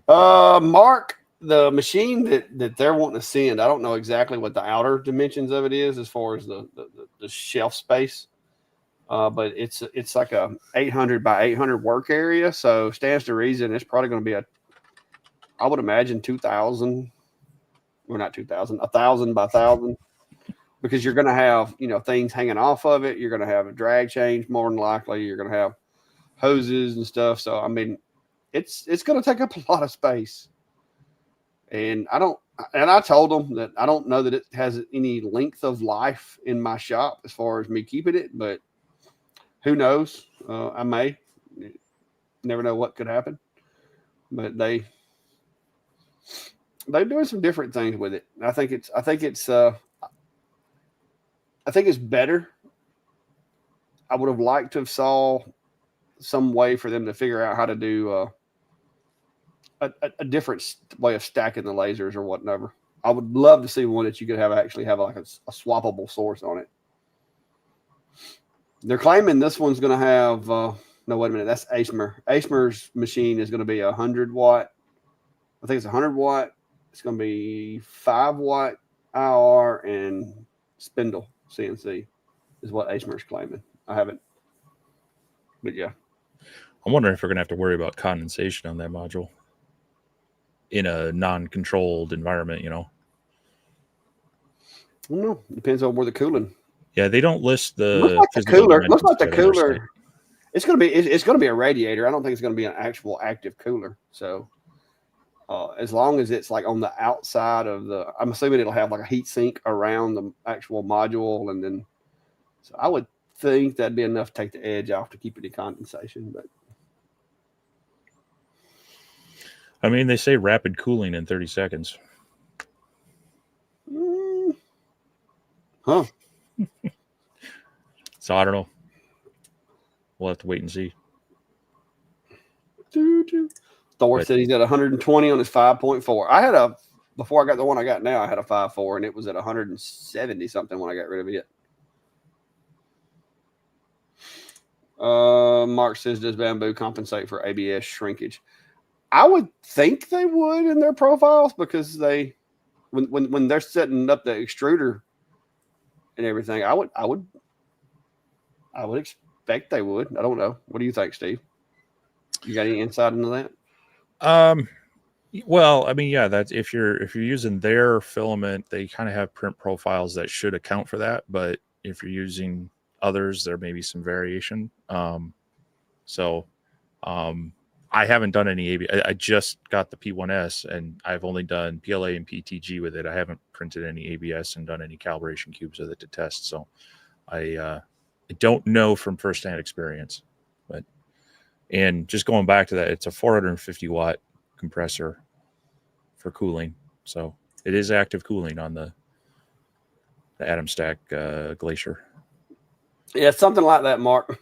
Mark, the machine that they're wanting to send, I don't know exactly what the outer dimensions of it is as far as the shelf space. But it's like a 800 by 800 work area. So stands to reason it's probably going to be I would imagine 2,000, or not 2,000, 1,000 by 1,000, because you're going to have, things hanging off of it. You're going to have a drag change more than likely. You're going to have hoses and stuff. So, I mean, it's going to take up a lot of space. And I told them that I don't know that it has any length of life in my shop as far as me keeping it, but who knows? I may. Never know what could happen. But they're doing some different things with it. I think it's better. I would have liked to have saw some way for them to figure out how to do a different way of stacking the lasers or whatever. I would love to see one that you could actually have like a swappable source on it. They're claiming this one's going to have, no, wait a minute, that's Aesmer. Aesmer's machine is going to be 100 watt. I think it's 100 watt. It's going to be 5 watt IR and spindle CNC is what Aesmer's claiming. I haven't, but yeah. I'm wondering if we're going to have to worry about condensation on that module in a non-controlled environment, I don't know. Depends on where the cooling. Yeah, they don't list the cooler. Looks like the cooler. It's going to be a radiator. I don't think it's going to be an actual active cooler. So, as long as it's like on the outside of I'm assuming it'll have like a heat sink around the actual module, and then, so I would think that'd be enough to take the edge off to keep any condensation. But I mean, they say rapid cooling in 30 seconds. Huh. So I don't know. We'll have to wait and see. Thor said he's at 120 on his 5.4. Before I got the one I got now, I had a 5.4, and it was at 170 something when I got rid of it. Mark says, does Bamboo compensate for ABS shrinkage? I would think they would in their profiles, because when they're setting up the extruder and everything, I would expect they would. I don't know. What do you think, Steve? You got any insight into that? Well, I mean, yeah, that's if you're using their filament, they kind of have print profiles that should account for that. But if you're using others, there may be some variation. I haven't done any ABS. I just got the P1S, and I've only done PLA and PTG with it. I haven't printed any ABS and done any calibration cubes with it to test. So I don't know from firsthand experience. And just going back to that, it's a 450 watt compressor for cooling. So it is active cooling on the Atom Stack Glacier. Yeah, something like that, Mark.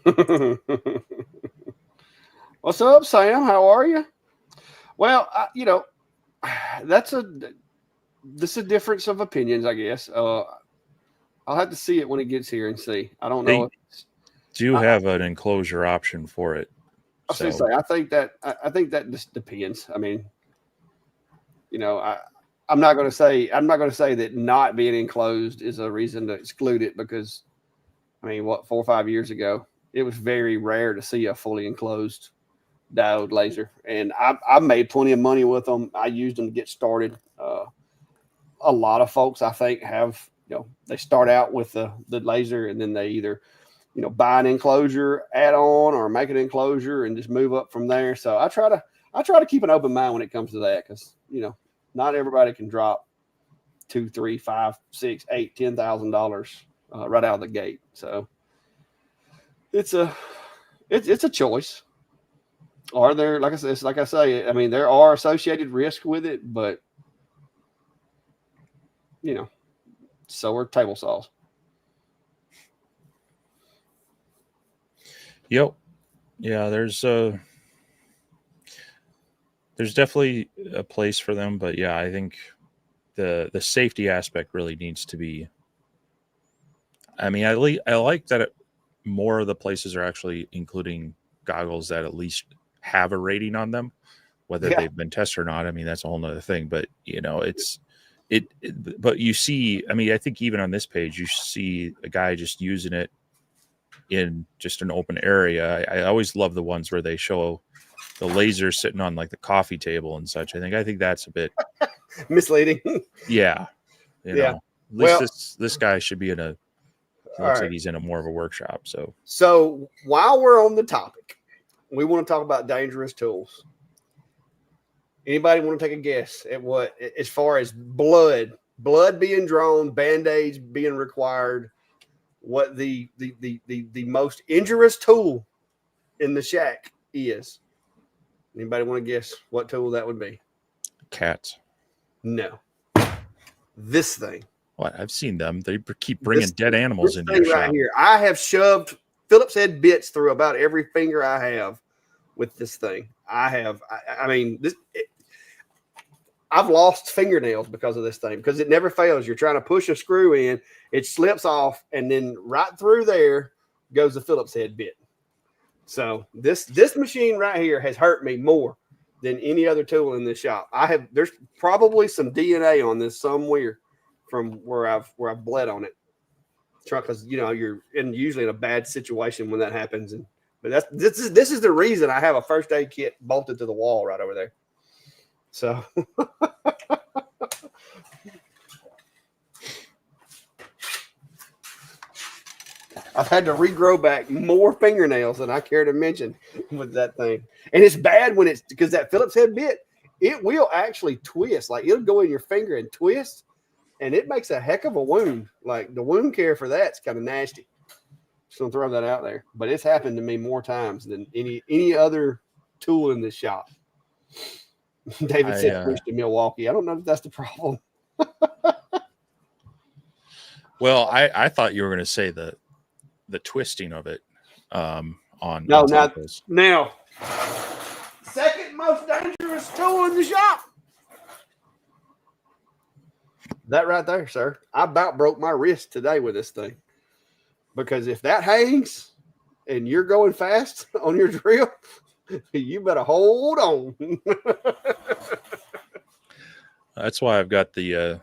What's up, Sam? How are you? Well, that's a this is a difference of opinions, I guess. I'll have to see it when it gets here and see. I don't know. They do have an enclosure option for it. I was going to So say, I think that just depends. I mean, I'm not going to say that not being enclosed is a reason to exclude it because, I mean, 4 or 5 years ago, it was very rare to see a fully enclosed diode laser, and I made plenty of money with them. I used them to get started. A lot of folks, I think, have they start out with the laser, and then they either buy an enclosure add on or make an enclosure and just move up from there. So I try to keep an open mind when it comes to that because not everybody can drop $2, $3, $5, $6, $8, $10,000 right out of the gate. So it's a choice. Are there, like I say, I mean, there are associated risks with it, but so are table saws. yep. Yeah, there's definitely a place for them, but yeah, I think the safety aspect really needs to be. I mean, I like that more of the places are actually including goggles that at least have a rating on them, whether Yeah. they've been tested or not. I mean, that's a whole nother thing, but but you see, I mean, I think even on this page, you see a guy just using it in just an open area. I always love the ones where they show the laser sitting on like the coffee table and such. I think that's a bit Misleading. yeah, Yeah. at least Well, this guy should be in a all looks right. like he's in a more of a workshop. So while we're on the topic, we want to talk about dangerous tools. Anybody want to take a guess at what, as far as blood being drawn, band-aids being required, what the most injurious tool in the shack is? Anybody want to guess what tool that would be? Cats. No. This thing. What? I've seen them. They keep bringing dead animals into your your right shop. Here. I have shoved Phillips head bits through about every finger I have with this thing. I mean, I've lost fingernails because of this thing because it never fails. You're trying to push a screw in, it slips off, and then right through there goes the Phillips head bit. So this machine right here has hurt me more than any other tool in this shop. There's probably some DNA on this somewhere from where I've bled on it. Because you're usually in a bad situation when that happens, but this is the reason I have a first aid kit bolted to the wall right over there. So I've had to regrow back more fingernails than I care to mention with that thing. And it's bad when it's because that Phillips head bit, it will actually twist. Like it'll go in your finger and twist, and it makes a heck of a wound. Like the wound care for that's kind of nasty. Just gonna throw that out there. But it's happened to me more times than any other tool in this shop. David said pushed to Milwaukee. I don't know if that's the problem. Well, I thought you were going to say the twisting of it on now second most dangerous tool in the shop. That right there, sir. I about broke my wrist today with this thing. Because if that hangs and you're going fast on your drill, you better hold on. That's why I've got the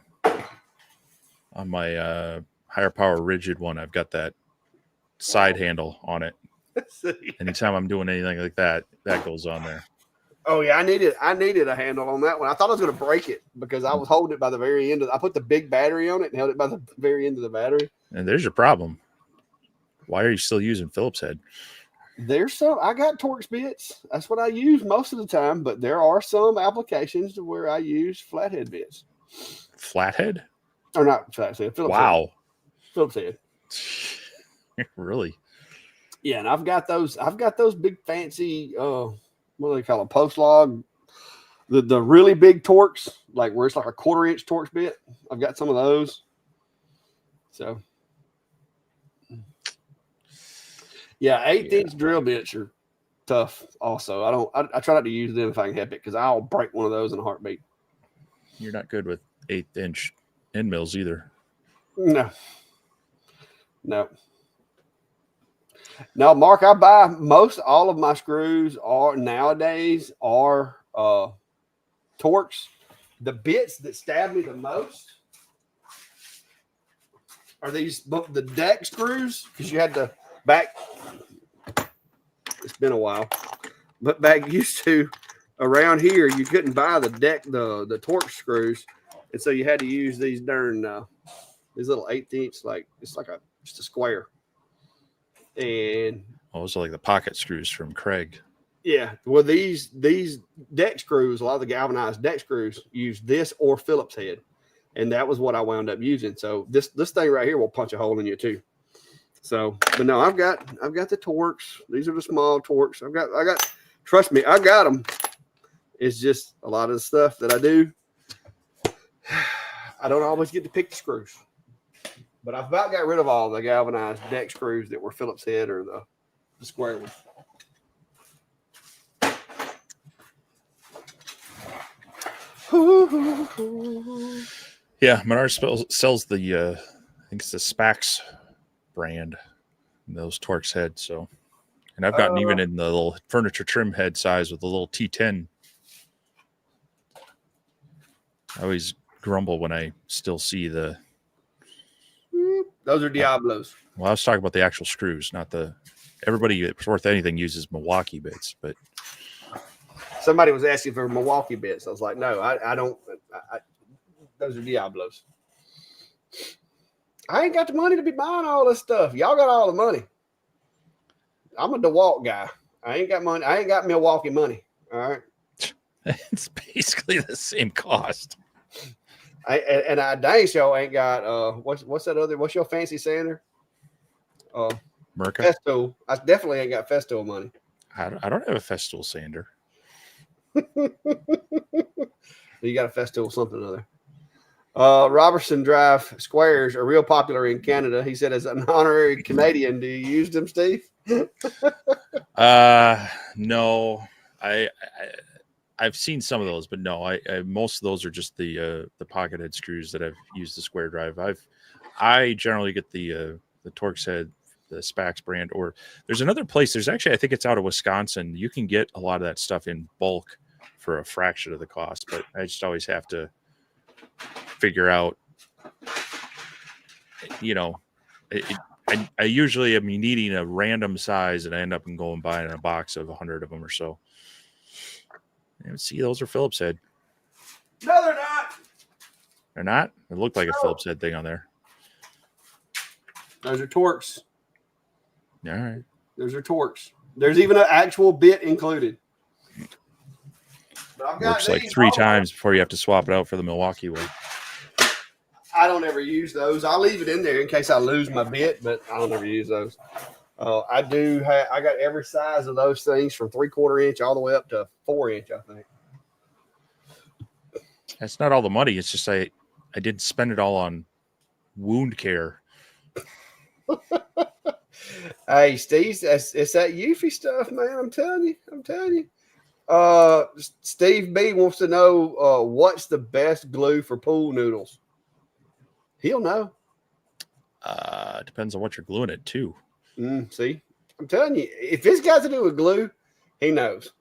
on my higher power rigid one, I've got that side handle on it. Anytime I'm doing anything like that, that goes on there. Oh yeah, I needed a handle on that one. I thought I was going to break it because I was holding it by the very end I put the big battery on it and held it by the very end of the battery. And there's your problem. Why are you still using Phillips head? There's some. I got Torx bits. That's what I use most of the time. But there are some applications where I use flathead bits. Flathead? Or not flathead. Phillips wow. Head. Phillips head. Really? Yeah, and I've got those big fancy. What do they call it? Post log. The really big Torx, like where it's like a 1/4 inch Torx bit. I've got some of those. So. Yeah, 1/8" drill bits are tough. Also, I try not to use them if I can help it because I'll break one of those in a heartbeat. You're not good with 1/8" end mills either. No, no, Mark. I buy most all of my screws are nowadays are Torx. The bits that stab me the most are the deck screws because you had to back. It's been a while, but back used to around here you couldn't buy the Torx screws, and so you had to use these darn these little 1/8", like it's like just a square. And those are like the pocket screws from Craig. Yeah, well, these deck screws, a lot of the galvanized deck screws use this or Phillips head, and that was what I wound up using. So this thing right here will punch a hole in you too. So, but no, I've got the Torx. These are the small Torx. I got. Trust me, I got them. It's just a lot of the stuff that I do. I don't always get to pick the screws, but I've about got rid of all the galvanized deck screws that were Phillips head or the square ones. Yeah, Menards sells the I think it's the Spax brand, those Torx heads. So, and I've gotten even in the little furniture trim head size with the little T10. I always grumble when I still see the. Those are Diablos. Well, I was talking about the actual screws, not the. Everybody that's worth anything uses Milwaukee bits, but. Somebody was asking for Milwaukee bits. I was like, no, I don't. Those are Diablos. I ain't got the money to be buying all this stuff. Y'all got all the money. I'm a DeWalt guy. I ain't got money. I ain't got Milwaukee money. All right. It's basically the same cost. I dang sure ain't got what's that other? What's your fancy sander? Merca. Festool. I definitely ain't got Festool money. I don't have a Festool sander. You got a Festool something or other. Robertson Drive squares are real popular in Canada. He said, as an honorary Canadian, do you use them, Steve? No. I've seen some of those, but no. I most of those are just the pocket head screws that I've used the square drive. I generally get the Torx head, the Spax brand, or there's another place. There's actually, I think it's out of Wisconsin. You can get a lot of that stuff in bulk for a fraction of the cost, but I just always have to figure out, I usually am needing a random size and I end up going buying a box of 100 of them or so. And see, those are Phillips head. No, they're not. They're not? It looked like a Phillips head thing on there. Those are Torx. All right. Those are Torx. There's even an actual bit included. Works like 3 times before you have to swap it out for the Milwaukee one. I don't ever use those. I'll leave it in there in case I lose my bit, but I don't ever use those. I got every size of those things from 3/4 inch all the way up to 4 inch, I think. That's not all the money. It's just I didn't spend it all on wound care. Hey, Steve, it's that Eufy stuff, man. I'm telling you. Steve B wants to know what's the best glue for pool noodles. He'll know. Depends on what you're gluing it to. See, I'm telling you, if it's got to do with glue, he knows.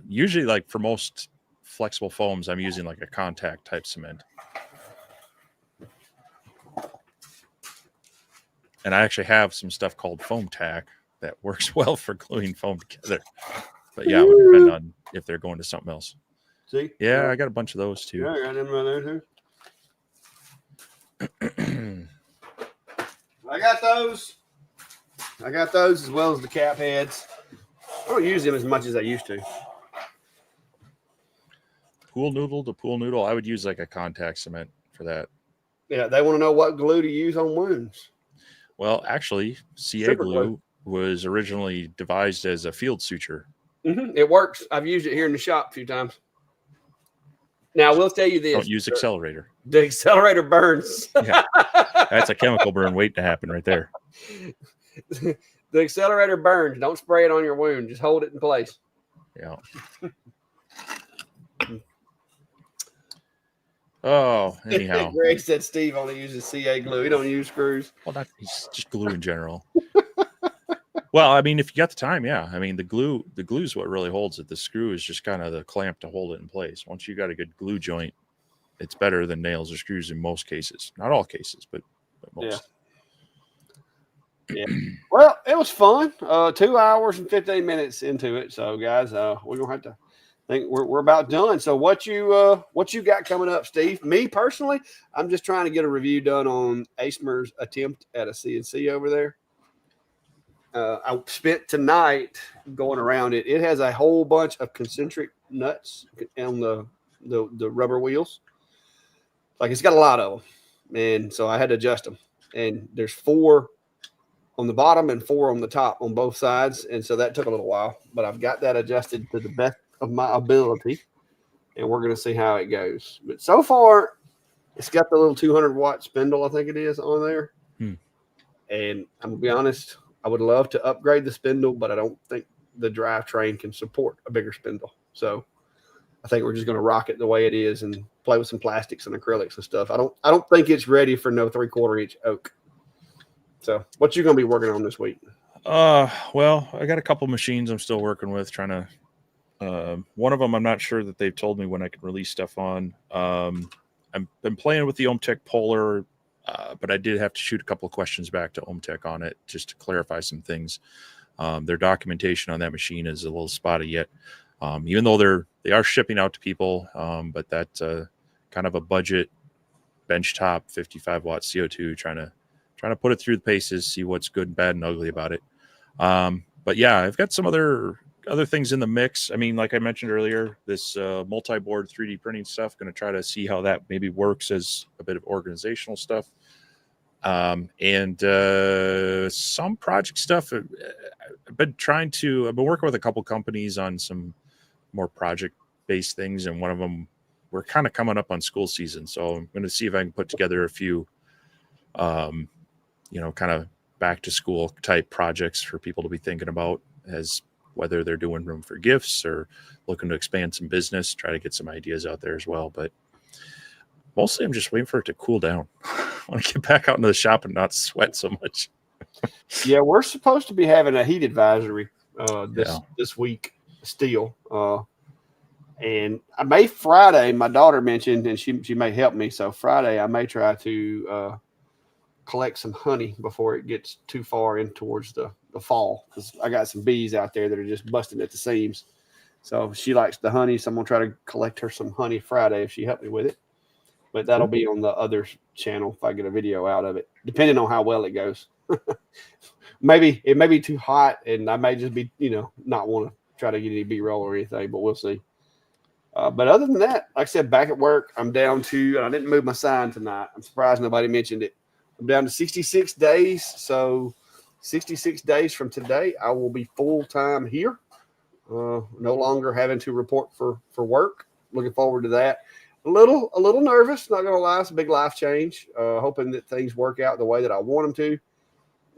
Usually, like for most flexible foams, I'm using like a contact type cement. And I actually have some stuff called foam tack that works well for gluing foam together. But yeah, it would depend on if they're going to something else. See? Yeah, I got a bunch of those too. Yeah, I got them right there too. I got those as well as the cap heads. I don't use them as much as I used to. Pool noodle to pool noodle, I would use like a contact cement for that. Yeah, they want to know what glue to use on wounds. Well, actually, CA glue was originally devised as a field suture. It works. I've used it here in the shop a few times. Now, I will tell you this. Don't use accelerator. The accelerator burns. Yeah. That's a chemical burn waiting to happen right there. The accelerator burns. Don't spray it on your wound. Just hold it in place. Yeah. Oh, anyhow. Greg said Steve only uses CA glue. He don't use screws. Well, he's just glue in general. Well, I mean, if you got the time, yeah. I mean, the glue is what really holds it. The screw is just kind of the clamp to hold it in place. Once you got a good glue joint, it's better than nails or screws in most cases. Not all cases, but most. Yeah. Well, it was fun. 2 hours and 15 minutes into it. So, guys, we're gonna have to think we're about done. So, what you got coming up, Steve? Me personally, I'm just trying to get a review done on Asmer's attempt at a CNC over there. I spent tonight going around it. It has a whole bunch of concentric nuts on the rubber wheels. Like, it's got a lot of them, and so I had to adjust them. And there's 4 on the bottom and 4 on the top on both sides, and so that took a little while. But I've got that adjusted to the best of my ability, and we're going to see how it goes. But so far, it's got the little 200-watt spindle, I think it is, on there. And I'm going to be honest, I would love to upgrade the spindle, but I don't think the drivetrain can support a bigger spindle. So I think we're just going to rock it the way it is and play with some plastics and acrylics and stuff. I don't think it's ready for no 3/4 inch oak. So what you going to be working on this week? Well, I got a couple machines I'm still working with, trying to. One of them, I'm not sure that they've told me when I can release stuff on. I've been playing with the OhmTech Polar, but I did have to shoot a couple of questions back to OhmTech on it just to clarify some things. Their documentation on that machine is a little spotty yet, even though they are shipping out to people. But that's kind of a budget benchtop 55-watt CO2, trying to put it through the paces, see what's good, bad, and ugly about it. But yeah, I've got some other things in the mix. I mean, like I mentioned earlier, this multi-board 3D printing stuff, going to try to see how that maybe works as a bit of organizational stuff. And some project stuff. I've been working with a couple companies on some more project-based things, and one of them, we're kind of coming up on school season, so I'm going to see if I can put together a few kind of back to school type projects for people to be thinking about, as whether they're doing room for gifts or looking to expand some business, try to get some ideas out there as well. But mostly I'm just waiting for it to cool down. I want to get back out into the shop and not sweat so much. Yeah, we're supposed to be having a heat advisory this week still. And I may Friday, my daughter mentioned, and she may help me. So Friday I may try to collect some honey before it gets too far in towards the fall, because I got some bees out there that are just busting at the seams. So she likes the honey, so I'm gonna try to collect her some honey Friday if she helped me with it. But that'll be on the other channel if I get a video out of it, depending on how well it goes. Maybe it may be too hot, and I may just be not want to try to get any B-roll or anything, but we'll see. But other than that, like I said, back at work, I'm down to, and I didn't move my sign tonight. I'm surprised nobody mentioned it. I'm down to 66 days. So 66 days from today, I will be full-time here. No longer having to report for work. Looking forward to that. A little nervous, not going to lie. It's a big life change. Hoping that things work out the way that I want them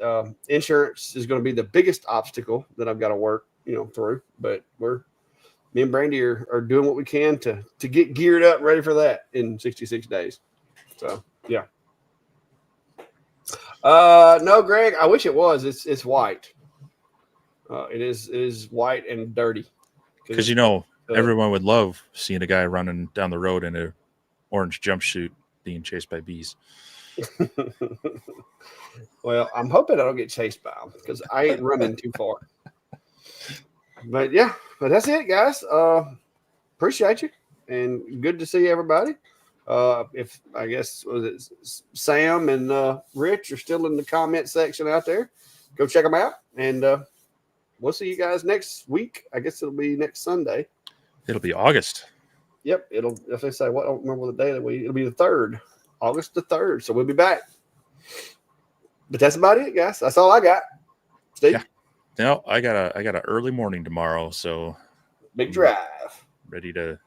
to. Insurance is going to be the biggest obstacle that I've got to work, through. But me and Brandy are doing what we can to get geared up, ready for that in 66 days. So, yeah. No, Greg, I wish it was. It's white. It is white and dirty. Because everyone would love seeing a guy running down the road in an orange jumpsuit being chased by bees. Well, I'm hoping I don't get chased by them, because I ain't running too far. But yeah, that's it, guys. Appreciate you, and good to see everybody. If I guess Sam and Rich are still in the comment section out there, go check them out, and we'll see you guys next week. I guess it'll be next Sunday. It'll be August. Yep, if they say I don't remember the day of the week. It'll be the 3rd, August the 3rd. So we'll be back. But that's about it, guys. That's all I got. Steve? Yeah. No, I got a early morning tomorrow, so big drive. Ready to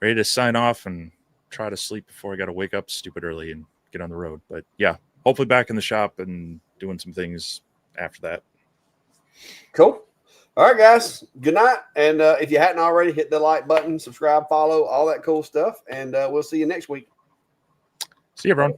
ready to sign off and try to sleep before I got to wake up stupid early and get on the road. But yeah, hopefully back in the shop and doing some things after that. Cool. All right, guys. Good night. And if you hadn't already, hit the like button, subscribe, follow, all that cool stuff. And we'll see you next week. See you, everyone.